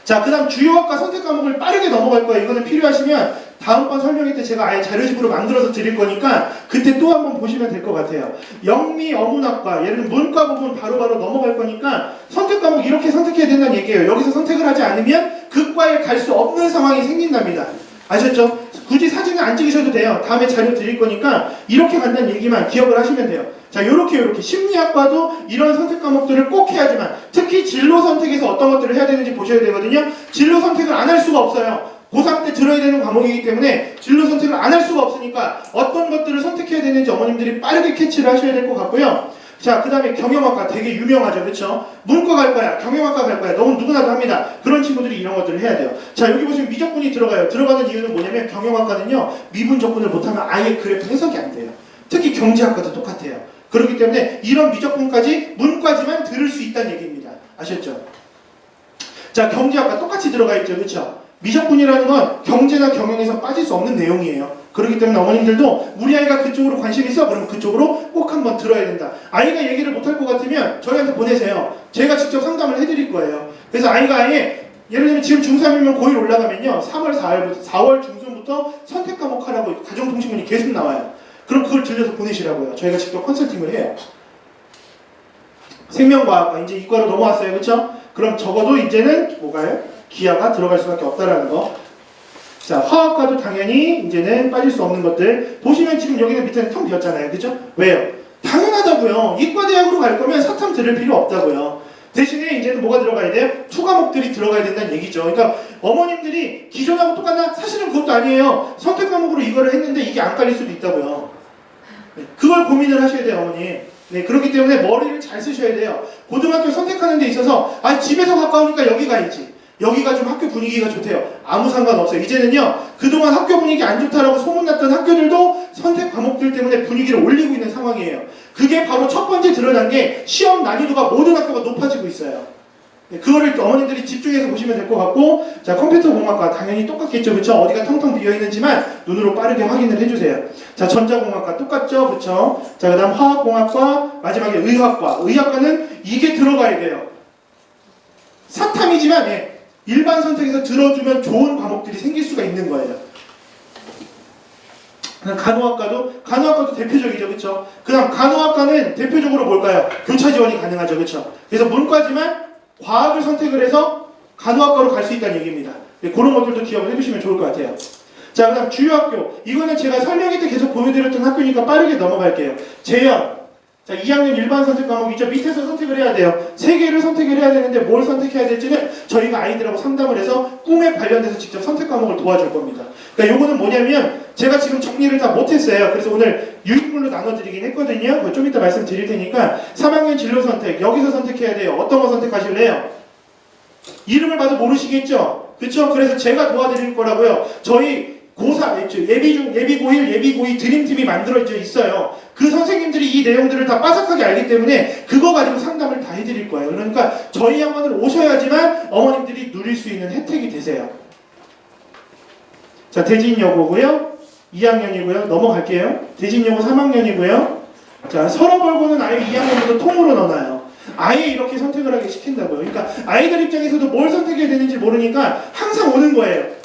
자, 그 다음 주요학과 선택 과목을 빠르게 넘어갈 거예요. 이거는 필요하시면 다음번 설명회 때 제가 아예 자료집으로 만들어서 드릴 거니까 그때 또 한번 보시면 될 것 같아요. 영미, 어문학과, 예를 들면 문과 부분 바로바로 넘어갈 거니까 선택 과목 이렇게 선택해야 된다는 얘기예요. 여기서 선택을 하지 않으면 그 과에 갈 수 없는 상황이 생긴답니다. 아셨죠? 굳이 사진은 안 찍으셔도 돼요. 다음에 자료 드릴 거니까 이렇게 간다는 얘기만 기억을 하시면 돼요. 자, 요렇게 심리학과도 이런 선택 과목들을 꼭 해야지만, 특히 진로 선택에서 어떤 것들을 해야 되는지 보셔야 되거든요. 진로 선택을 안 할 수가 없어요. 고3 때 들어야 되는 과목이기 때문에 진로 선택을 안 할 수가 없으니까 어떤 것들을 선택해야 되는지 어머님들이 빠르게 캐치를 하셔야 될 것 같고요. 자, 그 다음에 경영학과 되게 유명하죠. 그렇죠? 문과 갈 거야, 경영학과 갈 거야, 너무 누구나도 합니다. 그런 친구들이 이런 것들을 해야 돼요. 자, 여기 보시면 미적분이 들어가요. 들어가는 이유는 뭐냐면 경영학과는요 미분 적분을 못하면 아예 그래프 해석이 안 돼요. 특히 경제학과도 똑같아요. 그렇기 때문에 이런 미적분까지 문과지만 들을 수 있다는 얘기입니다. 아셨죠? 자, 경제학과 똑같이 들어가 있죠. 그렇죠? 미적분이라는 건 경제나 경영에서 빠질 수 없는 내용이에요. 그렇기 때문에 어머님들도 우리 아이가 그쪽으로 관심 있어? 그러면 그쪽으로 꼭 한번 들어야 된다. 아이가 얘기를 못할 것 같으면 저희한테 보내세요. 제가 직접 상담을 해드릴 거예요. 그래서 아이가 아예 예를 들면 지금 중3이면 고1 올라가면요 4월 중순부터 선택 과목 하라고 가정통신문이 계속 나와요. 그럼 그걸 들려서 보내시라고요. 저희가 직접 컨설팅을 해요. 생명과학과 이제 이과로 넘어왔어요. 그렇죠? 그럼 적어도 이제는 뭐가요? 기하가 들어갈 수밖에 없다라는 거. 자, 화학과도 당연히 이제는 빠질 수 없는 것들. 보시면 지금 여기는 밑에는 텅 비었잖아요. 그죠? 왜요? 당연하다고요. 이과대학으로 갈 거면 사탐 들을 필요 없다고요. 대신에 이제는 뭐가 들어가야 돼요? 2 과목들이 들어가야 된다는 얘기죠. 그러니까 어머님들이 기존하고 똑같나? 사실은 그것도 아니에요. 선택 과목으로 이거를 했는데 이게 안 깔릴 수도 있다고요. 네, 그걸 고민을 하셔야 돼요, 어머니. 네, 그렇기 때문에 머리를 잘 쓰셔야 돼요. 고등학교 선택하는 데 있어서 집에서 가까우니까 여기 가야지. 여기가 좀 학교 분위기가 좋대요. 아무 상관없어요. 이제는요, 그동안 학교 분위기 안 좋다라고 소문났던 학교들도 선택 과목들 때문에 분위기를 올리고 있는 상황이에요. 그게 바로 첫 번째 드러난 게 시험 난이도가 모든 학교가 높아지고 있어요. 네, 그거를 어머님들이 집중해서 보시면 될 것 같고, 자, 컴퓨터 공학과 당연히 똑같겠죠, 그쵸? 어디가 텅텅 비어 있는지만 눈으로 빠르게 확인을 해주세요. 자, 전자공학과 똑같죠, 그쵸? 자, 그다음 화학공학과, 마지막에 의학과. 의학과는 이게 들어가야 돼요. 사탐이지만 예, 일반 선택에서 들어주면 좋은 과목들이 생길 수가 있는 거예요. 간호학과도 대표적이죠, 그쵸? 그다음 간호학과는 대표적으로 뭘까요? 교차 지원이 가능하죠, 그쵸? 그래서 문과지만 과학을 선택을 해서 간호학과로 갈 수 있다는 얘기입니다. 네, 그런 것들도 기억을 해두시면 좋을 것 같아요. 자, 그다음 주요 학교. 이거는 제가 설명회 때 계속 보여드렸던 학교니까 빠르게 넘어갈게요. 재현. 자, 2학년 일반 선택 과목이죠. 밑에서 선택을 해야 돼요. 3개를 선택을 해야 되는데 뭘 선택해야 될지는 저희가 아이들하고 상담을 해서 꿈에 관련돼서 직접 선택 과목을 도와줄 겁니다. 그러니까 요거는 뭐냐면 제가 지금 정리를 다 못했어요. 그래서 오늘 유인물로 나눠드리긴 했거든요. 그거 좀 이따 말씀드릴 테니까 3학년 진로 선택. 여기서 선택해야 돼요. 어떤 거 선택하실래요? 이름을 봐도 모르시겠죠? 그쵸? 그래서 제가 도와드릴 거라고요. 저희 고3, 예비 고1, 예비 고2 드림팀이 만들어져 있어요. 그 선생님들이 이 내용들을 다 빠삭하게 알기 때문에 그거 가지고 상담을 다 해드릴 거예요. 그러니까 저희 학원을 오셔야지만 어머님들이 누릴 수 있는 혜택이 되세요. 자, 대진여고고요. 2학년이고요. 넘어갈게요. 대진여고 3학년이고요. 자, 서러벌고는 아예 2학년부터 통으로 넣어놔요. 아예 이렇게 선택을 하게 시킨다고요. 그러니까 아이들 입장에서도 뭘 선택해야 되는지 모르니까 항상 오는 거예요.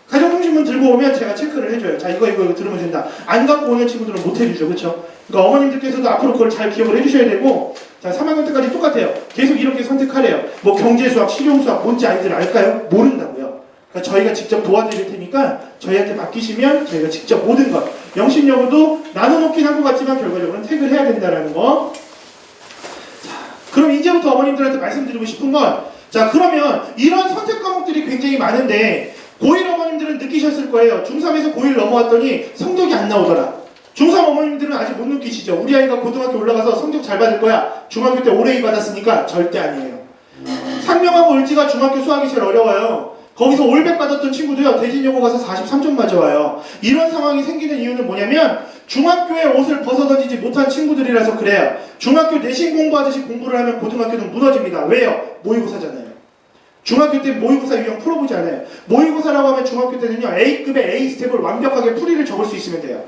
가정통신문 들고 오면 제가 체크를 해줘요. 자, 이거 들으면 된다. 안 갖고 오는 친구들은 못 해주죠. 그쵸? 그러니까 어머님들께서도 앞으로 그걸 잘 기억을 해주셔야 되고, 자, 3학년 때까지 똑같아요. 계속 이렇게 선택하래요. 뭐 경제 수학, 실용 수학 뭔지 아이들 알까요? 모른다고요. 그러니까 저희가 직접 도와드릴 테니까 저희한테 맡기시면 저희가 직접 모든 것, 영신여고도 나눠놓긴 한 것 같지만 결과적으로는 택을 해야 된다는 거. 자, 그럼 이제부터 어머님들한테 말씀드리고 싶은 건, 자, 그러면 이런 선택 과목들이 굉장히 많은데 고1 어머님들은 느끼셨을 거예요. 중3에서 고1 넘어왔더니 성적이 안 나오더라. 중3 어머님들은 아직 못 느끼시죠? 우리 아이가 고등학교 올라가서 성적 잘 받을 거야. 중학교 때 오래 받았으니까 절대 아니에요. 상명하고 을지가 중학교 수학이 제일 어려워요. 거기서 올백 받았던 친구도요, 대진여고 가서 43점 맞아와요. 이런 상황이 생기는 이유는 뭐냐면 중학교에 옷을 벗어던지지 못한 친구들이라서 그래요. 중학교 내신 공부하듯이 공부를 하면 고등학교는 무너집니다. 왜요? 모의고사잖아요. 중학교 때 모의고사 유형 풀어보지 않아요. 모의고사라고 하면 중학교 때는요, A급의 A 스텝을 완벽하게 풀이를 적을 수 있으면 돼요.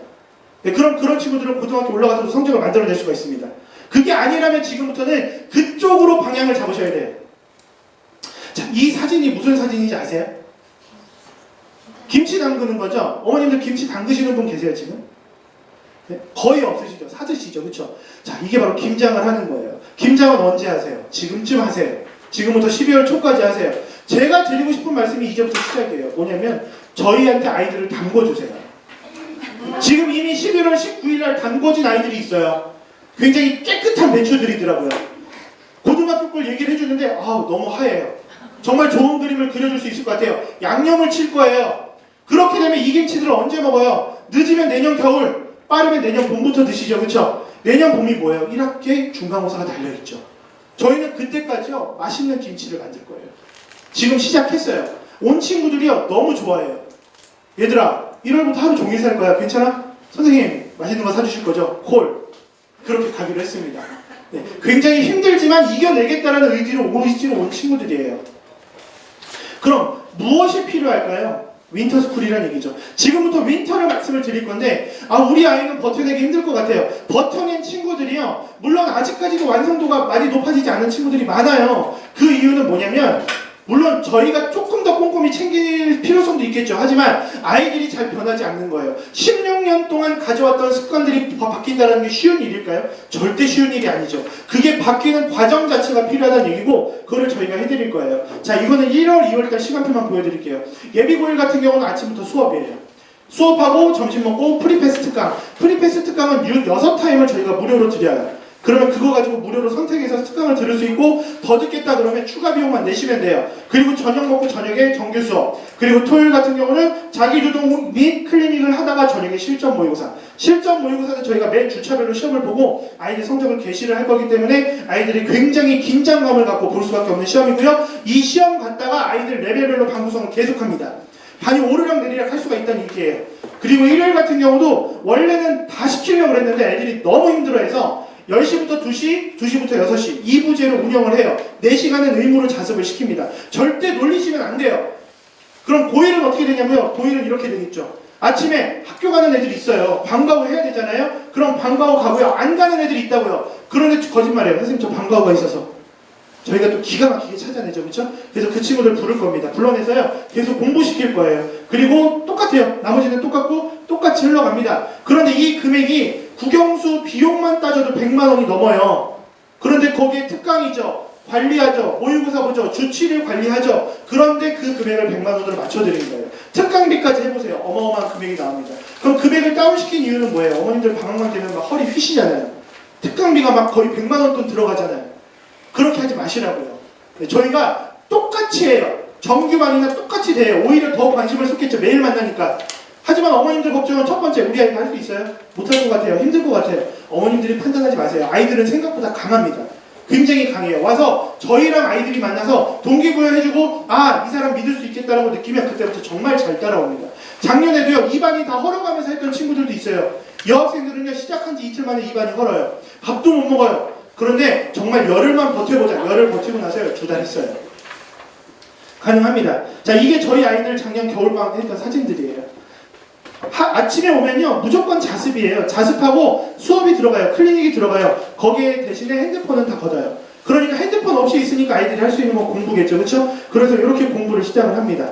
네, 그런 친구들은 고등학교 올라가서 성적을 만들어낼 수가 있습니다. 그게 아니라면 지금부터는 그쪽으로 방향을 잡으셔야 돼요. 자, 이 사진이 무슨 사진인지 아세요? 김치 담그는 거죠? 어머님들 김치 담그시는 분 계세요, 지금? 네? 거의 없으시죠? 사드시죠? 그쵸? 자, 이게 바로 김장을 하는 거예요. 김장은 언제 하세요? 지금쯤 하세요. 지금부터 12월 초까지 하세요. 제가 드리고 싶은 말씀이 이제부터 시작이에요. 뭐냐면 저희한테 아이들을 담궈주세요. 지금 이미 11월 19일 날 담궈진 아이들이 있어요. 굉장히 깨끗한 배추들이더라고요. 고등학교 걸 얘기를 해주는데 너무 하얘요. 정말 좋은 그림을 그려줄 수 있을 것 같아요. 양념을 칠 거예요. 그렇게 되면 이 김치들을 언제 먹어요? 늦으면 내년 겨울, 빠르면 내년 봄부터 드시죠. 그쵸? 내년 봄이 뭐예요? 1학기 중간고사가 달려있죠. 저희는 그때까지요, 맛있는 김치를 만들 거예요. 지금 시작했어요. 온 친구들이요, 너무 좋아해요. 얘들아, 1월부터 하루 종일 살 거야. 괜찮아? 선생님, 맛있는 거 사주실 거죠? 콜. 그렇게 가기로 했습니다. 네, 굉장히 힘들지만 이겨내겠다라는 의지로 온 친구들이에요. 그럼 무엇이 필요할까요? 윈터스쿨이라는 얘기죠. 지금부터 윈터를 말씀을 드릴 건데 우리 아이는 버텨내기 힘들 것 같아요. 버텨낸 친구들이요, 물론 아직까지도 완성도가 많이 높아지지 않은 친구들이 많아요. 그 이유는 뭐냐면 물론 저희가 조금 더 꼼꼼히 챙길 필요성도 있겠죠. 하지만 아이들이 잘 변하지 않는 거예요. 16년 동안 가져왔던 습관들이 바뀐다는 게 쉬운 일일까요? 절대 쉬운 일이 아니죠. 그게 바뀌는 과정 자체가 필요하다는 얘기고 그거를 저희가 해드릴 거예요. 자, 이거는 1월, 2월달 시간표만 보여드릴게요. 예비고1 같은 경우는 아침부터 수업이에요. 수업하고 점심 먹고 프리패스 특강. 프리패스 특강은 6타임을 저희가 무료로 드려요. 그러면 그거 가지고 무료로 선택해서 특강을 들을 수 있고 더 듣겠다 그러면 추가 비용만 내시면 돼요. 그리고 저녁 먹고 저녁에 정규 수업, 그리고 토요일 같은 경우는 자기주도 및 클리닉을 하다가 저녁에 실전 모의고사. 실전 모의고사는 저희가 매 주차별로 시험을 보고 아이들 성적을 게시를 할 거기 때문에 아이들이 굉장히 긴장감을 갖고 볼 수밖에 없는 시험이고요. 이 시험 갔다가 아이들 레벨별로 방구성을 계속합니다. 반이 오르락 내리락 할 수가 있다는 얘기예요. 그리고 일요일 같은 경우도 원래는 다 시키려고 했는데 애들이 너무 힘들어해서 10시부터 2시, 2시부터 6시 2부제로 운영을 해요. 4시간은 의무로 자습을 시킵니다. 절대 놀리시면 안 돼요. 그럼 고1은 어떻게 되냐고요? 고1은 이렇게 되겠죠. 아침에 학교 가는 애들이 있어요. 방과후 해야 되잖아요. 그럼 방과후 가고요. 안 가는 애들이 있다고요. 그런데 거짓말이에요. 선생님 저 방과후가 있어서. 저희가 또 기가 막히게 찾아내죠. 그렇죠? 그래서 그 친구들 부를 겁니다. 불러내서요. 계속 공부시킬 거예요. 그리고 똑같아요. 나머지는 똑같고 똑같이 흘러갑니다. 그런데 이 금액이 국영수 비용만 따져도 100만 원이 넘어요. 그런데 거기에 특강이죠. 관리하죠. 모의고사 보죠. 주치를 관리하죠. 그런데 그 금액을 100만 원으로 맞춰드리는 거예요. 특강비까지 해보세요. 어마어마한 금액이 나옵니다. 그럼 금액을 다운시킨 이유는 뭐예요? 어머님들 방학만 되면 막 허리 휘시잖아요. 특강비가 막 거의 100만 원 돈 들어가잖아요. 그렇게 하지 마시라고요. 네, 저희가 똑같이 해요. 정규반이나 똑같이 돼요. 오히려 더 관심을 쏟겠죠. 매일 만나니까. 하지만 어머님들 걱정은 첫 번째, 우리 아이가 할 수 있어요? 못할 것 같아요. 힘들 것 같아요. 어머님들이 판단하지 마세요. 아이들은 생각보다 강합니다. 굉장히 강해요. 와서 저희랑 아이들이 만나서 동기부여해주고 아, 이 사람 믿을 수 있겠다라고 느끼면 그때부터 정말 잘 따라옵니다. 작년에도요. 입안이 다 헐어가면서 했던 친구들도 있어요. 여학생들은요. 시작한 지 이틀 만에 입안이 헐어요. 밥도 못 먹어요. 그런데 정말 열흘만 버텨보자. 열흘 버티고 나서요. 2달 했어요. 가능합니다. 자, 이게 저희 아이들 작년 겨울방학 때 했던 사진들이에요. 아침에 오면요. 무조건 자습이에요. 자습하고 수업이 들어가요. 클리닉이 들어가요. 거기에 대신에 핸드폰은 다 걷어요. 그러니까 핸드폰 없이 있으니까 아이들이 할 수 있는 건 공부겠죠. 그렇죠? 그래서 이렇게 공부를 시작을 합니다.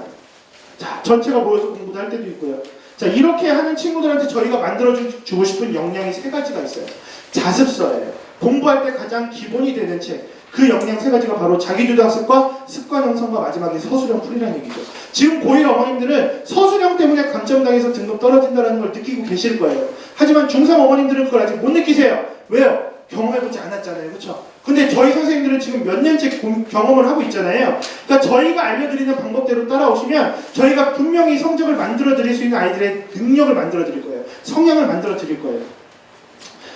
자, 전체가 모여서 공부도 할 때도 있고요. 자, 이렇게 하는 친구들한테 저희가 만들어주고 싶은 역량이 3가지가 있어요. 자습서예요. 공부할 때 가장 기본이 되는 책. 그 역량 3가지가 바로 자기주도학습과 습관 형성과 마지막에 서술형 풀이라는 얘기죠. 지금 고1 어머님들은 서술형 때문에 감점당해서 등급 떨어진다는 걸 느끼고 계실 거예요. 하지만 중3 어머님들은 그걸 아직 못 느끼세요. 왜요? 경험해보지 않았잖아요. 그렇죠? 근데 저희 선생님들은 지금 몇 년째 경험을 하고 있잖아요. 그러니까 저희가 알려드리는 방법대로 따라오시면 저희가 분명히 성적을 만들어드릴 수 있는 아이들의 능력을 만들어드릴 거예요. 성향을 만들어드릴 거예요.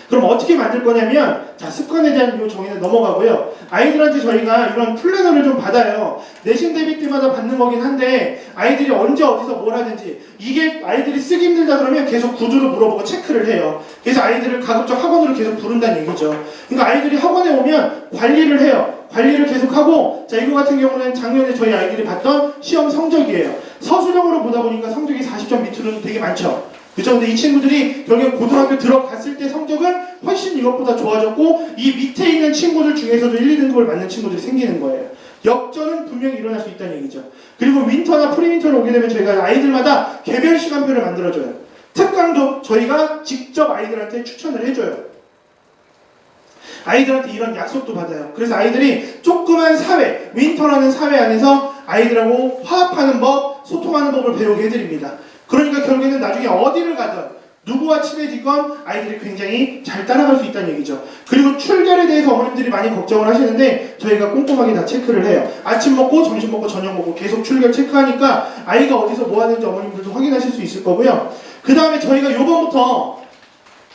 그럼 어떻게 만들 거냐면, 자, 습관에 대한 요 정의는 넘어가고요. 아이들한테 저희가 이런 플래너를 좀 받아요. 내신 대비 때마다 받는 거긴 한데 아이들이 언제 어디서 뭘 하는지, 이게 아이들이 쓰기 힘들다 그러면 계속 구두로 물어보고 체크를 해요. 그래서 아이들을 가급적 학원으로 계속 부른다는 얘기죠. 그러니까 아이들이 학원에 오면 관리를 해요. 관리를 계속하고, 자, 이거 같은 경우는 작년에 저희 아이들이 봤던 시험 성적이에요. 서술형으로 보다 보니까 성적이 40점 밑으로는 되게 많죠. 그죠? 근데 이 친구들이 결국 고등학교 들어갔을 때 성적은 훨씬 이것보다 좋아졌고, 이 밑에 있는 친구들 중에서도 1, 2등급을 맞는 친구들이 생기는 거예요. 역전은 분명히 일어날 수 있다는 얘기죠. 그리고 윈터나 프리윈터로 오게 되면 저희가 아이들마다 개별 시간표를 만들어줘요. 특강도 저희가 직접 아이들한테 추천을 해줘요. 아이들한테 이런 약속도 받아요. 그래서 아이들이 조그만 사회, 윈터라는 사회 안에서 아이들하고 화합하는 법, 소통하는 법을 배우게 해드립니다. 그러니까 결국에는 나중에 어디를 가든 누구와 친해지건 아이들이 굉장히 잘 따라갈 수 있다는 얘기죠. 그리고 출결에 대해서 어머님들이 많이 걱정을 하시는데 저희가 꼼꼼하게 다 체크를 해요. 아침 먹고 점심 먹고 저녁 먹고 계속 출결 체크하니까 아이가 어디서 뭐 하는지 어머님들도 확인하실 수 있을 거고요. 그 다음에 저희가 요번부터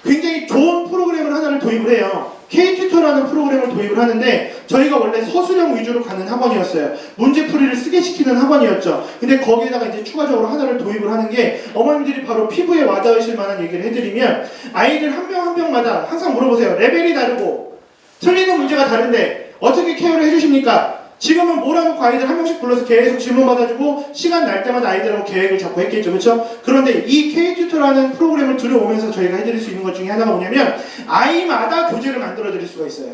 굉장히 좋은 프로그램을 하나를 도입을 해요. K-튜터라는 프로그램을 도입을 하는데, 저희가 원래 서술형 위주로 가는 학원이었어요. 문제풀이를 쓰게 시키는 학원이었죠. 근데 거기에다가 이제 추가적으로 하나를 도입을 하는 게, 어머님들이 바로 피부에 와닿으실 만한 얘기를 해드리면, 아이들 한 명 한 명마다 항상 물어보세요. 레벨이 다르고 틀리는 문제가 다른데 어떻게 케어를 해주십니까? 지금은 몰아놓고 아이들 한 명씩 불러서 계속 질문 받아주고 시간 날 때마다 아이들하고 계획을 잡고 했겠죠. 그렇죠? 그런데 이 K-튜터라는 프로그램을 들여오면서 저희가 해드릴 수 있는 것 중에 하나가 뭐냐면, 아이마다 교재를 만들어 드릴 수가 있어요.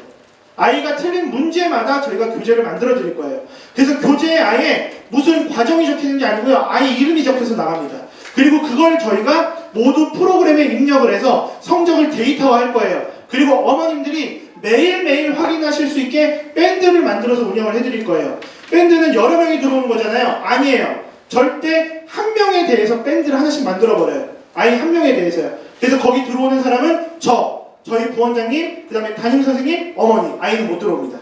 아이가 틀린 문제마다 저희가 교재를 만들어 드릴 거예요. 그래서 교재에 아예 무슨 과정이 적혀있는 게 아니고요. 아이 이름이 적혀서 나갑니다. 그리고 그걸 저희가 모두 프로그램에 입력을 해서 성적을 데이터화할 거예요. 그리고 어머님들이 매일매일 확인하실 수 있게 밴드를 만들어서 운영을 해드릴 거예요. 밴드는 여러 명이 들어오는 거잖아요. 아니에요. 절대 한 명에 대해서 밴드를 하나씩 만들어버려요. 아이 한 명에 대해서요. 그래서 거기 들어오는 사람은 저희 부원장님, 그 다음에 담임선생님, 어머니, 아이는 못 들어옵니다.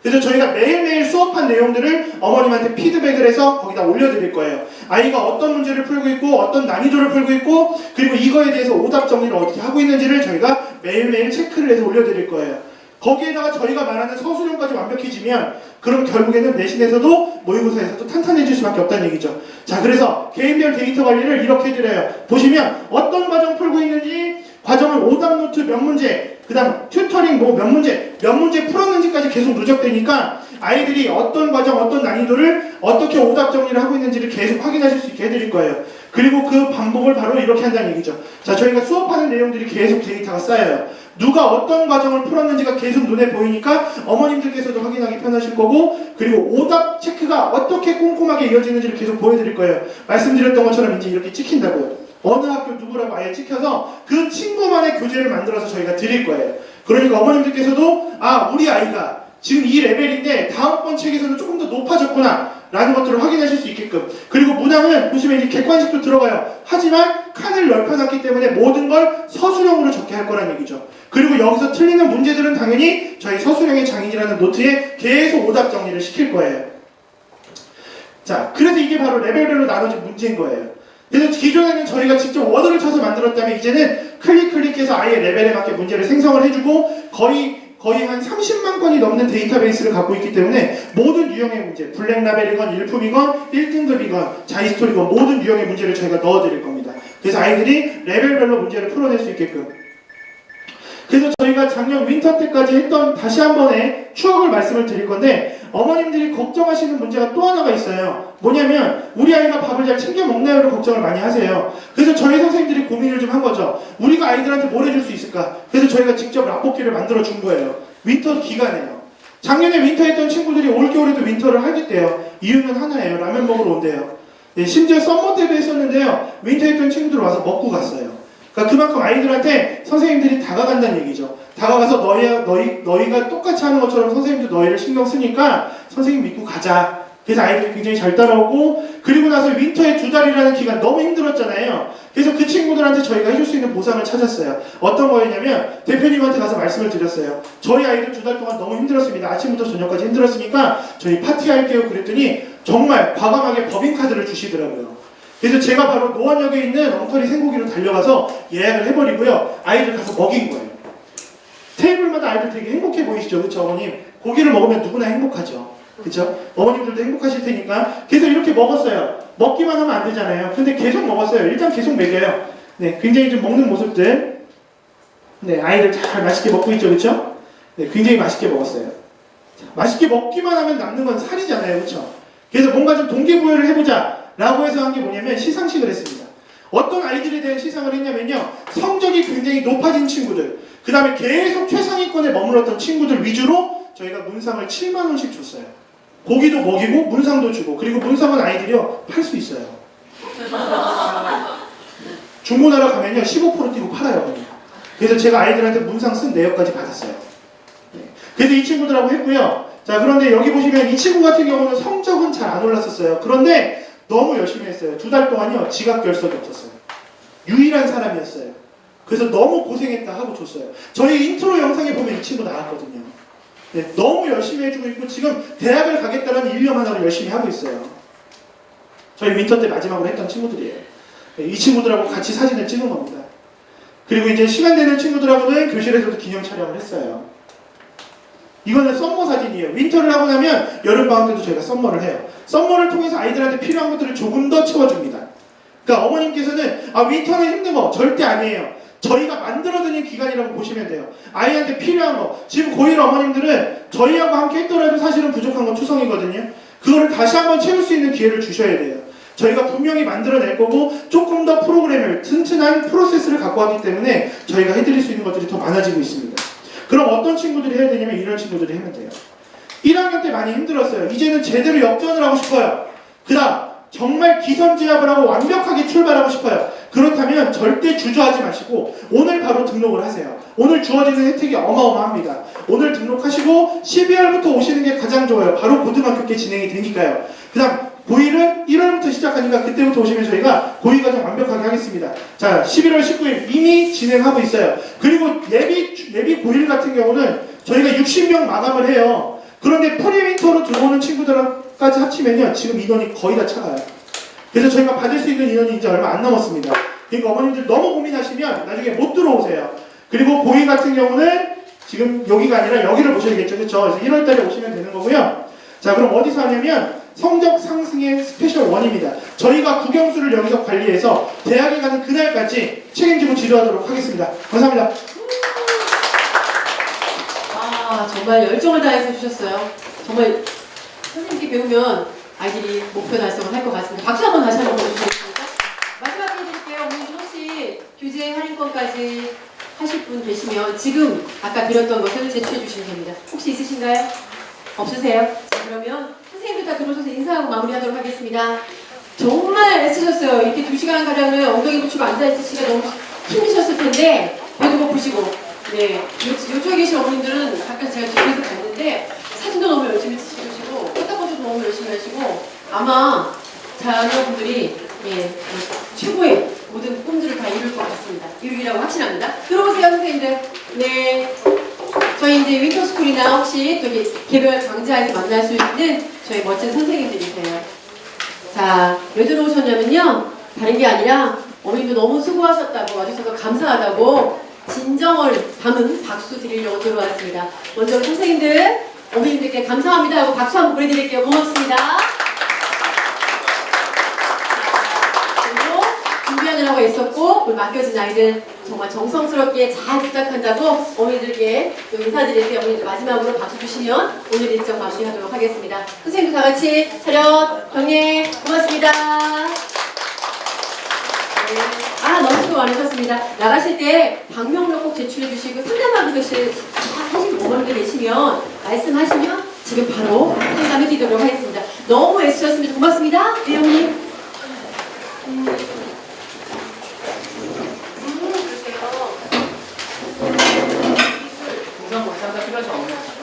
그래서 저희가 매일매일 수업한 내용들을 어머님한테 피드백을 해서 거기다 올려드릴 거예요. 아이가 어떤 문제를 풀고 있고 어떤 난이도를 풀고 있고, 그리고 이거에 대해서 오답 정리를 어떻게 하고 있는지를 저희가 매일매일 체크를 해서 올려드릴 거예요. 거기에다가 저희가 말하는 서술형까지 완벽해지면 그럼 결국에는 내신에서도 모의고사에서도 탄탄해질 수밖에 없다는 얘기죠. 자, 그래서 개인별 데이터 관리를 이렇게 해드려요. 보시면 어떤 과정 풀고 있는지, 과정을 오답 노트 몇 문제, 그다음 튜터링 뭐 몇 문제 풀었는지까지 계속 누적되니까 아이들이 어떤 과정, 어떤 난이도를 어떻게 오답 정리를 하고 있는지를 계속 확인하실 수 있게 해드릴 거예요. 그리고 그 방법을 바로 이렇게 한다는 얘기죠. 자, 저희가 수업하는 내용들이 계속 데이터가 쌓여요. 누가 어떤 과정을 풀었는지가 계속 눈에 보이니까 어머님들께서도 확인하기 편하실 거고, 그리고 오답 체크가 어떻게 꼼꼼하게 이어지는지를 계속 보여드릴 거예요. 말씀드렸던 것처럼 이제 이렇게 찍힌다고요. 어느 학교 누구라고 아예 찍혀서 그 친구만의 교재를 만들어서 저희가 드릴 거예요. 그러니까 어머님들께서도 아, 우리 아이가 지금 이 레벨인데 다음번 책에서는 조금 더 높아졌구나 라는 것들을 확인하실 수 있게끔. 그리고 문항은 보시면 이제 객관식도 들어가요. 하지만 칸을 넓혀놨기 때문에 모든 걸 서술형으로 적게 할 거란 얘기죠. 그리고 여기서 틀리는 문제들은 당연히 저희 서술형의 장인이라는 노트에 계속 오답 정리를 시킬 거예요. 자, 그래서 이게 바로 레벨별로 나눠진 문제인 거예요. 그래서 기존에는 저희가 직접 워드를 쳐서 만들었다면 이제는 클릭해서 아예 레벨에 맞게 문제를 생성을 해주고 거의 한 30만 건이 넘는 데이터베이스를 갖고 있기 때문에 모든 유형의 문제, 블랙 라벨이건 일품이건 1등급이건 자이스토리건 모든 유형의 문제를 저희가 넣어드릴 겁니다. 그래서 아이들이 레벨별로 문제를 풀어낼 수 있게끔. 그래서 저희가 작년 윈터 때까지 했던 다시 한 번의 추억을 말씀을 드릴 건데, 어머님들이 걱정하시는 문제가 또 하나가 있어요. 뭐냐면 우리 아이가 밥을 잘 챙겨 먹나요를 걱정을 많이 하세요. 그래서 저희 선생님들이 고민을 좀 한 거죠. 우리가 아이들한테 뭘 해줄 수 있을까? 그래서 저희가 직접 라볶이를 만들어 준 거예요. 윈터 기간에요. 작년에 윈터 했던 친구들이 올겨울에도 윈터를 하겠대요. 이유는 하나예요. 라면 먹으러 온대요. 네, 심지어 썸머 때도 했었는데요. 윈터 했던 친구들 와서 먹고 갔어요. 그러니까 그만큼 아이들한테 선생님들이 다가간다는 얘기죠. 다가가서 너희가 똑같이 하는 것처럼 선생님도 너희를 신경 쓰니까 선생님 믿고 가자. 그래서 아이들이 굉장히 잘 따라오고, 그리고 나서 윈터의 2달이라는 기간 너무 힘들었잖아요. 그래서 그 친구들한테 저희가 해줄 수 있는 보상을 찾았어요. 어떤 거였냐면 대표님한테 가서 말씀을 드렸어요. 저희 아이들 2달 동안 너무 힘들었습니다. 아침부터 저녁까지 힘들었으니까 저희 파티할게요. 그랬더니 정말 과감하게 법인카드를 주시더라고요. 그래서 제가 바로 노원역에 있는 엉터리 생고기로 달려가서 예약을 해버리고요. 아이들 가서 먹인 거예요. 테이블마다 아이들 되게 행복해 보이시죠? 그쵸, 어머님? 고기를 먹으면 누구나 행복하죠. 그쵸? 어머님들도 행복하실 테니까. 그래서 이렇게 먹었어요. 먹기만 하면 안 되잖아요. 근데 계속 먹었어요. 일단 계속 먹여요. 네, 굉장히 좀 먹는 모습들. 네, 아이들 잘 맛있게 먹고 있죠. 그쵸? 네, 굉장히 맛있게 먹었어요. 자, 맛있게 먹기만 하면 남는 건 살이잖아요. 그쵸? 그래서 뭔가 좀 동기부여를 해보자 라고 해서 한 게 뭐냐면 시상식을 했습니다. 어떤 아이들에 대한 시상을 했냐면요, 성적이 굉장히 높아진 친구들, 그 다음에 계속 최상위권에 머물렀던 친구들 위주로 저희가 문상을 7만 원씩 줬어요. 고기도 먹이고 문상도 주고. 그리고 문상은 아이들이요 팔 수 있어요. 중고나라 가면요 15% 띄고 팔아요. 그래서 제가 아이들한테 문상 쓴 내역까지 받았어요. 네. 그래서 이 친구들하고 했고요. 자, 그런데 여기 보시면 이 친구 같은 경우는 성적은 잘 안 올랐었어요. 그런데 너무 열심히 했어요. 2달 동안요 지각 결석이 없었어요. 유일한 사람이었어요. 그래서 너무 고생했다 하고 줬어요. 저희 인트로 영상에 보면 이 친구 나왔거든요. 네, 너무 열심히 해주고 있고 지금 대학을 가겠다는 일념 하나를 열심히 하고 있어요. 저희 윈터 때 마지막으로 했던 친구들이에요. 네, 이 친구들하고 같이 사진을 찍은 겁니다. 그리고 이제 시간 되는 친구들하고는 교실에서도 기념 촬영을 했어요. 이거는 썸머 사진이에요. 윈터를 하고 나면 여름방학 때도 저희가 썸머를 해요. 썸머를 통해서 아이들한테 필요한 것들을 조금 더 채워줍니다. 그러니까 어머님께서는 아, 윈터는 힘든 거 절대 아니에요. 저희가 만들어드린 기간이라고 보시면 돼요. 아이한테 필요한 거. 지금 고1 어머님들은 저희하고 함께 했더라도 사실은 부족한 건 추성이거든요. 그거를 다시 한번 채울 수 있는 기회를 주셔야 돼요. 저희가 분명히 만들어낼 거고 조금 더 프로그램을, 튼튼한 프로세스를 갖고 왔기 때문에 저희가 해드릴 수 있는 것들이 더 많아지고 있습니다. 그럼 어떤 친구들이 해야 되냐면 이런 친구들이 하면 돼요. 1학년 때 많이 힘들었어요. 이제는 제대로 역전을 하고 싶어요. 그 다음 정말 기선제압을 하고 완벽하게 출발하고 싶어요. 그렇다면 절대 주저하지 마시고 오늘 바로 등록을 하세요. 오늘 주어지는 혜택이 어마어마합니다. 오늘 등록하시고 12월부터 오시는 게 가장 좋아요. 바로 고등학교 때 진행이 되니까요. 그 다음 고1은 1월부터 시작하니까 그때부터 오시면 저희가 고2 과정 완벽하게 하겠습니다. 자, 11월 19일 이미 진행하고 있어요. 그리고 예비 고1 같은 경우는 저희가 60명 마감을 해요. 그런데 프리윈터로 들어오는 친구들까지 합치면요 지금 인원이 거의 다 차가요. 그래서 저희가 받을 수 있는 인원이 이제 얼마 안 남았습니다. 그러니까 어머님들 너무 고민하시면 나중에 못 들어오세요. 그리고 고2 같은 경우는 지금 여기가 아니라 여기를 보셔야겠죠. 그렇죠? 그래서 1월달에 오시면 되는 거고요. 자, 그럼 어디서 하냐면 성적 상승의 스페셜 1입니다. 저희가 국영수를 여기서 관리해서 대학에 가는 그날까지 책임지고 지도하도록 하겠습니다. 감사합니다. 아, 정말 열정을 다해서 해주셨어요. 정말 선생님께 배우면 아이들이 목표 달성을 할 것 같습니다. 박수 한번 다시 한번 보여주시겠습니까? 마지막에 해드릴게요. 오늘 혹시 교재 할인권까지 하실 분 계시면 지금 아까 드렸던 것을 제출해 주시면 됩니다. 혹시 있으신가요? 없으세요? 자, 그러면 선생님들 다 들어오셔서 인사하고 마무리하도록 하겠습니다. 정말 애쓰셨어요. 이렇게 2시간 가량을 엉덩이 붙이고 앉아있으시기가 너무 힘드셨을 텐데 배도 고프시고 네, 요쪽에 계신 어머님들은 가끔 제가 뒤에서 봤는데 사진도 너무 열심히 찍으시고 카타콘도 너무 열심히 하시고 아마 자녀분들이 예, 최고의 모든 꿈들을 다 이룰 것 같습니다. 이루리라고 확신합니다. 들어오세요 선생님들. 네, 저희 이제 윈터스쿨이나 혹시 또 개별 강좌에서 만날 수 있는 저희 멋진 선생님들이세요. 자, 왜 들어오셨냐면요, 다른 게 아니라 어머님도 너무 수고하셨다고 와주셔서 감사하다고 진정을 담은 박수 드리려고 들어왔습니다. 먼저 선생님들, 어머님들께 감사합니다 하고 박수 한번 보내드릴게요. 고맙습니다. 그리고 준비하느라고 애썼고 우리 맡겨진 아이들 정말 정성스럽게 잘 부탁한다고 어머니들께 또 인사드릴게요. 어머니들 마지막으로 박수 주시면 오늘 일정 마무리하도록 하겠습니다. 선생님들 다 같이 차렷, 경례, 고맙습니다. 네. 아, 너무 수고 많으셨습니다. 나가실 때 방명록 꼭 제출해 주시고 상담하고 하신 어머님들 계시면 말씀하시면 지금 바로 상담해 드리도록 하겠습니다. 너무 애쓰셨습니다. 고맙습니다. 네, 어머님. 공상 원상가 필요하지 않나요?